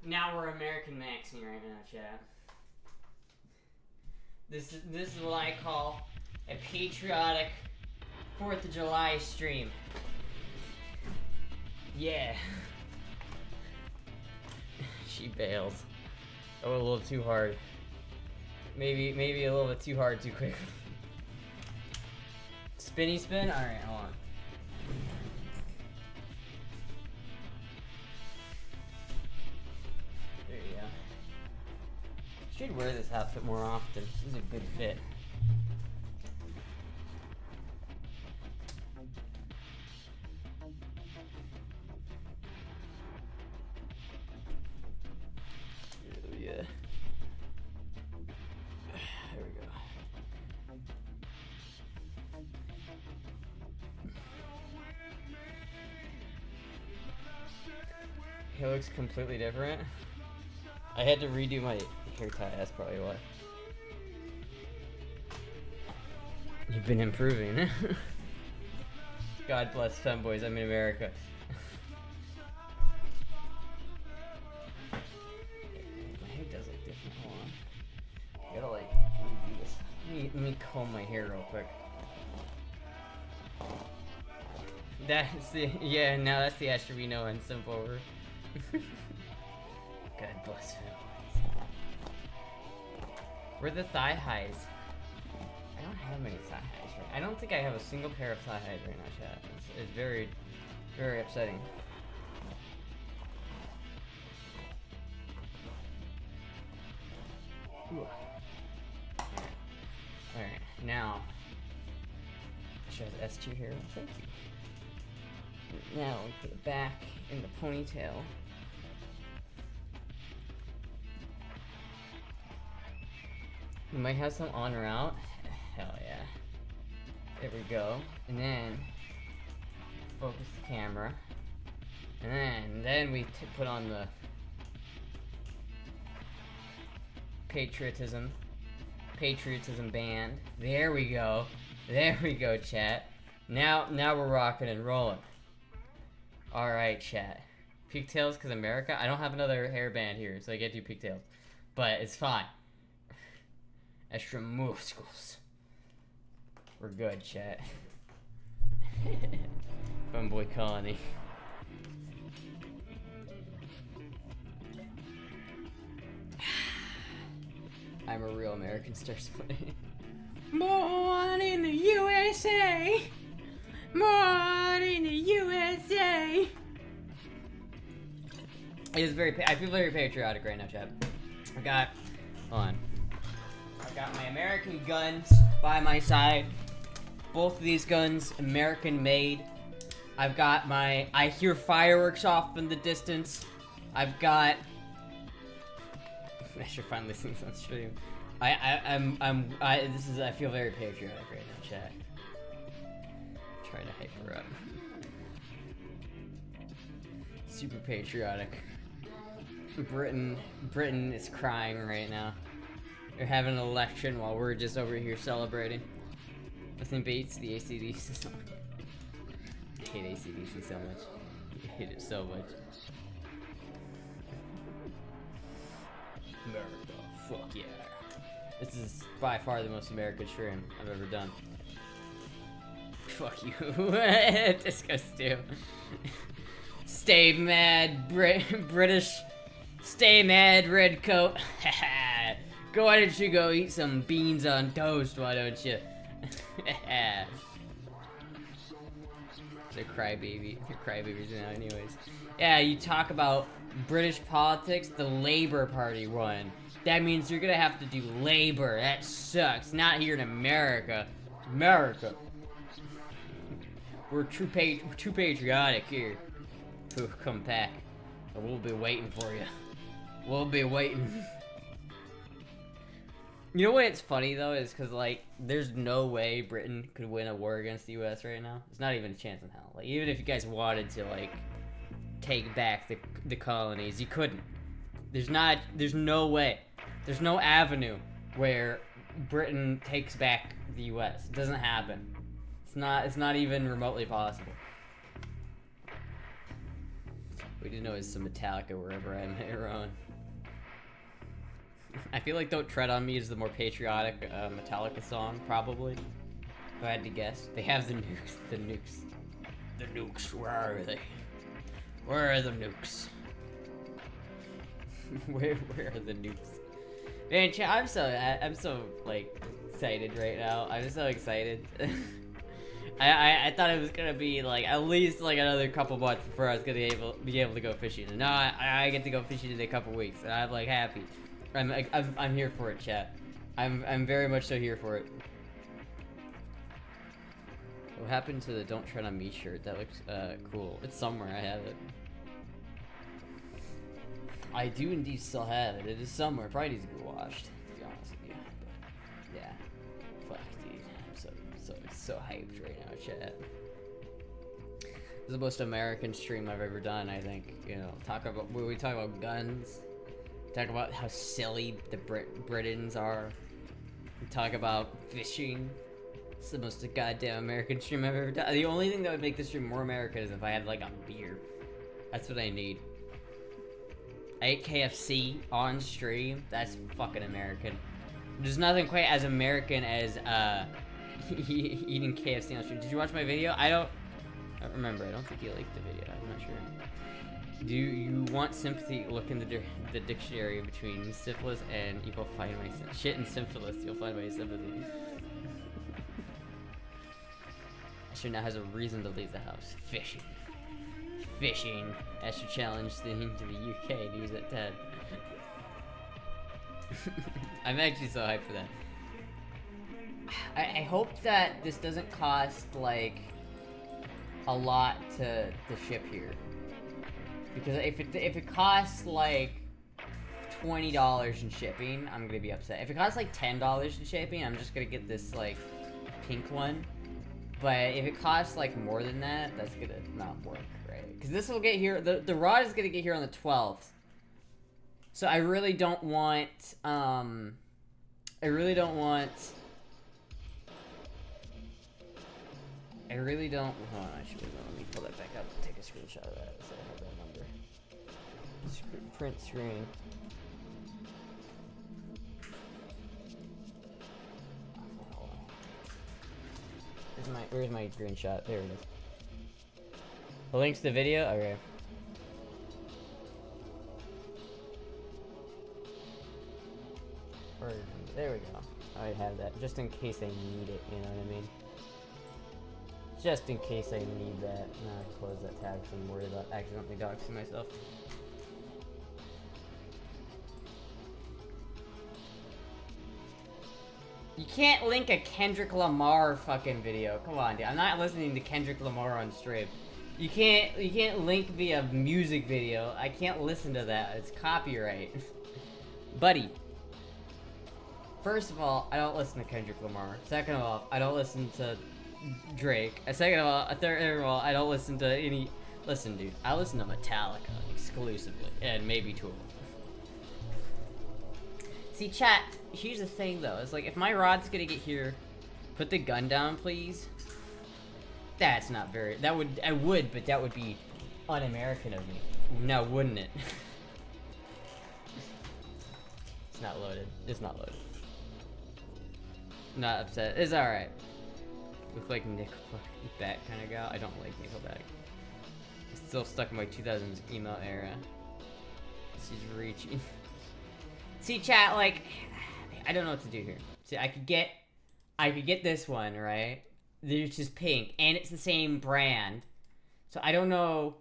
Now we're American maxing right now, chat. This is what I call a patriotic 4th of July stream. Yeah. She bailed. Oh, a little too hard. Maybe a little bit too hard too quick. Spinny spin? Alright, hold on. There you go. Should wear this outfit more often. This is a good fit. Yeah. There we go. He looks completely different. I had to redo my hair tie, that's probably why. You've been improving. God bless femboys, I'm in America. My hair does look different, hold on. I gotta like, redo this. Let me comb my hair real quick. That's the, yeah, now that's the Astra we know and simple. God bless families. Where are the thigh highs? I don't have many thigh highs right. I don't think I have a single pair of thigh highs right now, chat. It's very, very upsetting. Alright, now. She has S tier here. Thank you. Now we put it back in the ponytail. We might have some on route. Hell yeah. There we go. And then focus the camera. And then we put on the patriotism band. There we go. There we go, chat. Now we're rocking and rolling. All right, chat. Pigtails, cause America. I don't have another hairband here, so I get to do pigtails, but it's fine. Extra muscles. We're good, chat. Funboy colony. I'm a real American star splitting. Born in the USA. Born in the USA. It is I feel very patriotic right now, chat. Hold on. I've got my American guns by my side. Both of these guns, American made. I've got I hear fireworks off in the distance. I've got, I should finally see this on stream. I feel very patriotic right now, chat. Trying to hype her up. Super patriotic. Britain is crying right now. They're having an election while we're just over here celebrating. Nothing beats the AC/DC song. I hate AC/DC so much. I hate it so much. America, fuck yeah. This is by far the most American stream I've ever done. Fuck you. Disco Stew. Stay mad, British. Stay mad, Redcoat. Why don't you go eat some beans on toast, why don't you? They're crybaby. They're crybabies now anyways. Yeah, you talk about British politics, the Labour Party won. That means you're gonna have to do labor. That sucks. Not here in America. America. We're too patriotic here. Come back. We'll be waiting for you. We'll be waiting. You know what's funny though is because like there's no way Britain could win a war against the U.S. right now. There's not even a chance in hell. Like even if you guys wanted to like take back the colonies, you couldn't. There's no way. There's no avenue where Britain takes back the U.S. It doesn't happen. It's not even remotely possible. We didn't know it was some Metallica wherever I met your own. I feel like Don't Tread on Me is the more patriotic Metallica song, probably. If I had to guess. They have the nukes. The nukes. The nukes, where are they? Where are the nukes? where are the nukes? Man, I'm so like excited right now. I'm so excited. I thought it was gonna be like at least like another couple months before I was gonna be able to go fishing. And now I get to go fishing in a couple weeks, and I'm like happy. I'm here for it, chat. I'm very much so here for it. What happened to the Don't Tread on Me shirt? That looks cool. It's somewhere. I have it. I do indeed still have it. It is somewhere. Probably needs to be washed, to be honest with you. But yeah. Fuck, dude. I'm so hyped right now, chat. This is the most American stream I've ever done, I think. You know, we talk about guns. Talk about how silly the Britons are. We talk about fishing. It's the most goddamn American stream I've ever done. The only thing that would make this stream more American is if I had like a beer. That's what I need. I ate KFC on stream. That's fucking American. There's nothing quite as American as eating KFC on stream. Did you watch my video? I don't remember. I don't think you liked the video. I'm not sure. Do you want sympathy? Look in the dictionary between syphilis and you will find my shit and syphilis. You'll find my sympathy. Astra now has a reason to leave the house. Fishing. Fishing. Astra challenged the into the UK news at 10. I'm actually so hyped for that. I hope that this doesn't cost like a lot to ship here. Because if it costs like $20 in shipping, I'm gonna be upset. If it costs like $10 in shipping, I'm just gonna get this like pink one. But if it costs like more than that, that's gonna not work, right? Because this will get here. The rod is gonna get here on the 12th. So I really don't want. Hold on, actually, let me pull that back up and take a screenshot of that so I have that number. Print screen. Hold on. Where's my screenshot? There it is. The link's to the video? Okay. There we go. I have that, just in case I need it, you know what I mean? Just in case I need that. Close that tab because I'm worried about accidentally doxing myself. You can't link a Kendrick Lamar fucking video. Come on, dude. I'm not listening to Kendrick Lamar on stream. You can't link via music video. I can't listen to that. It's copyright. Buddy. First of all, I don't listen to Kendrick Lamar. Second of all, I don't listen to Drake. Second of all, third of all, I don't listen to any. Listen, dude, I listen to Metallica exclusively, and maybe Tool. See, chat. Here's the thing, though. It's like if my rod's gonna get here, put the gun down, please. That's not very. I would, but that would be un-American of me. Now, wouldn't it? It's not loaded. It's not loaded. Not upset. It's alright. Look like Nickelback kind of gal. I don't like Nickelback. I'm still stuck in my 2000s emo era. This is reaching. See, chat, like, I don't know what to do here. See, I could get this one, right? It's just pink, and it's the same brand. So I don't know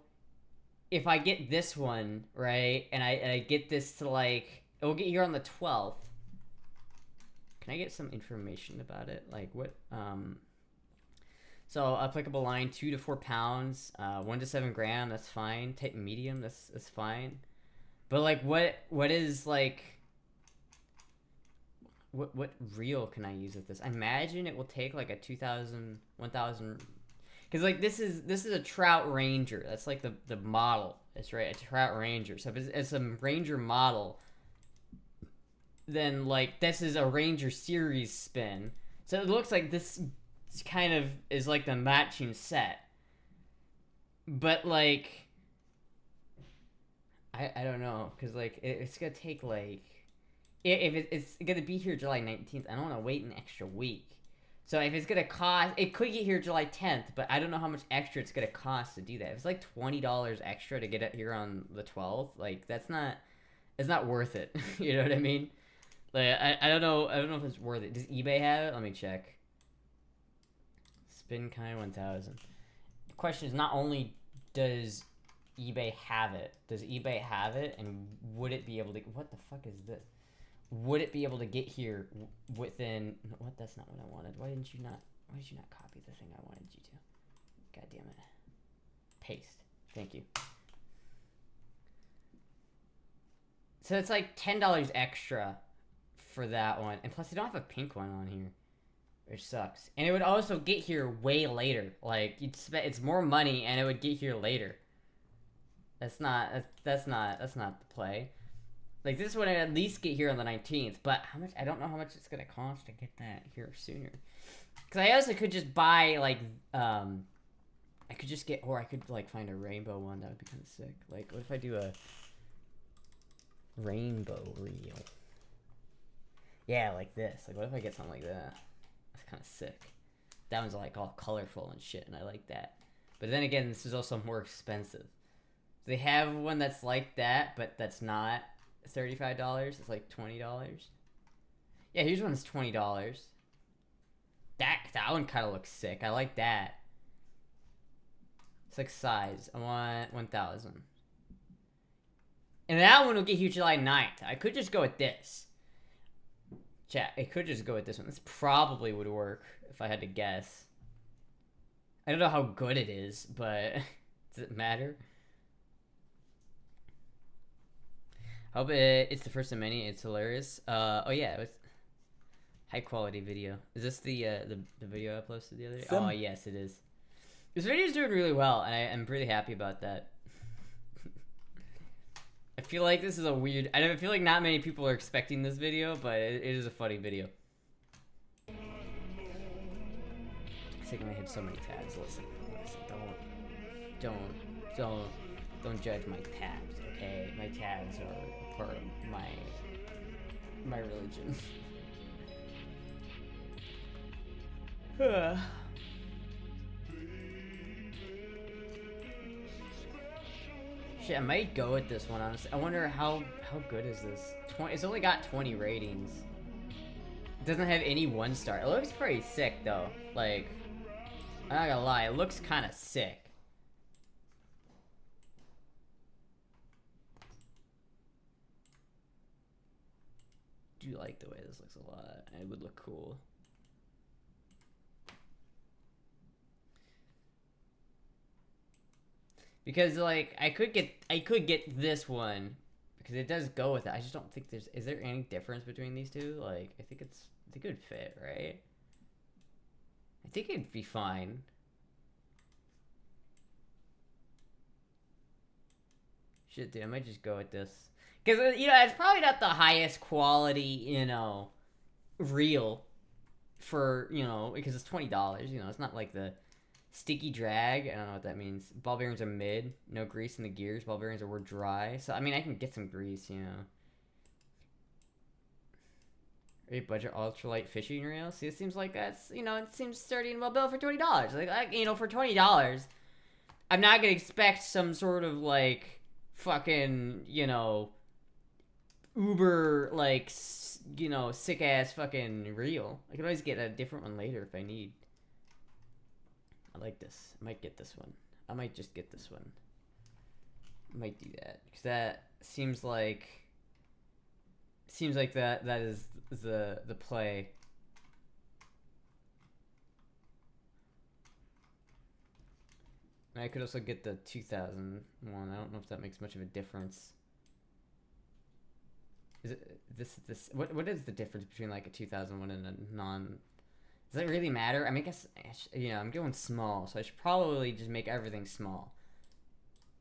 if I get this one, right? And I get this to like, it will get here on the 12th. Can I get some information about it? Like what? So applicable line 2 to 4 pounds, 1 to 7 gram. That's fine. Type medium. That's fine. But like, what is like? What reel can I use with this? I imagine it will take like a 2,000, 1,000. Because like this is a Trout Ranger. That's like the model. That's right, a Trout Ranger. So if it's a Ranger model, then like this is a Ranger series spin. So it looks like this kind of is like the matching set. But like I don't know, because, like, it's gonna take, like... If it's gonna be here July 19th, I don't want to wait an extra week. So if it's gonna cost... It could get here July 10th, but I don't know how much extra it's gonna cost to do that. If it's, like, $20 extra to get it here on the 12th, like, that's not... It's not worth it. You know what I mean? Like, I don't know. I don't know if it's worth it. Does eBay have it? Let me check. Spin Kai 1000. The question is, not only does eBay have it, and would it be able to... What the fuck is this? Would it be able to get here within... What? That's not what I wanted. Why did you not copy the thing I wanted you to? God damn it. Paste. Thank you. So it's like $10 extra for that one. And plus, they don't have a pink one on here, which sucks. And it would also get here way later. Like, you'd spend... It's more money, and it would get here later. That's not the play. Like, this would at least get here on the 19th, but how much? I don't know how much it's gonna cost to get that here sooner. Because I also could just buy, like, I could just get, or I could, like, find a rainbow one. That would be kind of sick. Like, what if I do a rainbow reel? Yeah, like this. Like, what if I get something like that? That's kind of sick. That one's, like, all colorful and shit, and I like that. But then again, this is also more expensive. They have one that's like that, but that's not $35. It's like $20. Yeah, here's one that's $20. That one kind of looks sick. I like that. It's like size. I want 1,000. And that one will get here July 9th. I could just go with this. Chat, I could just go with this one. This probably would work if I had to guess. I don't know how good it is, but does it matter? Hope it's the first of many. It's hilarious. Oh yeah, it was high quality video. Is this the video I posted the other day? Oh yes, it is. This video is doing really well, and I'm pretty happy about that. I feel like this is a weird... I feel like not many people are expecting this video, but it is a funny video. It's like I hit so many tabs. Listen, don't judge my tabs, okay? My tabs are part of my religion. Shit, I might go with this one, honestly. I wonder how good is this? It's only got 20 ratings. It doesn't have any 1-star. It looks pretty sick, though. Like, I'm not gonna lie, it looks kind of sick. I do like the way this looks a lot. It would look cool. Because, like, I could get this one because it does go with it. I just don't think is there any difference between these two? Like, I think it would fit, right? I think it'd be fine. Shit, dude, I might just go with this. Because, you know, it's probably not the highest quality, you know, reel for, you know, because it's $20, you know, it's not like the sticky drag. I don't know what that means. Ball bearings are mid, no grease in the gears. Ball bearings were dry. So, I mean, I can get some grease, you know. Great budget ultralight fishing reel. See, it seems like that's, you know, it seems sturdy and well built for $20. Like, you know, for $20, I'm not going to expect some sort of, like, fucking, you know, uber, like, you know, sick-ass fucking reel. I can always get a different one later if I need. I like this. I might get this one. I might just get this one. I might do that. Because that seems like that is the play. And I could also get the 2000 one. I don't know if that makes much of a difference. Is it this what is the difference between like a 2001 and a non? Does it really matter? I mean, I guess, you know, I'm going small, so I should probably just make everything small.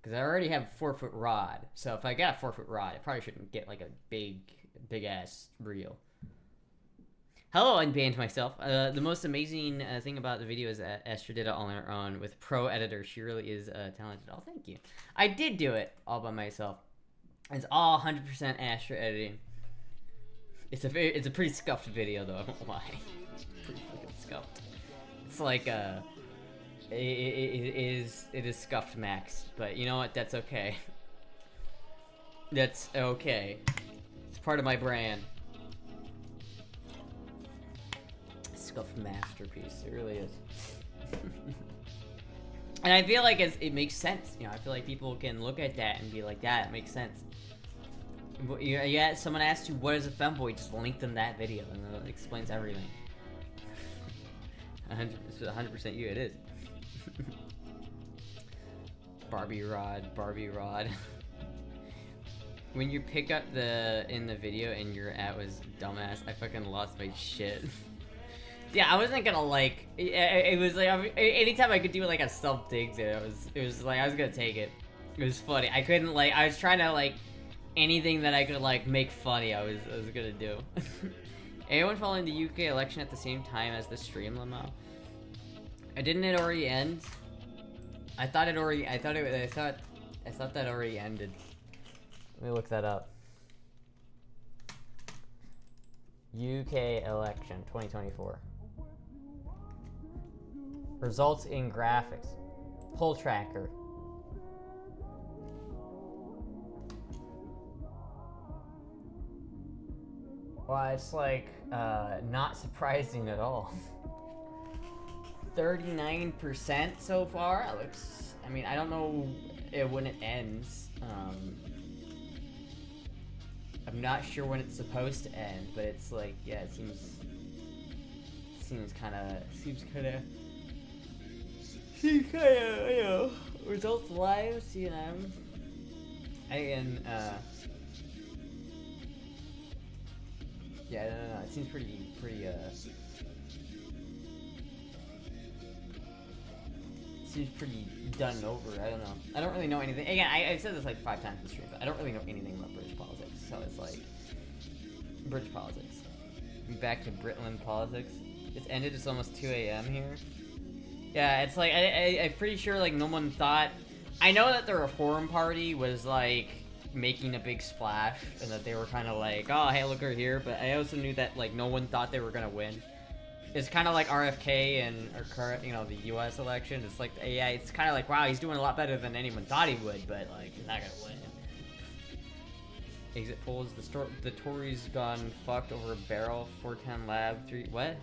Because I already have a 4-foot rod, so if I got a 4-foot rod, I probably shouldn't get like a big ass reel. Hello, unbanned myself. The most amazing thing about the video is that Astra did it all on her own with pro editor. She really is talented. Oh, thank you. I did do it all by myself. It's all 100% Astra editing. It's a pretty scuffed video though. I won't lie. Pretty fucking scuffed. It's like it is scuffed max, but you know what? That's okay. That's okay. It's part of my brand. Scuffed masterpiece. It really is. And I feel like it makes sense. You know, I feel like people can look at that and be like, "Yeah, it makes sense." Yeah, someone asked you what is a femboy, just link them that video, and it explains everything. 100% you, it is. Barbie rod. When you pick up in the video and your ad was dumbass, I fucking lost my shit. Yeah, I wasn't gonna like. It was like anytime I could do like a self dig there, it was like I was gonna take it. It was funny. I couldn't like. I was trying to like anything that I could like make funny. I was gonna do. Anyone following the UK election at the same time as the stream, Lamo? Didn't it already end? I thought that already ended. Let me look that up. UK election 2024. Results in graphics. Poll tracker. Well, it's like not surprising at all. 39% so far. It looks. I mean, I don't know when it ends. I'm not sure when it's supposed to end, but it's like, yeah, it seems kind of, you know, results live, you know, and yeah, I don't know, it seems pretty, seems pretty done over. I don't know. I don't really know anything. Again, I said this like 5 times in the stream, but I don't really know anything about British politics. So it's like British politics. Be back to Britland politics. It's ended. It's almost 2 a.m. here. Yeah, it's like I'm pretty sure like no one thought. I know that the Reform Party was like making a big splash and that they were kind of like, oh hey, look, we're here. But I also knew that like no one thought they were gonna win. It's kind of like RFK and our current, you know, the U.S. election. It's like, yeah, it's kind of like, wow, he's doing a lot better than anyone thought he would, but like, he's not gonna win. Exit polls: the Tories gone fucked over a barrel. 410 Lab 3. What?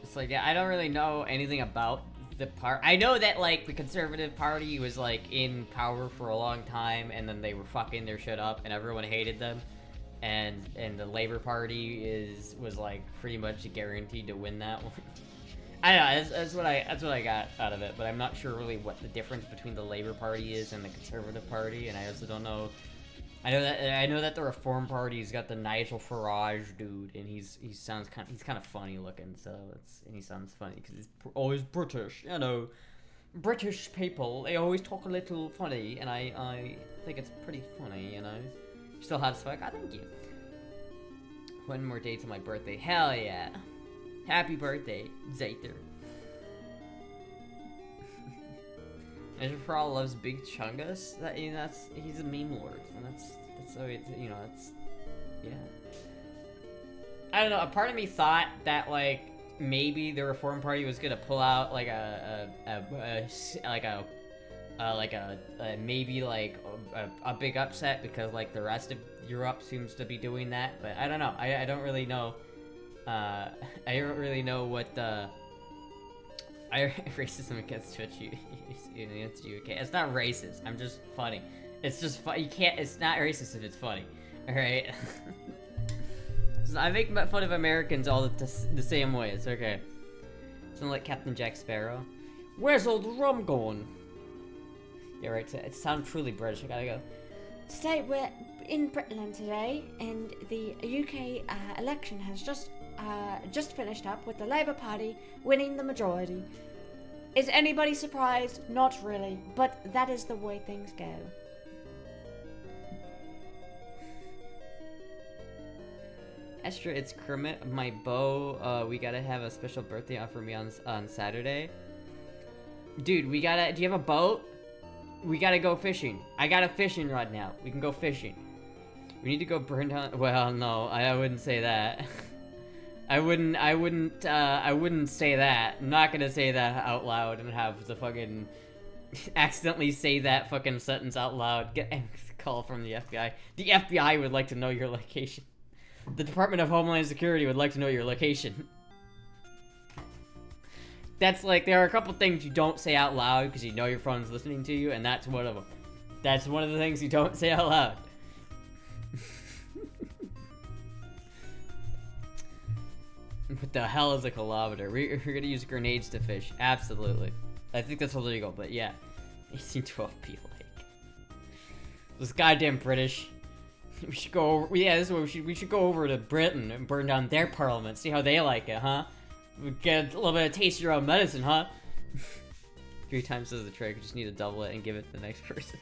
It's like, yeah, I don't really know anything about the part. I know that like the Conservative Party was like in power for a long time, and then they were fucking their shit up, and everyone hated them. And the Labour Party was like pretty much guaranteed to win that one. I don't know, that's what I got out of it, but I'm not sure really what the difference between the Labour Party is and the Conservative Party, and I also don't know. I know that the Reform Party's got the Nigel Farage dude, and he's kind of funny looking, so he sounds funny because he's always British, you know. British people, they always talk a little funny, and I think it's pretty funny, you know. Still hot as fuck. Oh, thank you. One more day to my birthday. Hell yeah. Happy birthday, Zater. Measure for All loves Big Chungus. That, you know, he's a meme lord, and that's so it's, you know, it's, yeah. I don't know. A part of me thought that like maybe the Reform Party was gonna pull out like maybe like a big upset because like the rest of Europe seems to be doing that, but I don't know. I don't really know. I don't really know what the racism against Twitch against you. Okay, it's not racist. I'm just funny. It's just fun. You can't. It's not racist if it's funny. All right. So I make fun of Americans all the same way. It's okay. Sound like Captain Jack Sparrow. Where's all the rum going? Yeah, right. It sounds truly British. I gotta go. Today we're in Britland today, and the UK election has just finished up with the Labour Party winning the majority. Is anybody surprised? Not really, but that is the way things go. Astra, it's Kermit. My bow. We gotta have a special birthday off for me on Saturday. Dude, we gotta. Do you have a boat? We gotta go fishing. I got a fishing rod now. We can go fishing. We need to go burn down. Well, no, I wouldn't say that. I wouldn't say that. I'm not gonna say that out loud and have the fucking accidentally say that fucking sentence out loud. Get a call from the FBI. The FBI would like to know your location. The Department of Homeland Security would like to know your location. That's like, there are a couple things you don't say out loud because you know your phone's listening to you, and that's one of them. That's one of the things you don't say out loud. What the hell is a kilometer? We're gonna use grenades to fish. Absolutely. I think that's illegal, but yeah. 1812 be like. This goddamn British. We should go over, yeah, this is what we should go over to Britain and burn down their parliament. See how they like it, huh? We get a little bit of taste of your own medicine, huh? 3 times does the trick. You just need to double it and give it to the next person.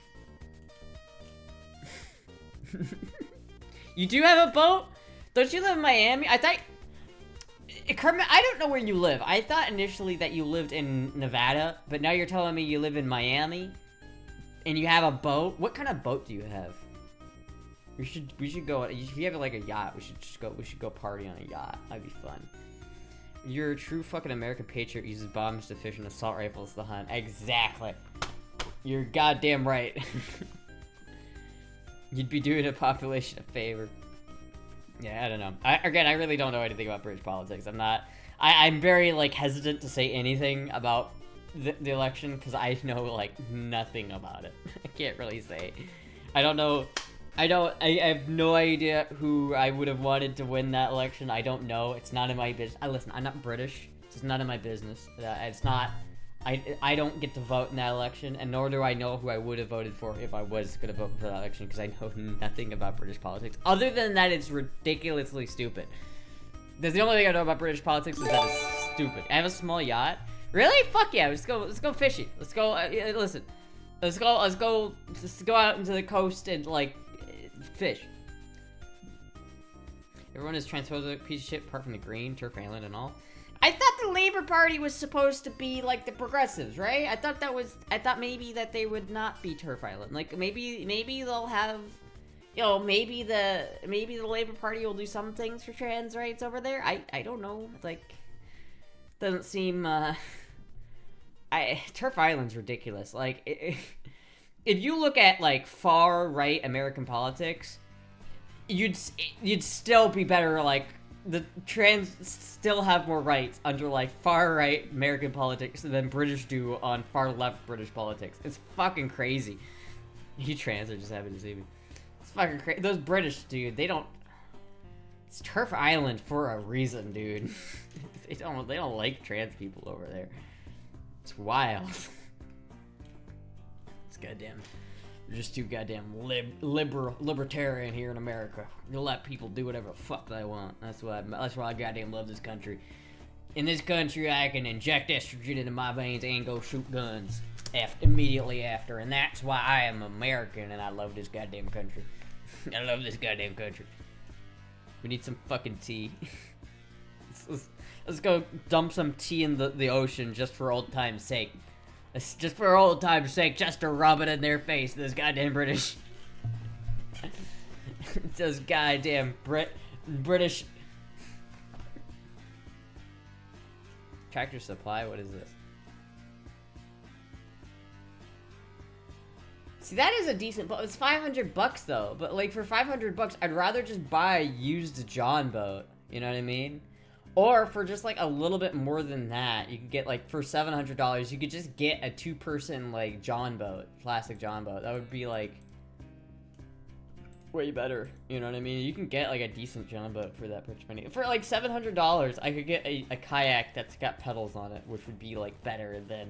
You do have a boat? Don't you live in Miami? I thought... Kermit, I don't know where you live. I thought initially that you lived in Nevada, but now you're telling me you live in Miami? And you have a boat? What kind of boat do you have? We should go, if you have like a yacht, we should go party on a yacht. That'd be fun. You're a true fucking American patriot, uses bombs to fish and assault rifles to hunt. Exactly. You're goddamn right. You'd be doing a population a favor. Yeah, I don't know. Again, I really don't know anything about British politics. I'm very, like, hesitant to say anything about the election, because I know, like, nothing about it. I can't really say. I don't know. I have no idea who I would have wanted to win that election. I don't know. It's not in my business. Listen, I'm not British. It's none of my business. It's not... I don't get to vote in that election, and nor do I know who I would have voted for if I was going to vote for that election, because I know nothing about British politics. Other than that, it's ridiculously stupid. That's the only thing I know about British politics, is that it's stupid. I have a small yacht. Really? Fuck yeah! Let's go fishing. Let's go. Listen, let's go out into the coast and like fish. Everyone is transphobic piece of shit, apart from the Green, Turf Island, and all. I thought the Labour Party was supposed to be like the progressives, right? I thought maybe that they would not be Turf Island. Like maybe they'll have, you know, maybe the Labour Party will do some things for trans rights over there. I don't know. Like, doesn't seem. Turf Island's ridiculous. Like, if you look at like far right American politics, you'd still be better like. The trans still have more rights under like far right American politics than British do on far left British politics. It's fucking crazy. You trans are just happy to see me. It's fucking crazy. Those British, dude, they don't. It's Turf Island for a reason, dude. they don't like trans people over there. It's wild. It's goddamn. We're just too goddamn libertarian here in America. You'll let people do whatever the fuck they want. That's why I goddamn love this country. In this country, I can inject estrogen into my veins and go shoot guns immediately after. And that's why I am American and I love this goddamn country. I love this goddamn country. We need some fucking tea. Let's go dump some tea in the ocean just for old time's sake. Just for old time's sake, just to rub it in their face, this goddamn British. Those goddamn British. Tractor Supply, what is this? See, that is a decent boat. It's $500 though, but like for $500, I'd rather just buy a used John boat. You know what I mean? Or for just like a little bit more than that, you could get like for $700, you could just get a 2-person like John boat, plastic John boat. That would be like way better. You know what I mean? You can get like a decent John boat for that much money. For like $700, I could get a kayak that's got pedals on it, which would be like better than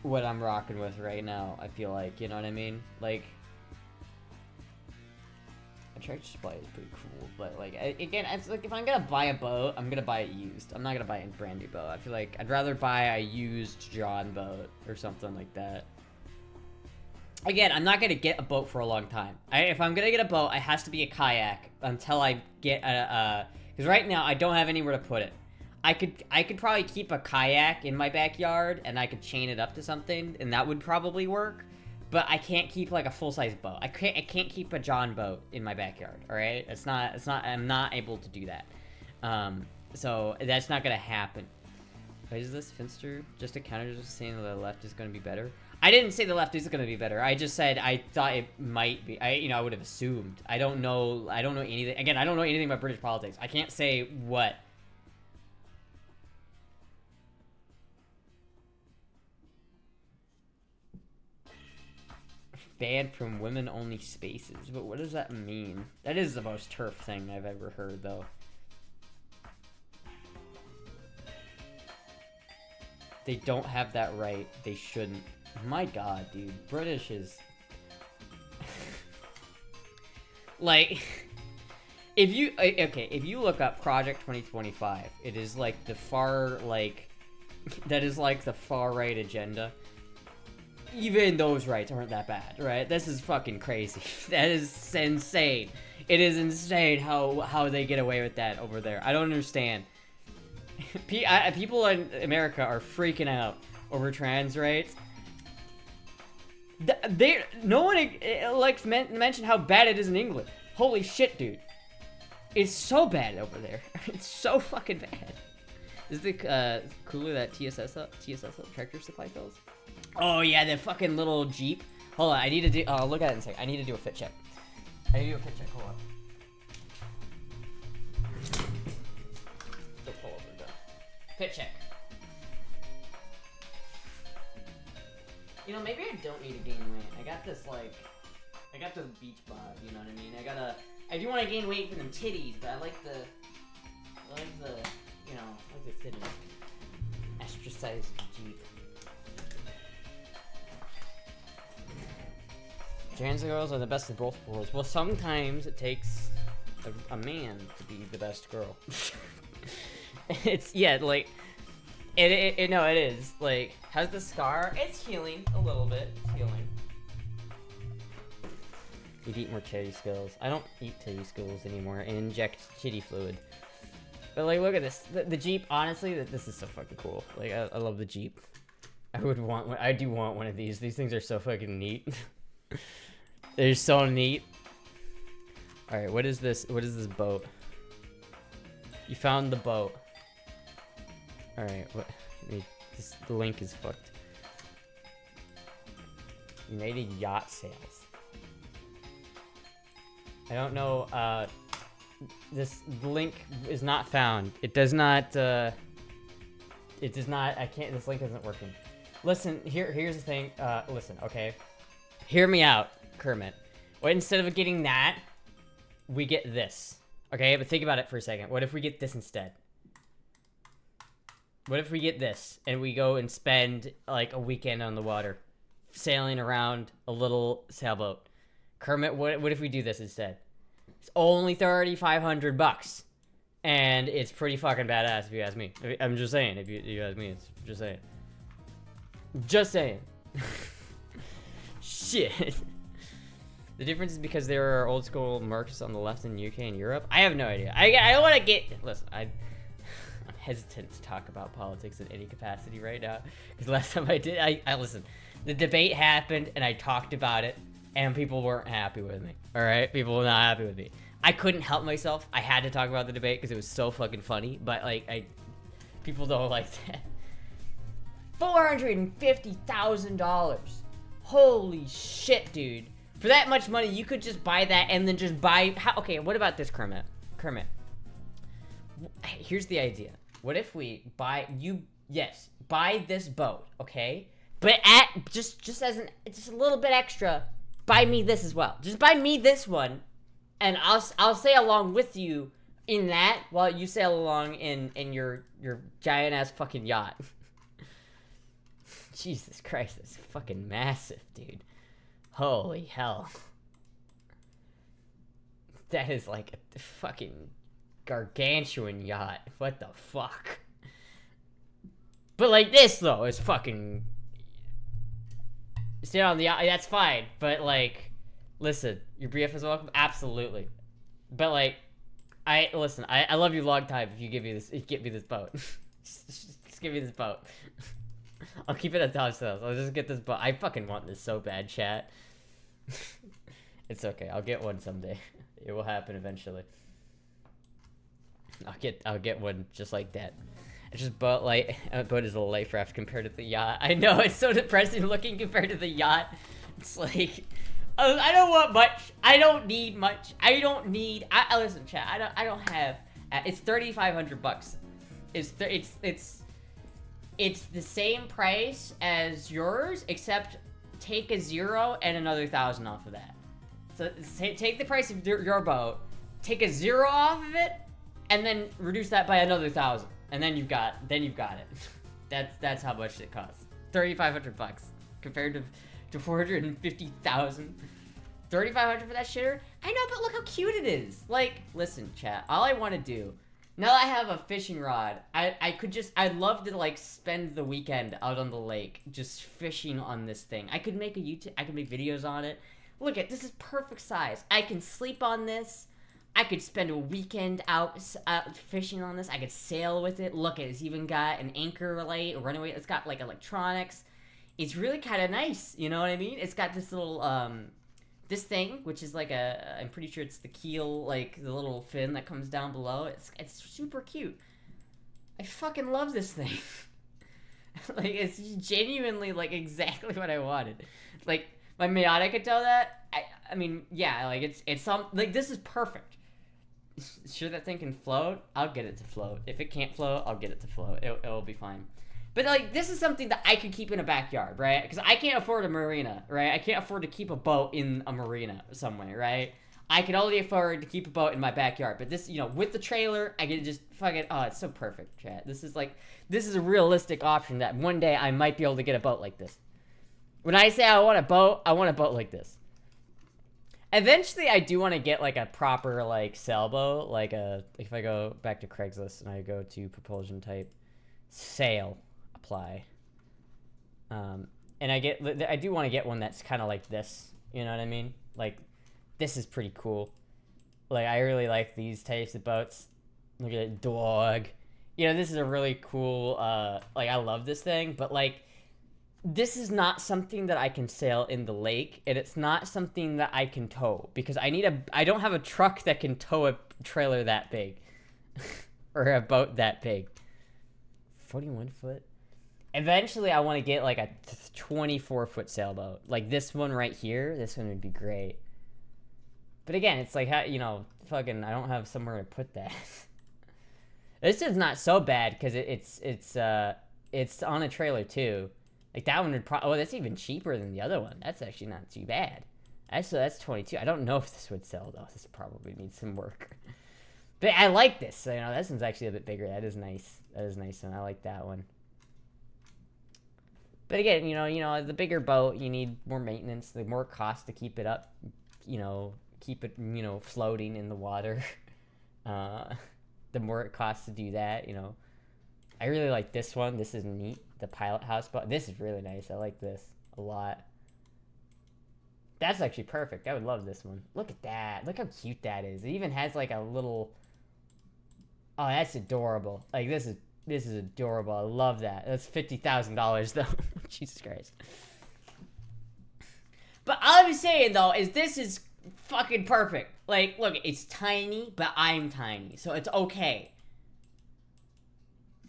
what I'm rocking with right now. I feel like, you know what I mean? Like. Tractor Supply is pretty cool, but like again, it's like if I'm gonna buy a boat, I'm gonna buy it used. I'm not gonna buy a brand new boat. I feel like I'd rather buy a used John boat or something like that. Again, I'm not gonna get a boat for a long time. If I'm gonna get a boat, it has to be a kayak until I get a. Because right now I don't have anywhere to put it. I could probably keep a kayak in my backyard and I could chain it up to something and that would probably work. But I can't keep like a full-size boat. I can't keep a John boat in my backyard. All right, I'm not able to do that. So that's not gonna happen. Wait, is this Finster just a counter just saying that the left is gonna be better? I didn't say the left is gonna be better. I just said I thought it might be. I would have assumed. I don't know anything. Again, I don't know anything about British politics. I can't say what. Banned from women-only spaces. But what does that mean? That is the most turf thing I've ever heard, though. They don't have that right. They shouldn't. My god, dude. British is... like... if you... Okay, if you look up Project 2025, it is like the far, like... that is like the far-right agenda. Even those rights aren't that bad, right? This is fucking crazy. That is insane. It is insane how they get away with that over there. I don't understand. People in America are freaking out over trans rights. No one likes mention how bad it is in England. Holy shit, dude. It's so bad over there. It's so fucking bad. Is the cooler that TSS Tractor Supply fills? Oh yeah, the fucking little Jeep. Hold on, I need to do. Oh, look at it in a second. I need to do a fit check. I need to do a fit check. Hold on. Go pull over. Go. Fit check. You know, maybe I don't need to gain weight. I got this beach bod. You know what I mean? I do want to gain weight for them titties, but I like the titties. Extra size Jeep. Trans girls are the best of both worlds. Well, sometimes it takes a man to be the best girl. It's, yeah, like, it is. Like, how's the scar? It's healing a little bit. It's healing. You'd eat more titty skills. I don't eat titty skills anymore. I inject titty fluid. But, like, look at this. The Jeep, honestly, this is so fucking cool. Like, I love the Jeep. I do want one of these. These things are so fucking neat. They're so neat. Alright, what is this? What is this boat? You found the boat. Alright, what? The link is fucked. United Yacht Sales. I don't know, this link is not found. It does not, this link isn't working. Listen, here's the thing, listen, okay? Hear me out, Kermit. Well, instead of getting that, we get this. Okay, but think about it for a second. What if we get this instead? What if we get this, and we go and spend, like, a weekend on the water, sailing around a little sailboat? Kermit, what if we do this instead? It's only $3,500, and it's pretty fucking badass if you ask me. I'm just saying, if you ask me, it's just saying. Just saying. Shit. The difference is because there are old school Marxists on the left in the UK and Europe. I have no idea. I don't want to get... Listen, I'm hesitant to talk about politics in any capacity right now. Because last time I did, I listen. The debate happened and I talked about it and people weren't happy with me. Alright? People were not happy with me. I couldn't help myself. I had to talk about the debate because it was so fucking funny. But, like, people don't like that. $450,000. Holy shit, dude. For that much money, you could just buy that and then just buy... Okay, what about this, Kermit? Kermit. Here's the idea. What if we buy... buy this boat, okay? But just as a little bit extra, buy me this as well. Just buy me this one, and I'll sail along with you in that while you sail along in your giant-ass fucking yacht. Jesus Christ, that's fucking massive, dude. Holy hell. That is like a fucking gargantuan yacht. What the fuck? But like this, though, is fucking... Stay on the yacht, that's fine. But like, listen, your BF is welcome? Absolutely. But like, Listen, I love you long time if you give me this boat. just give me this boat. I'll keep it at top sales. I'll just get this boat. I fucking want this so bad, chat. It's okay. I'll get one someday. It will happen eventually. I'll get one just like that. It's just boat is a life raft compared to the yacht. I know, it's so depressing looking compared to the yacht. It's like, I don't want much. I don't need much. I don't need. Listen, chat. I don't have. It's $3,500. It's the same price as yours, except take a 0 and another 1,000 off of that. So take the price of your boat, take a 0 off of it, and then reduce that by another 1,000, and then you've got it. That's how much it costs. $3,500 compared to 450,000. $3,500 for that shitter? I know, but look how cute it is. Like, listen, chat. All I want to do, now that I have a fishing rod, I'd love to like spend the weekend out on the lake just fishing on this thing. I could make videos on it. Look at this is perfect size. I can sleep on this. I could spend a weekend out fishing on this. I could sail with it. Look, it's even got an anchor light, a runaway. It's got like electronics. It's really kind of nice. You know what I mean? It's got this little this thing, which is like I'm pretty sure it's the keel, like the little fin that comes down below. It's super cute. I fucking love this thing. Like, it's genuinely like exactly what I wanted. Like, my Miata could tell that. I mean, yeah, like it's some like this is perfect. Sure that thing can float? I'll get it to float. If it can't float, I'll get it to float. It'll be fine. But like this is something that I could keep in a backyard, right? Because I can't afford a marina, right? I can't afford to keep a boat in a marina somewhere, right? I can only afford to keep a boat in my backyard. But this, with the trailer, I can just fucking it's so perfect, chat. This is a realistic option that one day I might be able to get a boat like this. When I say I want a boat like this. Eventually, I do want to get like a proper like sailboat, like if I go back to Craigslist and I go to propulsion type, sail, apply. And I do want to get one that's kind of like this. You know what I mean? Like, this is pretty cool. Like, I really like these types of boats. Look at it, dog. This is a really cool. Like, I love this thing, but like. This is not something that I can sail in the lake, and it's not something that I can tow, because I don't have a truck that can tow a trailer that big. Or a boat that big. 41 foot? Eventually, I want to get like a 24-foot sailboat. Like this one right here, this one would be great. But again, it's like, fucking, I don't have somewhere to put that. This is not so bad, because it's on a trailer too. Like, that one would probably... Oh, that's even cheaper than the other one. That's actually not too bad. That's 22. I don't know if this would sell, though. This probably needs some work. But I like this. This one's actually a bit bigger. That is nice. That is nice, and I like that one. But again, the bigger boat, you need more maintenance. The more cost to keep it up. Keep it, floating in the water. The more it costs to do that, I really like this one. This is neat. The pilot house, but this is really nice. I like this a lot. That's actually perfect. I would love this one. Look at that. Look how cute that is. It even has like a little... Oh, that's adorable. Like, this is adorable. I love that. That's $50,000 though. Jesus Christ. But all I'm saying though is this is fucking perfect. Like, look, it's tiny, but I'm tiny, so it's okay.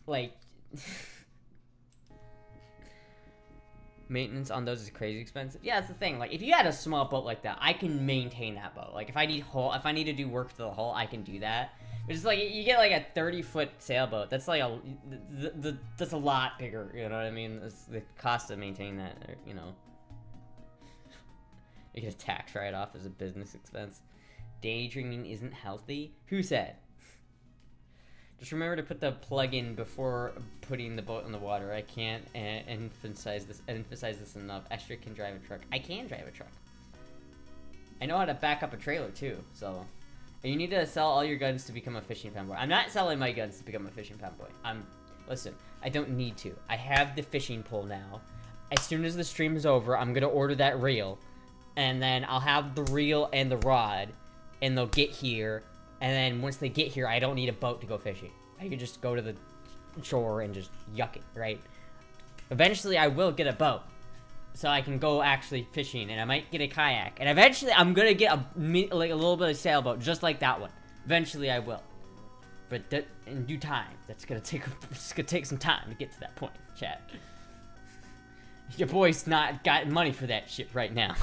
Like... Maintenance on those is crazy expensive. Yeah, that's the thing. Like, if you had a small boat like that, I can maintain that boat. Like, if I need to do work to the hull, I can do that. But it's like, you get like a 30-foot sailboat. That's like that's a lot bigger. You know what I mean? It's the cost to maintain that. You get a tax write-off as a business expense. Daydreaming isn't healthy. Who said? Just remember to put the plug in before putting the boat in the water. I can't emphasize this enough. Astra can drive a truck. I can drive a truck. I know how to back up a trailer too, so... You need to sell all your guns to become a fishing fanboy. I'm not selling my guns to become a fishing fanboy. Listen, I don't need to. I have the fishing pole now. As soon as the stream is over, I'm gonna order that reel. And then I'll have the reel and the rod. And they'll get here. And then once they get here, I don't need a boat to go fishing. I can just go to the shore and just yuck it, right? Eventually, I will get a boat. So I can go actually fishing, and I might get a kayak. And eventually, I'm gonna get a little bit of sailboat, just like that one. Eventually, I will. But in due time, it's gonna take some time to get to that point, chat. Your boy's not got money for that shit right now.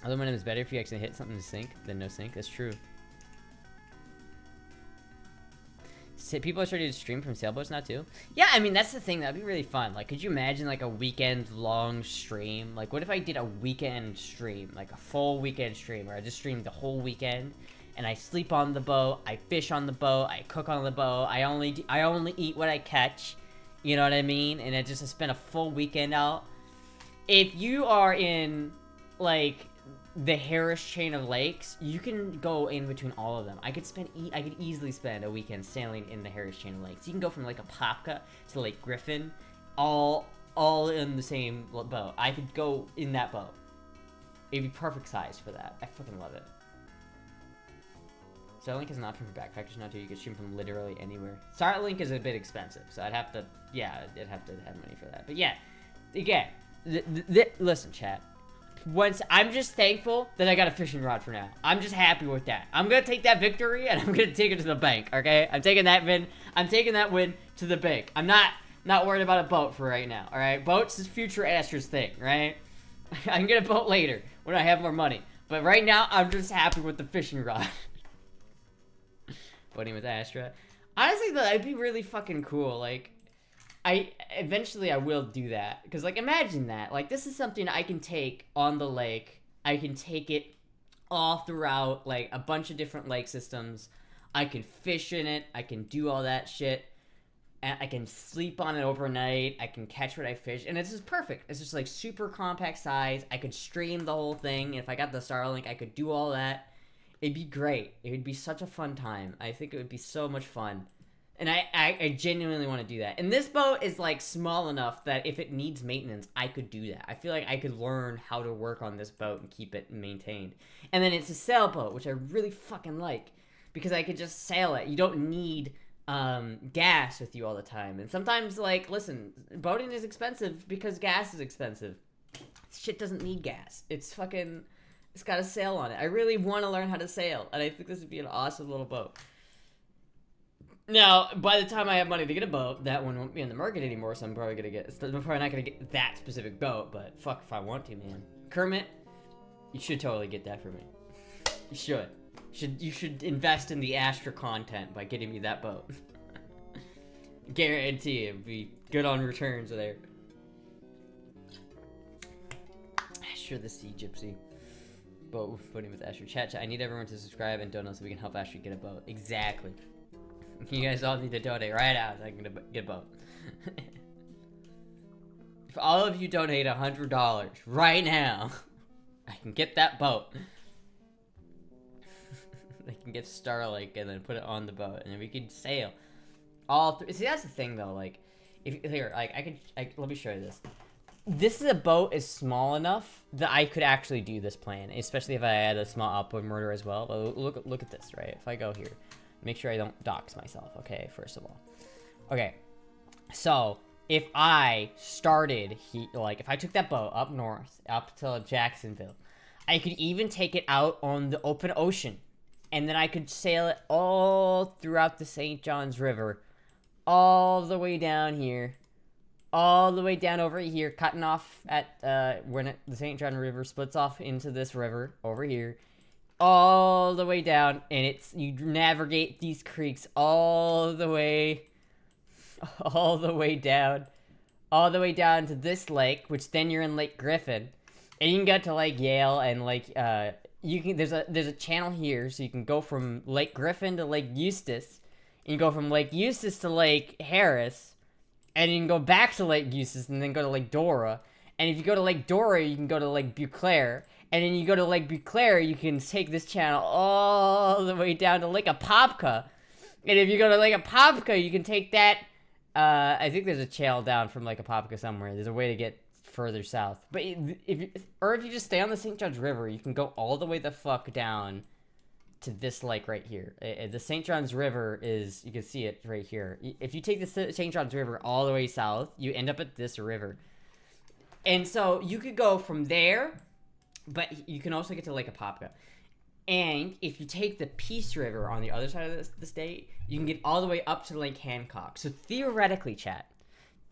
Aluminum is better if you actually hit something to sink than no sink. That's true. People are starting to stream from sailboats now too. Yeah, I mean that's the thing. That'd be really fun. Like, could you imagine like a weekend-long stream? Like, what if I did a weekend stream, like a full weekend stream, where I just streamed the whole weekend, and I sleep on the boat, I fish on the boat, I cook on the boat, I only eat what I catch. You know what I mean? And I just spend a full weekend out. If you are in like the Harris chain of lakes, you can go in between all of them. I could easily spend a weekend sailing in the Harris chain of lakes. You can go from Lake Apopka to Lake Griffin, all in the same boat. I could go in that boat. It'd be perfect size for that. I fucking love it. Starlink is an option for backpackers now too. You can stream from literally anywhere. Starlink is a bit expensive, so I'd have to have money for that. But yeah, again, listen, chat. I'm just thankful that I got a fishing rod for now. I'm just happy with that. I'm gonna take that victory and I'm gonna take it to the bank. Okay, I'm taking that win to the bank. I'm not worried about a boat for right now. All right, boats is future Astra's thing, right? I can get a boat later when I have more money. But right now, I'm just happy with the fishing rod. Boating with Astra. Honestly, though, that'd be really fucking cool. Like, eventually I will do that. Because, like, imagine that. Like, this is something I can take on the lake. I can take it all throughout, like, a bunch of different lake systems. I can fish in it. I can do all that shit. And I can sleep on it overnight. I can catch what I fish. And it's just perfect. It's just, like, super compact size. I could stream the whole thing. If I got the Starlink, I could do all that. It'd be great. It would be such a fun time. I think it would be so much fun. And I genuinely want to do that. And this boat is, like, small enough that if it needs maintenance, I could do that. I feel like I could learn how to work on this boat and keep it maintained. And then it's a sailboat, which I really fucking like. Because I could just sail it. You don't need gas with you all the time. And sometimes, like, listen, boating is expensive because gas is expensive. Shit doesn't need gas. It's got a sail on it. I really want to learn how to sail. And I think this would be an awesome little boat. Now, by the time I have money to get a boat, that one won't be in the market anymore, so I'm probably not gonna get that specific boat, but fuck if I want to, man. Kermit, you should totally get that for me. You should. You should invest in the Astra content by getting me that boat. Guarantee it'd be good on returns there. Astra the Sea Gypsy. Boat putting with Astra. Chat, I need everyone to subscribe and donate so we can help Astra get a boat. Exactly. You guys all need to donate right now so I can get a boat. If all of you donate $100 right now, I can get that boat. I can get Starlink and then put it on the boat, and then we can sail all through. See, that's the thing though. Like, let me show you this. This is a boat is small enough that I could actually do this plan, especially if I had a small outboard motor as well. But look at this, right? If I go here, make sure I don't dox myself. Okay, first of all. Okay, so if I started if I took that boat up north, up to Jacksonville, I could even take it out on the open ocean. And then I could sail it all throughout the St. Johns River. All the way down here. All the way down over here. Cutting off at when the St. John River splits off into this river over here. All the way down. And you navigate these creeks all the way down. All the way down to this lake. Which then you're in Lake Griffin. And you can get to Lake Yale and there's a channel here, so you can go from Lake Griffin to Lake Eustis, and you go from Lake Eustis to Lake Harris, and you can go back to Lake Eustis and then go to Lake Dora. And if you go to Lake Dora, you can go to Lake Beauclair, and then you go to Lake Beauclair, you can take this channel all the way down to Lake Apopka. And if you go to Lake Apopka, you can take that. I think there's a channel down from Lake Apopka somewhere. There's a way to get further south, but if you just stay on the St. Johns River, you can go all the way the fuck down to this lake right here. The St. John's River is, you can see it right here. If you take the St. John's River all the way south, you end up at this river. And so you could go from there, but you can also get to Lake Apopka. And if you take the Peace River on the other side of the state, you can get all the way up to Lake Hancock. So theoretically, chat,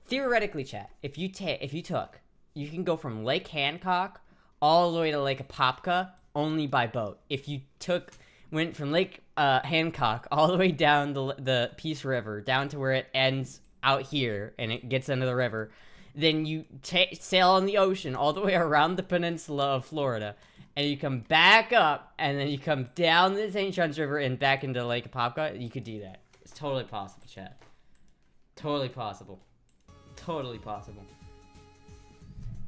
if you took, you can go from Lake Hancock all the way to Lake Apopka only by boat. If you went from Lake Hancock all the way down the Peace River down to where it ends out here and it gets into the river, then you sail on the ocean all the way around the peninsula of Florida, and you come back up, and then you come down the St. John's River and back into Lake Apopka. You could do that. It's totally possible, chat. Totally possible. Totally possible.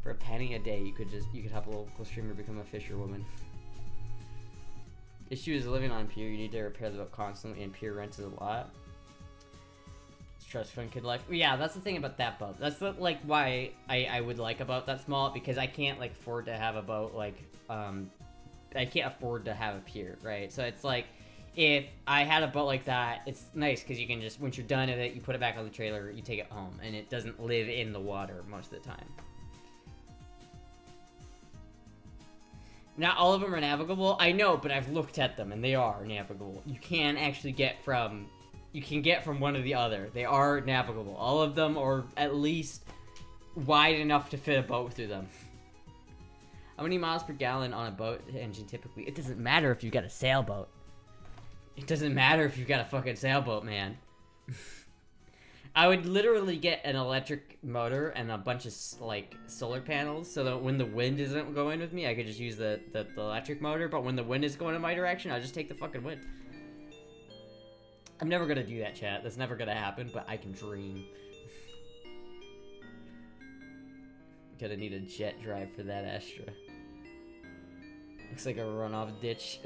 For a penny a day, you could hop a local streamer, become a fisherwoman. Issue is living on pier. You need to repair the boat constantly, and pier rent is a lot. Trust fund kid life. Yeah, that's the thing about that boat. That's why I would like a boat that small, because I can't afford to have a boat I can't afford to have a pier, right? So it's like, if I had a boat like that, it's nice because you can just, once you're done with it, you put it back on the trailer, you take it home, and it doesn't live in the water most of the time. Not all of them are navigable. I know, but I've looked at them and they are navigable. You can actually get from one to the other. They are navigable. All of them are at least wide enough to fit a boat through them. How many miles per gallon on a boat engine typically? It doesn't matter if you've got a sailboat. It doesn't matter if you've got a fucking sailboat, man. I would literally get an electric motor and a bunch of solar panels so that when the wind isn't going with me, I could just use the electric motor. But when the wind is going in my direction, I'll just take the fucking wind. I'm never gonna do that, chat. That's never gonna happen, but I can dream. Gonna need a jet drive for that Astra. Looks like a runoff ditch.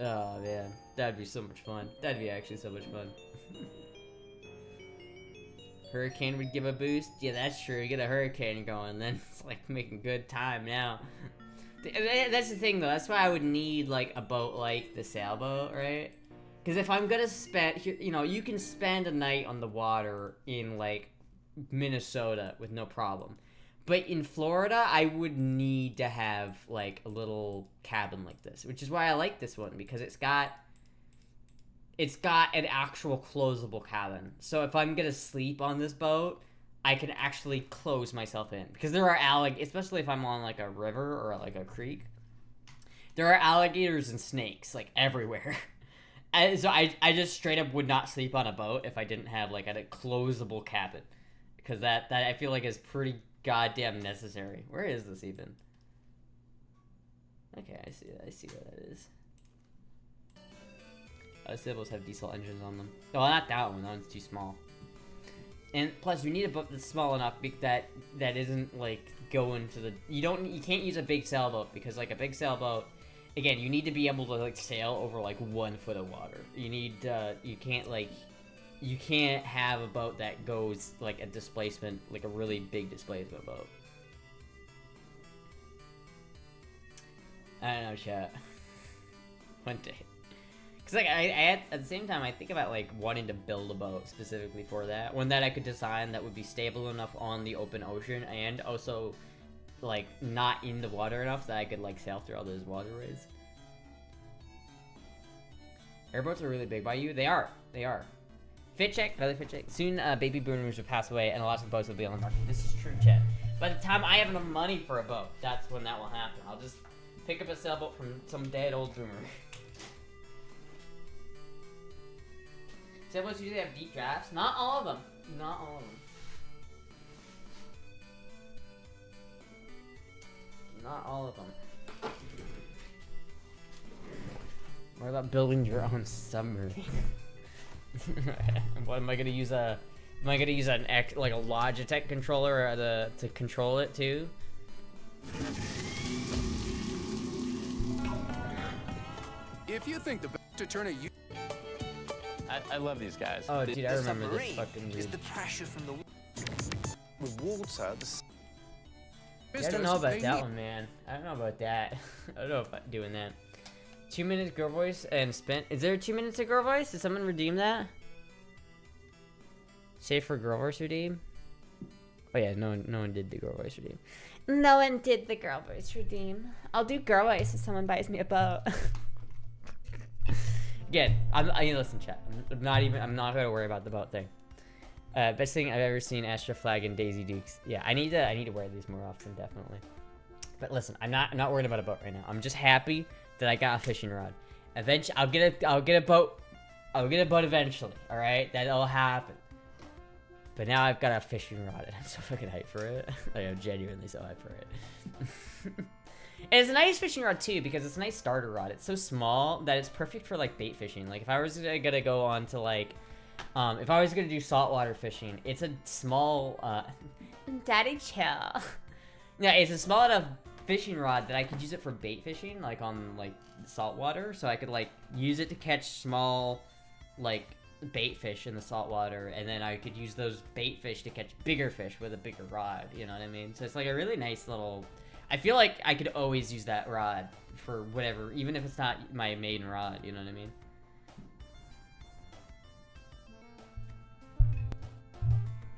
Oh man, that'd be so much fun. That'd be actually so much fun. Hurricane would give a boost? Yeah, that's true. You get a hurricane going, then it's like making good time now. That's the thing though, that's why I would need a boat like the sailboat, right? Because if I'm gonna spend, you can spend a night on the water in Minnesota with no problem. But in Florida, I would need to have a little cabin like this, which is why I like this one, because it's got an actual closable cabin. So if I'm gonna sleep on this boat, I can actually close myself in, because there are especially if I'm on a river or a creek, there are alligators and snakes everywhere. And so I just straight up would not sleep on a boat if I didn't have a closable cabin, because that I feel is pretty goddamn necessary. Where is this even? Okay, I see what that is. Sailboats have diesel engines on them. Oh, not that one. That one's too small. And plus, you need a boat that's small enough that isn't going to the. You can't use a big sailboat, because a big sailboat, again, you need to be able to sail over 1 foot of water. You need you can't have a boat that goes a displacement, a really big displacement boat. I don't know, chat. One day. Because I at the same time, I think about wanting to build a boat specifically for that. One that I could design that would be stable enough on the open ocean, and also not in the water enough that I could sail through all those waterways. Airboats are really big by you. They are. Fit check, another fit check. Soon, baby boomers will pass away, and lots of boats will be on the market. This is true, chat. By the time I have enough money for a boat, that's when that will happen. I'll just pick up a sailboat from some dead old boomer. Sailboats usually have deep drafts. Not all of them. Not all of them. Not all of them. What about building your own submarine? What am I gonna use a Logitech controller to control it too? If you think the best to turn a I love these guys. Oh, dude, I remember this fucking dude. Is the pressure from the with water. I don't know about that one, man. I don't know about that. I don't know about doing that. 2 minutes girl voice and spent. Is there 2 minutes of girl voice? Did someone redeem that? Save for girl voice redeem? Oh yeah, no one did the girl voice redeem. No one did the girl voice redeem. I'll do girl voice if someone buys me a boat. Again, listen, chat. I'm not gonna worry about the boat thing. Best thing I've ever seen: Astra flag and Daisy Dukes. Yeah, I need to wear these more often, definitely. But listen, I'm not worried about a boat right now. I'm just happy that I got a fishing rod. Eventually, I'll get a boat. I'll get a boat eventually. All right, that'll happen. But now I've got a fishing rod, and I'm so fucking hyped for it. Like, I'm genuinely so hyped for it. And it's a nice fishing rod too, because it's a nice starter rod. It's so small that it's perfect for like bait fishing. Like if I was gonna go on to like, if I was gonna do saltwater fishing, it's a small, daddy chill. Yeah, it's a small enough fishing rod that I could use it for bait fishing, like on like saltwater. So I could like use it to catch small, like bait fish in the saltwater, and then I could use those bait fish to catch bigger fish with a bigger rod. You know what I mean? So it's like a really nice little. I feel like I could always use that rod for whatever, even if it's not my main rod, you know what I mean?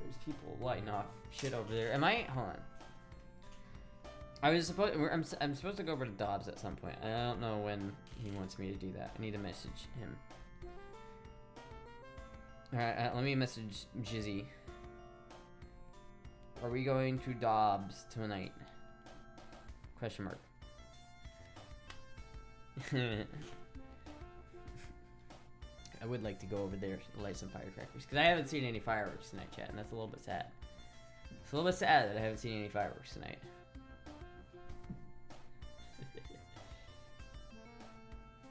There's people lighting off shit over there. Am I? Hold on. I'm supposed to go over to Dobbs at some point. I don't know when he wants me to do that. I need to message him. Alright, let me message Jizzy. Are we going to Dobbs tonight? Question mark. I would like to go over there to light some firecrackers, because I haven't seen any fireworks tonight, chat, and that's a little bit sad. It's a little bit sad that I haven't seen any fireworks tonight.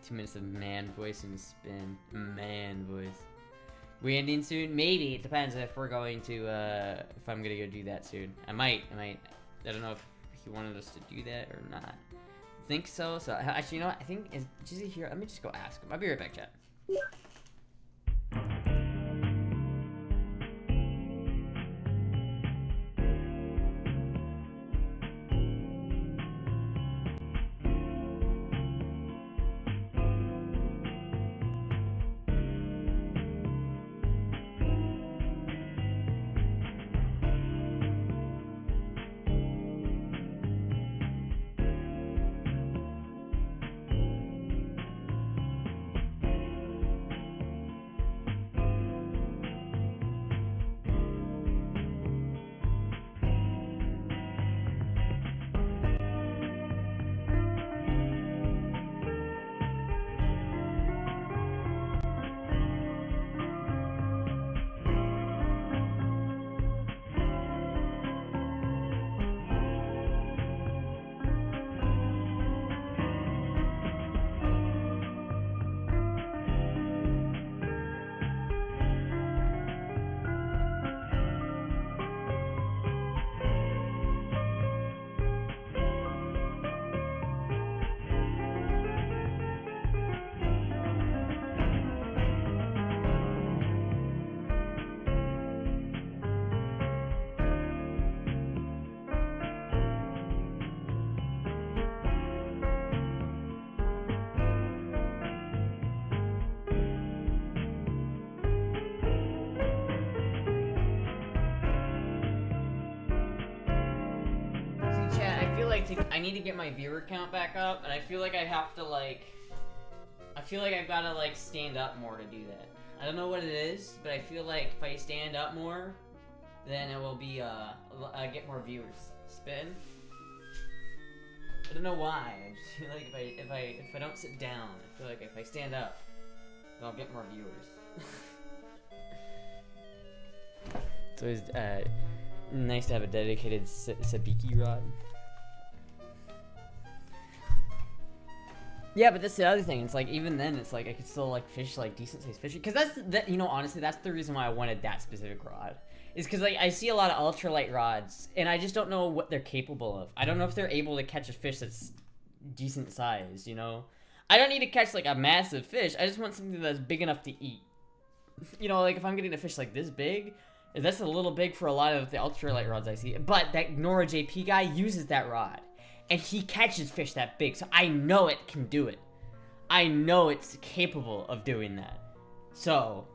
2 minutes of man voice and spin. Man voice. We ending soon? Maybe. It depends if we're going to, if I'm gonna go do that soon. I might. I don't know if he wanted us to do that or not. I think so. So actually, you know what? I think is Jizzy here. Let me just go ask him. I'll be right back, chat. I need to get my viewer count back up, and I feel like I have to like, I feel like I've got to like stand up more to do that. I don't know what it is, but I feel like if I stand up more, then it will be I get more viewers. Spin. I don't know why. I just feel like if I don't sit down, I feel like if I stand up, then I'll get more viewers. It's always nice to have a dedicated sabiki rod. Yeah, but that's the other thing. It's like even then, it's like I could still like fish like decent sized fish, because that, you know, honestly, that's the reason why I wanted that specific rod. Is because like I see a lot of ultralight rods, and I just don't know what they're capable of. I don't know if they're able to catch a fish that's decent size. You know, I don't need to catch like a massive fish. I just want something that's big enough to eat. You know, like if I'm getting a fish like this big, That's a little big for a lot of the ultralight rods I see. But that Nora JP guy uses that rod. And he catches fish that big, so I know it can do it. I know it's capable of doing that. So...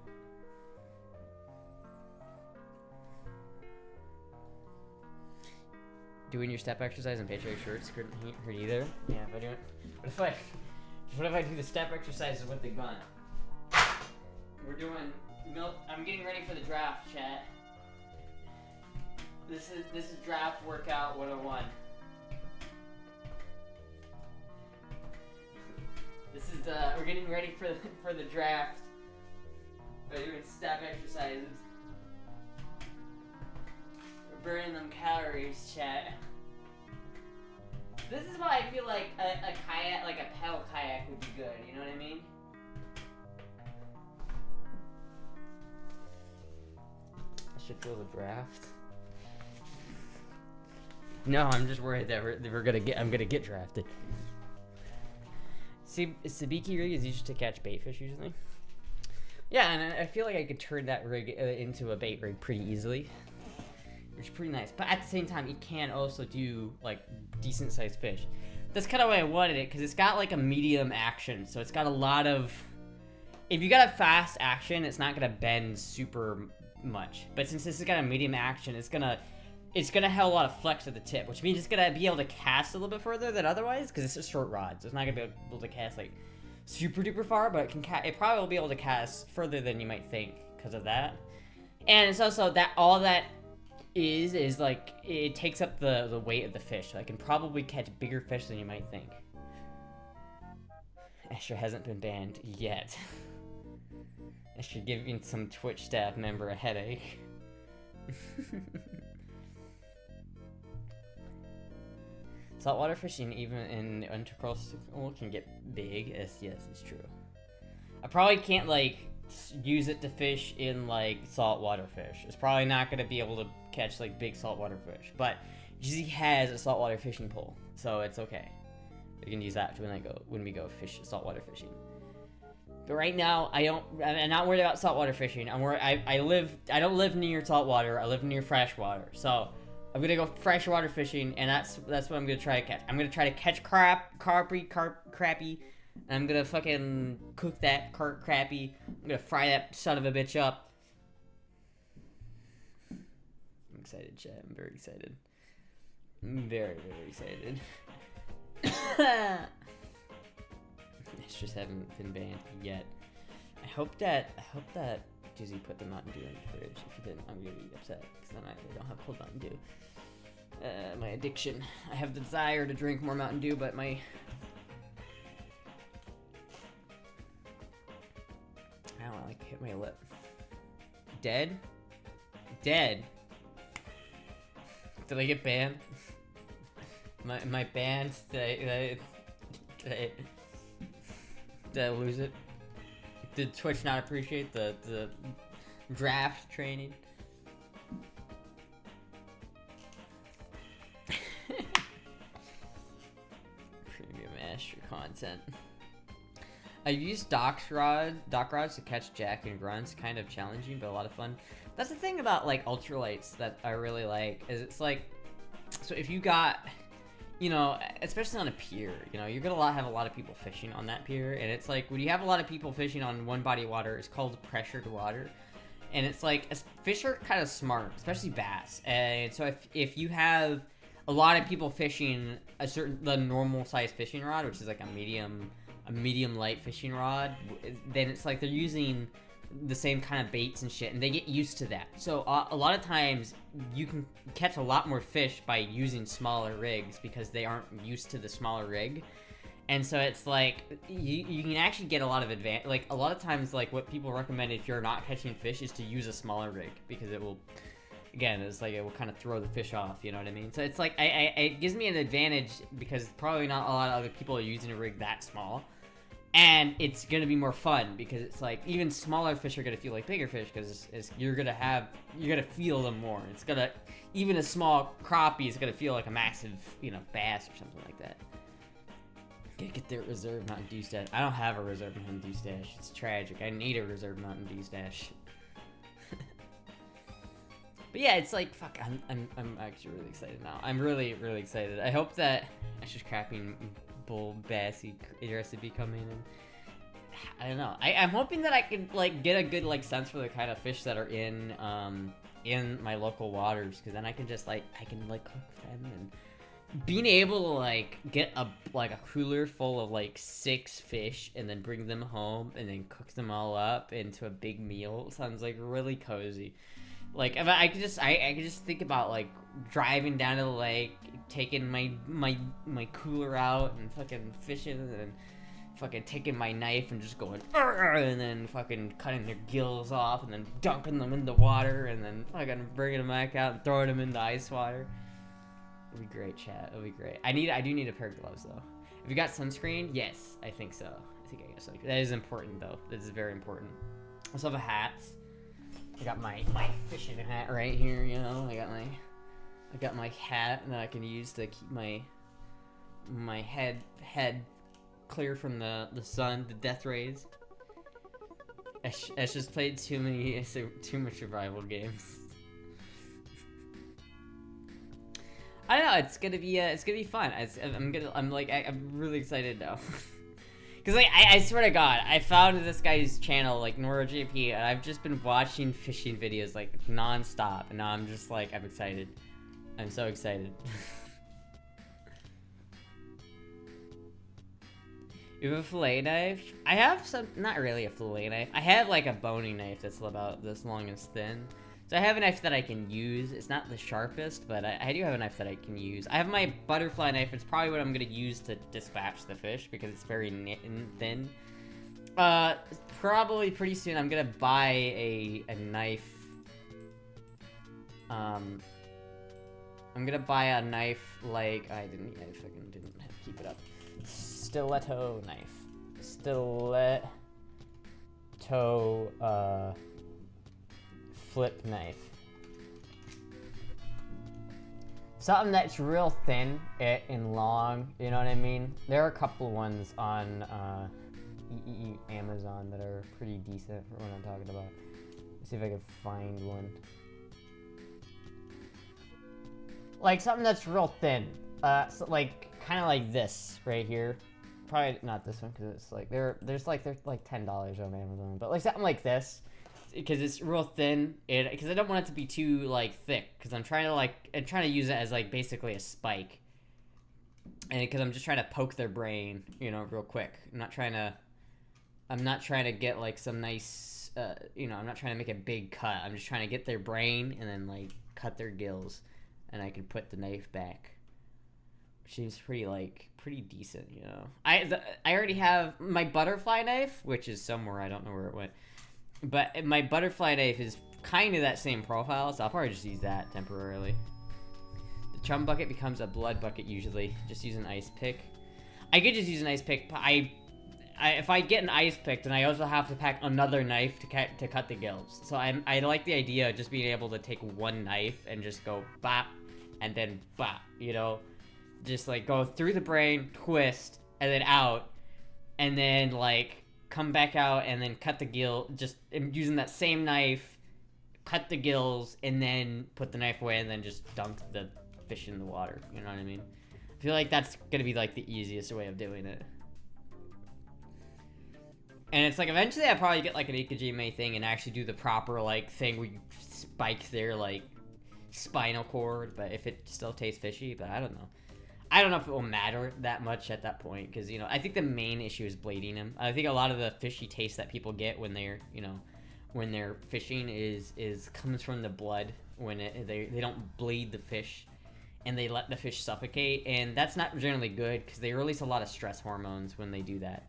doing your step exercise on Patriotic shorts couldn't hurt either. Yeah, if I do it... What if I do the step exercises with the gun? We're doing... I'm getting ready for the draft, chat. This is draft workout 101. This is we're getting ready for the draft by doing step exercises. We're burning them calories, chat. This is why I feel like a kayak, like a pedal kayak, would be good. You know what I mean? I should feel the draft. No, I'm just worried that I'm gonna get drafted. See, Sabiki rig is used to catch bait fish usually. Yeah, and I feel like I could turn that rig into a bait rig pretty easily. It's pretty nice, but at the same time, it can also do like decent sized fish. That's kind of why I wanted it, because it's got like a medium action, so it's got a lot of. If you got a fast action, it's not gonna bend super much. But since this has got a medium action, it's gonna have a lot of flex at the tip, which means it's gonna be able to cast a little bit further than otherwise, because it's a short rod, so it's not gonna be able to cast like super duper far, but it probably will be able to cast further than you might think because of that. And it's also that all that is like it takes up the weight of the fish, so I can probably catch bigger fish than you might think. Astra hasn't been banned yet. Astra giving some Twitch staff member a headache. Saltwater fishing, even in intercoastal, can get big. Yes, it's true. I probably can't like use it to fish in like saltwater fish. It's probably not gonna be able to catch like big saltwater fish, but GZ has a saltwater fishing pole, so it's okay. We can use that when we go fish saltwater fishing. But right now, I'm not worried about saltwater fishing. I don't live near saltwater. I live near freshwater, so I'm gonna go freshwater fishing, and that's what I'm gonna try to catch. I'm gonna try to catch crappie. And I'm gonna fucking cook that crappie. I'm gonna fry that son of a bitch up. I'm excited, chat. I'm very excited. I'm very, very excited. It's just haven't been banned yet. I hope that Dizzy put the Mountain Dew in the fridge. If he didn't, I'm gonna be upset because then I don't have cold Mountain Dew. My addiction. I have the desire to drink more Mountain Dew, but my I don't know, like hit my lip. Dead? Dead. Did I get banned? My band? Did I lose it? Did Twitch not appreciate the draft training? Premium Astra content. I used dock rods to catch jack and grunts, kind of challenging, but a lot of fun. That's the thing about like ultralights that I really like, is it's like, so if you got, you know, especially on a pier, you know, you're gonna have a lot of people fishing on that pier, and it's like, when you have a lot of people fishing on one body of water, it's called pressured water, and it's like, fish are kind of smart, especially bass, and so if you have a lot of people fishing the normal size fishing rod, which is like a medium light fishing rod, then it's like they're using the same kind of baits and shit, and they get used to that. So a lot of times you can catch a lot more fish by using smaller rigs because they aren't used to the smaller rig. And so it's like you can actually get a lot of advantage. Like a lot of times, like what people recommend if you're not catching fish is to use a smaller rig, because it will, again, it's like it will kind of throw the fish off, you know what I mean? So it's like it gives me an advantage because probably not a lot of other people are using a rig that small. And it's gonna be more fun because it's like even smaller fish are gonna feel like bigger fish because you're gonna feel them more. It's gonna, even a small crappie is gonna feel like a massive, you know, bass or something like that. Gotta get their reserve Mountain Dew stash. I don't have a reserve Mountain Dew stash. It's tragic. I need a reserve Mountain Dew stash. But yeah, it's like, fuck, I'm actually really excited now. I'm really, really excited. I hope that it's just crapping bull bassy recipe come in and I don't know. I'm hoping that I can like get a good like sense for the kind of fish that are in my local waters, because then I can just like cook them, and being able to like get a cooler full of like 6 fish and then bring them home and then cook them all up into a big meal sounds like really cozy. Like if I could just think about like driving down to the lake, taking my cooler out and fucking fishing, and then fucking taking my knife and just going and then fucking cutting their gills off and then dunking them in the water and then fucking bringing them back out and throwing them in the ice water. It'll be great, chat. It'll be great. I do need a pair of gloves though. Have you got sunscreen? Yes, I think so. I think I got sunscreen. That is important though. That is very important. I also have a hat. I got my fishing hat right here, you know. I got my hat that I can use to keep my head clear from the sun, the death rays. I just played too much survival games. I don't know. It's gonna be fun. I'm really excited now. Cause like I swear to God, I found this guy's channel like NoroJP, and I've just been watching fishing videos like non-stop, and now I'm just like I'm excited. I'm so excited. You have a fillet knife? I have some, not really a fillet knife. I have like a boning knife that's about this long and thin. So I have a knife that I can use. It's not the sharpest, but I do have a knife that I can use. I have my butterfly knife. It's probably what I'm gonna use to dispatch the fish because it's very thin. Probably pretty soon I'm gonna buy a knife. I'm gonna buy a knife like I fucking didn't keep it up. Stiletto knife. Stiletto flip knife. Something that's real thin and long, you know what I mean? There are a couple ones on Amazon that are pretty decent for what I'm talking about. Let's see if I can find one. Like something that's real thin. So like kind of like this right here. Probably not this one because it's like they're like $10 on Amazon, but like something like this because it's real thin. Because I don't want it to be too like thick because I'm trying to use it as like basically a spike, and because I'm just trying to poke their brain, you know, real quick. I'm not trying to get like some nice, you know, I'm not trying to make a big cut. I'm just trying to get their brain and then like cut their gills, and I can put the knife back. Seems pretty decent, you know. I already have my butterfly knife, which is somewhere, I don't know where it went. But my butterfly knife is kind of that same profile, so I'll probably just use that temporarily. The chum bucket becomes a blood bucket usually. Just use an ice pick. I could just use an ice pick, but if I get an ice pick, then I also have to pack another knife to cut the gills. So I like the idea of just being able to take one knife and just go bop, and then bop, you know? Just like go through the brain, twist, and then out, and then like come back out and then cut the gill, just using that same knife, cut the gills, and then put the knife away and then just dunk the fish in the water, you know what I mean? I feel like that's gonna be like the easiest way of doing it. And it's like eventually I'll probably get like an Ikejime thing and actually do the proper like thing where you spike their like spinal cord, but if it still tastes fishy, but I don't know. I don't know if it will matter that much at that point, because, you know, I think the main issue is bleeding them. I think a lot of the fishy taste that people get when they're, you know, when they're fishing comes from the blood, when they don't bleed the fish, and they let the fish suffocate, and that's not generally good, because they release a lot of stress hormones when they do that.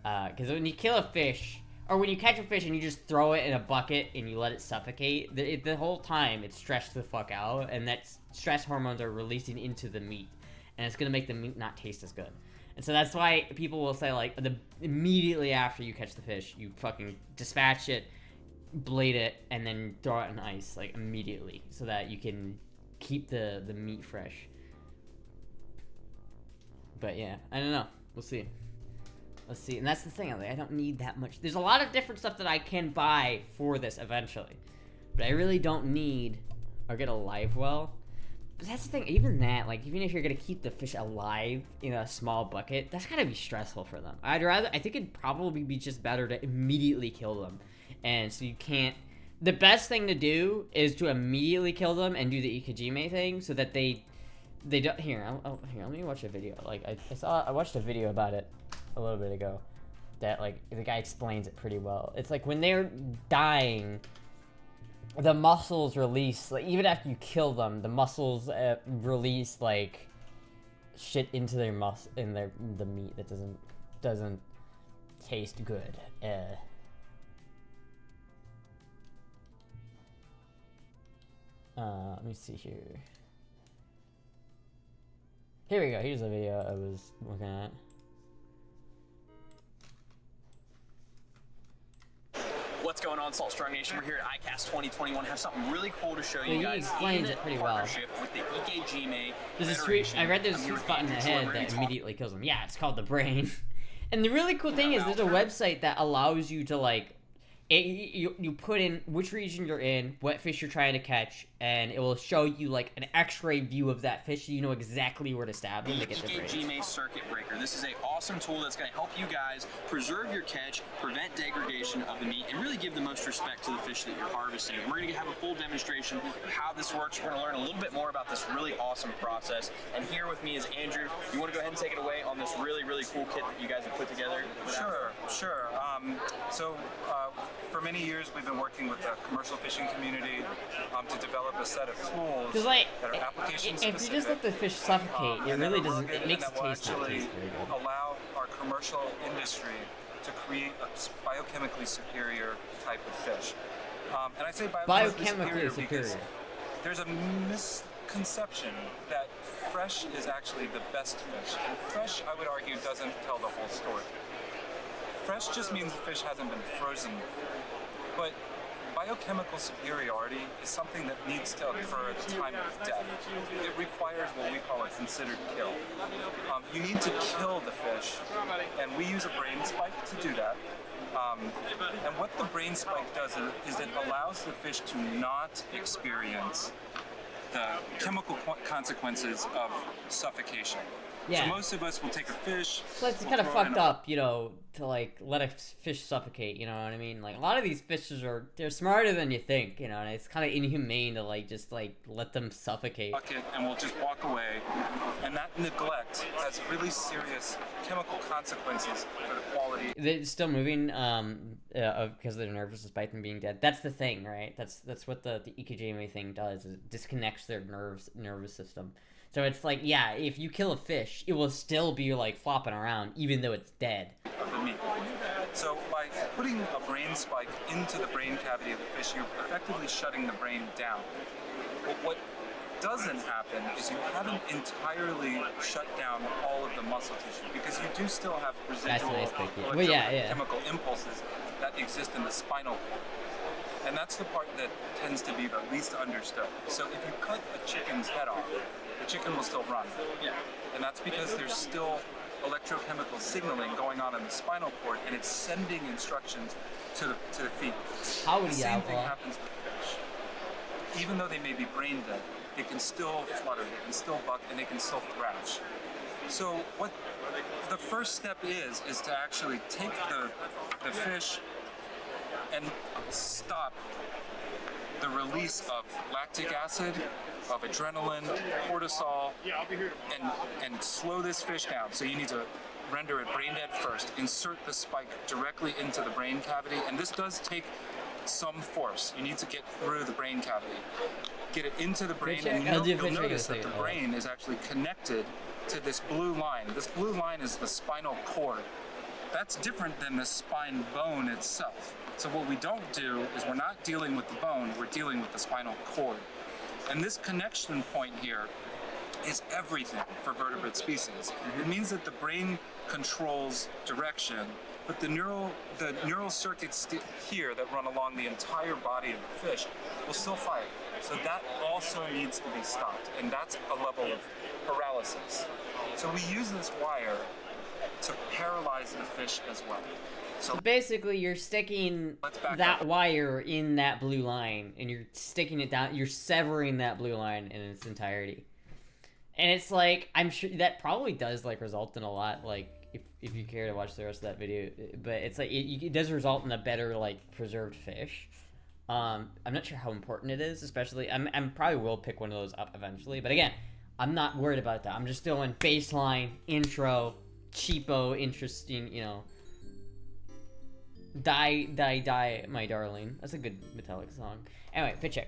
Because when you kill a fish, or when you catch a fish and you just throw it in a bucket and you let it suffocate, the whole time it's stressed the fuck out, and that stress hormones are releasing into the meat. And it's gonna make the meat not taste as good. And so that's why people will say, like, immediately after you catch the fish, you fucking dispatch it, blade it, and then throw it in ice, like, immediately, so that you can keep the meat fresh. But yeah, I don't know. We'll see. Let's see. And that's the thing, I don't need that much. There's a lot of different stuff that I can buy for this eventually. But I really don't need or get a live well. But that's the thing, even that, like, even if you're gonna keep the fish alive in a small bucket, that's gotta be stressful for them. I think it'd probably be just better to immediately kill them. And so you can't, the best thing to do is to immediately kill them and do the Ikejime thing so that they don't, here, let me watch a video. Like, I watched a video about it a little bit ago that, like, the guy explains it pretty well. It's like when they're dying, the muscles release, like, even after you kill them, the muscles release, like, shit into their the meat that doesn't taste good. Let me see here. Here we go. Here's the video I was looking at. What's going on, Salt Strong Nation? We're here at ICAST 2021. Have something really cool to show you He guys. explains it pretty well. Partnership with the Ikejime There's a sweet, I read there's a sweet spot in the head that immediately kills them. Yeah, it's called the brain. And the really cool thing is there's a website that allows you to, like, you put in which region you're in, what fish you're trying to catch, and it will show you, like, an x-ray view of that fish so you know exactly where to stab them to get the brains. Ikejime Circuit Breaker. This is an awesome tool that's going to help you guys preserve your catch, prevent degradation of the meat, and really give the most respect to the fish that you're harvesting. And we're going to have a full demonstration of how this works. We're going to learn a little bit more about this really awesome process. And here with me is Andrew. You want to go ahead and take it away on this really, really cool kit that you guys have put together? Sure. For many years, we've been working with the commercial fishing community to develop a set of tools Because, like, that are application if specific. you just let the fish suffocate, it and that really are doesn't, rugged it makes and the that will taste not actually taste very good. allow our commercial industry to create a biochemically superior type of fish. And I say Biochemically because superior. there's a misconception that fresh is actually the best fish. And fresh, I would argue, doesn't tell the whole story. Fresh just means the fish hasn't been frozen. But biochemical superiority is something that needs to occur at the time of death. It requires what we call a considered kill. You need to kill the fish, and we use a brain spike to do that. And what the brain spike does is it allows the fish to not experience the chemical consequences of suffocation. Yeah. So most of us will take a fish. Plus, it's we'll kind of throw it in fucked a- up, you know, to, like, let a fish suffocate, you know what I mean? Like, a lot of these fishes they're smarter than you think, you know, and it's kind of inhumane to, like, just, like, let them suffocate. Bucket and we'll just walk away, and that neglect has really serious chemical consequences for the quality. They're still moving, because they're nervous despite them being dead. That's the thing, right? That's what the Ikejime thing does, is it disconnects their nervous system. So it's like, yeah, if you kill a fish, it will still be, like, flopping around, even though it's dead. Of the meat. So by putting a brain spike into the brain cavity of the fish, you're effectively shutting the brain down. But what doesn't happen is you haven't entirely shut down all of the muscle tissue, because you do still have residual nice, thank you. Well, yeah. chemical impulses that exist in the spinal cord. And that's the part that tends to be the least understood. So if you cut a chicken's head off, the chicken will still run. Yeah. And that's because there's still electrochemical signaling going on in the spinal cord, and it's sending instructions to the feet. How would The you same have thing happens with fish. Even though they may be brain dead, they can still flutter, they can still buck, and they can still thrash. So what the first step is to actually take the fish and stop the release of lactic acid, of adrenaline, cortisol, and slow this fish down. So you need to render it brain dead first. Insert the spike directly into the brain cavity, and this does take some force. You need to get through the brain cavity. Get it into the brain, and I'll do you'll fish check notice in a that the second. brain is actually connected to this blue line. This blue line is the spinal cord. That's different than the spine bone itself. So what we don't do is we're not dealing with the bone, we're dealing with the spinal cord. And this connection point here is everything for vertebrate species. It means that the brain controls direction, but the neural circuits here that run along the entire body of the fish will still fire. So that also needs to be stopped, and that's a level of paralysis. So we use this wire to paralyze the fish as well. So So basically, you're sticking let's back that up. wire in that blue line, and you're sticking it down. You're severing that blue line in its entirety. And it's like, I'm sure that probably does like result in a lot, like if you care to watch the rest of that video, but it's like it does result in a better like preserved fish. I'm not sure how important it is, especially I'm probably will pick one of those up eventually, but again, I'm not worried about that. I'm just doing baseline, intro, cheapo, interesting, you know. Die, my darling. That's a good Metallic song. Anyway, fit check.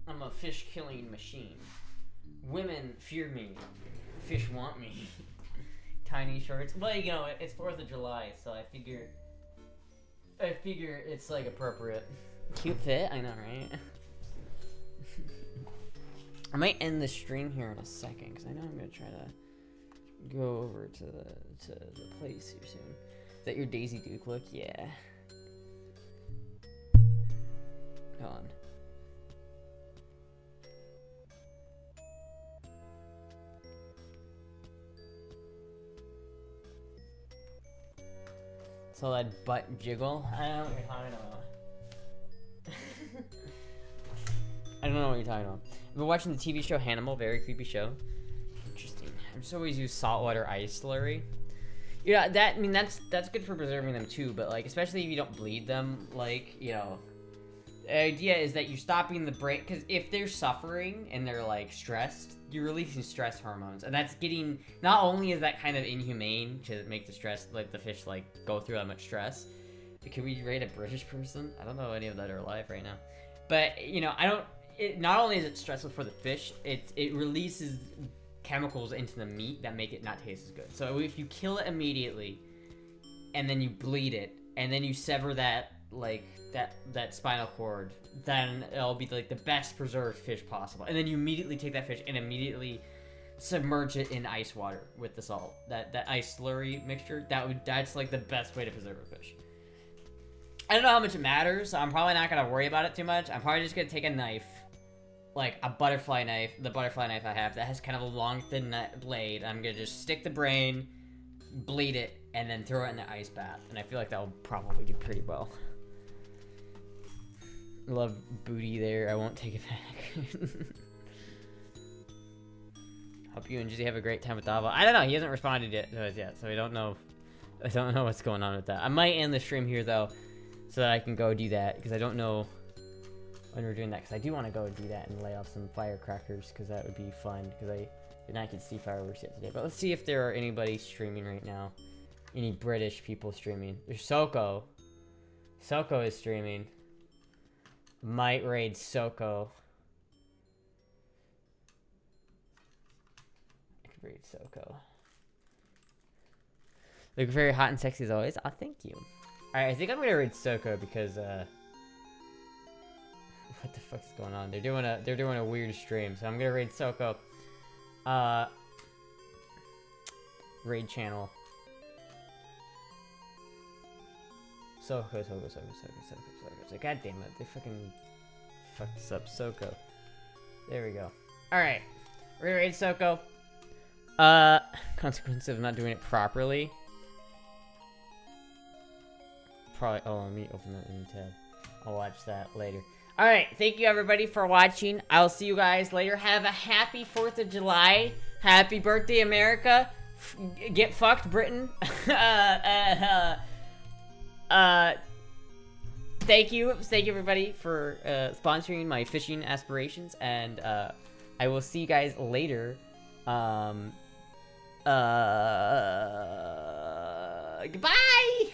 I'm a fish killing machine. Women fear me. Fish want me. Tiny shorts. Well, you know, it's 4th of July, so I figure it's like appropriate. Cute fit, I know, right? I might end the stream here in a second, because I know I'm gonna try to go over to the place here soon. Is that your Daisy Duke look? Yeah. Hold on. So that butt jiggle? I don't know what you're talking about. I don't know what you're talking about. I've been watching the TV show Hannibal, very creepy show. Interesting. I've just always used saltwater ice slurry. Yeah, that's good for preserving them too, but like especially if you don't bleed them, like, you know, the idea is that you're stopping the brain, because if they're suffering and they're like stressed, you're releasing stress hormones, and that's getting, not only is that kind of inhumane to make the stress, like the fish like go through that much stress. Can we rate a British person? I don't know any of that are alive right now, but you know, not only is it stressful for the fish, it releases chemicals into the meat that make it not taste as good. So if you kill it immediately, and then you bleed it, and then you sever that like that spinal cord, then it'll be like the best preserved fish possible. And then you immediately take that fish and immediately submerge it in ice water with the salt. That ice slurry mixture, that's like the best way to preserve a fish. I don't know how much it matters, so I'm probably not gonna worry about it too much. I'm probably just gonna take a knife, like a butterfly knife, the butterfly knife I have that has kind of a long thin blade. I'm gonna just stick the brain, bleed it, and then throw it in the ice bath. And I feel like that will probably do pretty well. Love booty there. I won't take it back. Hope you and Jizzy have a great time with Dava. I don't know. He hasn't responded to us yet, so I don't know what's going on with that. I might end the stream here though, so that I can go do that, because I don't know when we're doing that. Because I do want to go do that and lay off some firecrackers, because that would be fun. Because I did not get to see fireworks yet today. But let's see if there are anybody streaming right now. Any British people streaming? There's Soko. Soko is streaming. Might raid Soko. I could raid Soko. Look very hot and sexy as always. Oh, thank you. Alright, I think I'm gonna raid Soko because what the fuck is going on? They're doing a weird stream, so I'm gonna raid Soko. Raid channel. Soko. God damn it, they fucking fucked this up. Soko. There we go. Alright. We're gonna raid Soko. Consequence of not doing it properly. Probably, oh, let me open that new tab. I'll watch that later. Alright, thank you everybody for watching. I'll see you guys later. Have a happy 4th of July. Happy birthday, America. Get fucked, Britain. Thank you everybody for sponsoring my fishing aspirations, and I will see you guys later. Goodbye.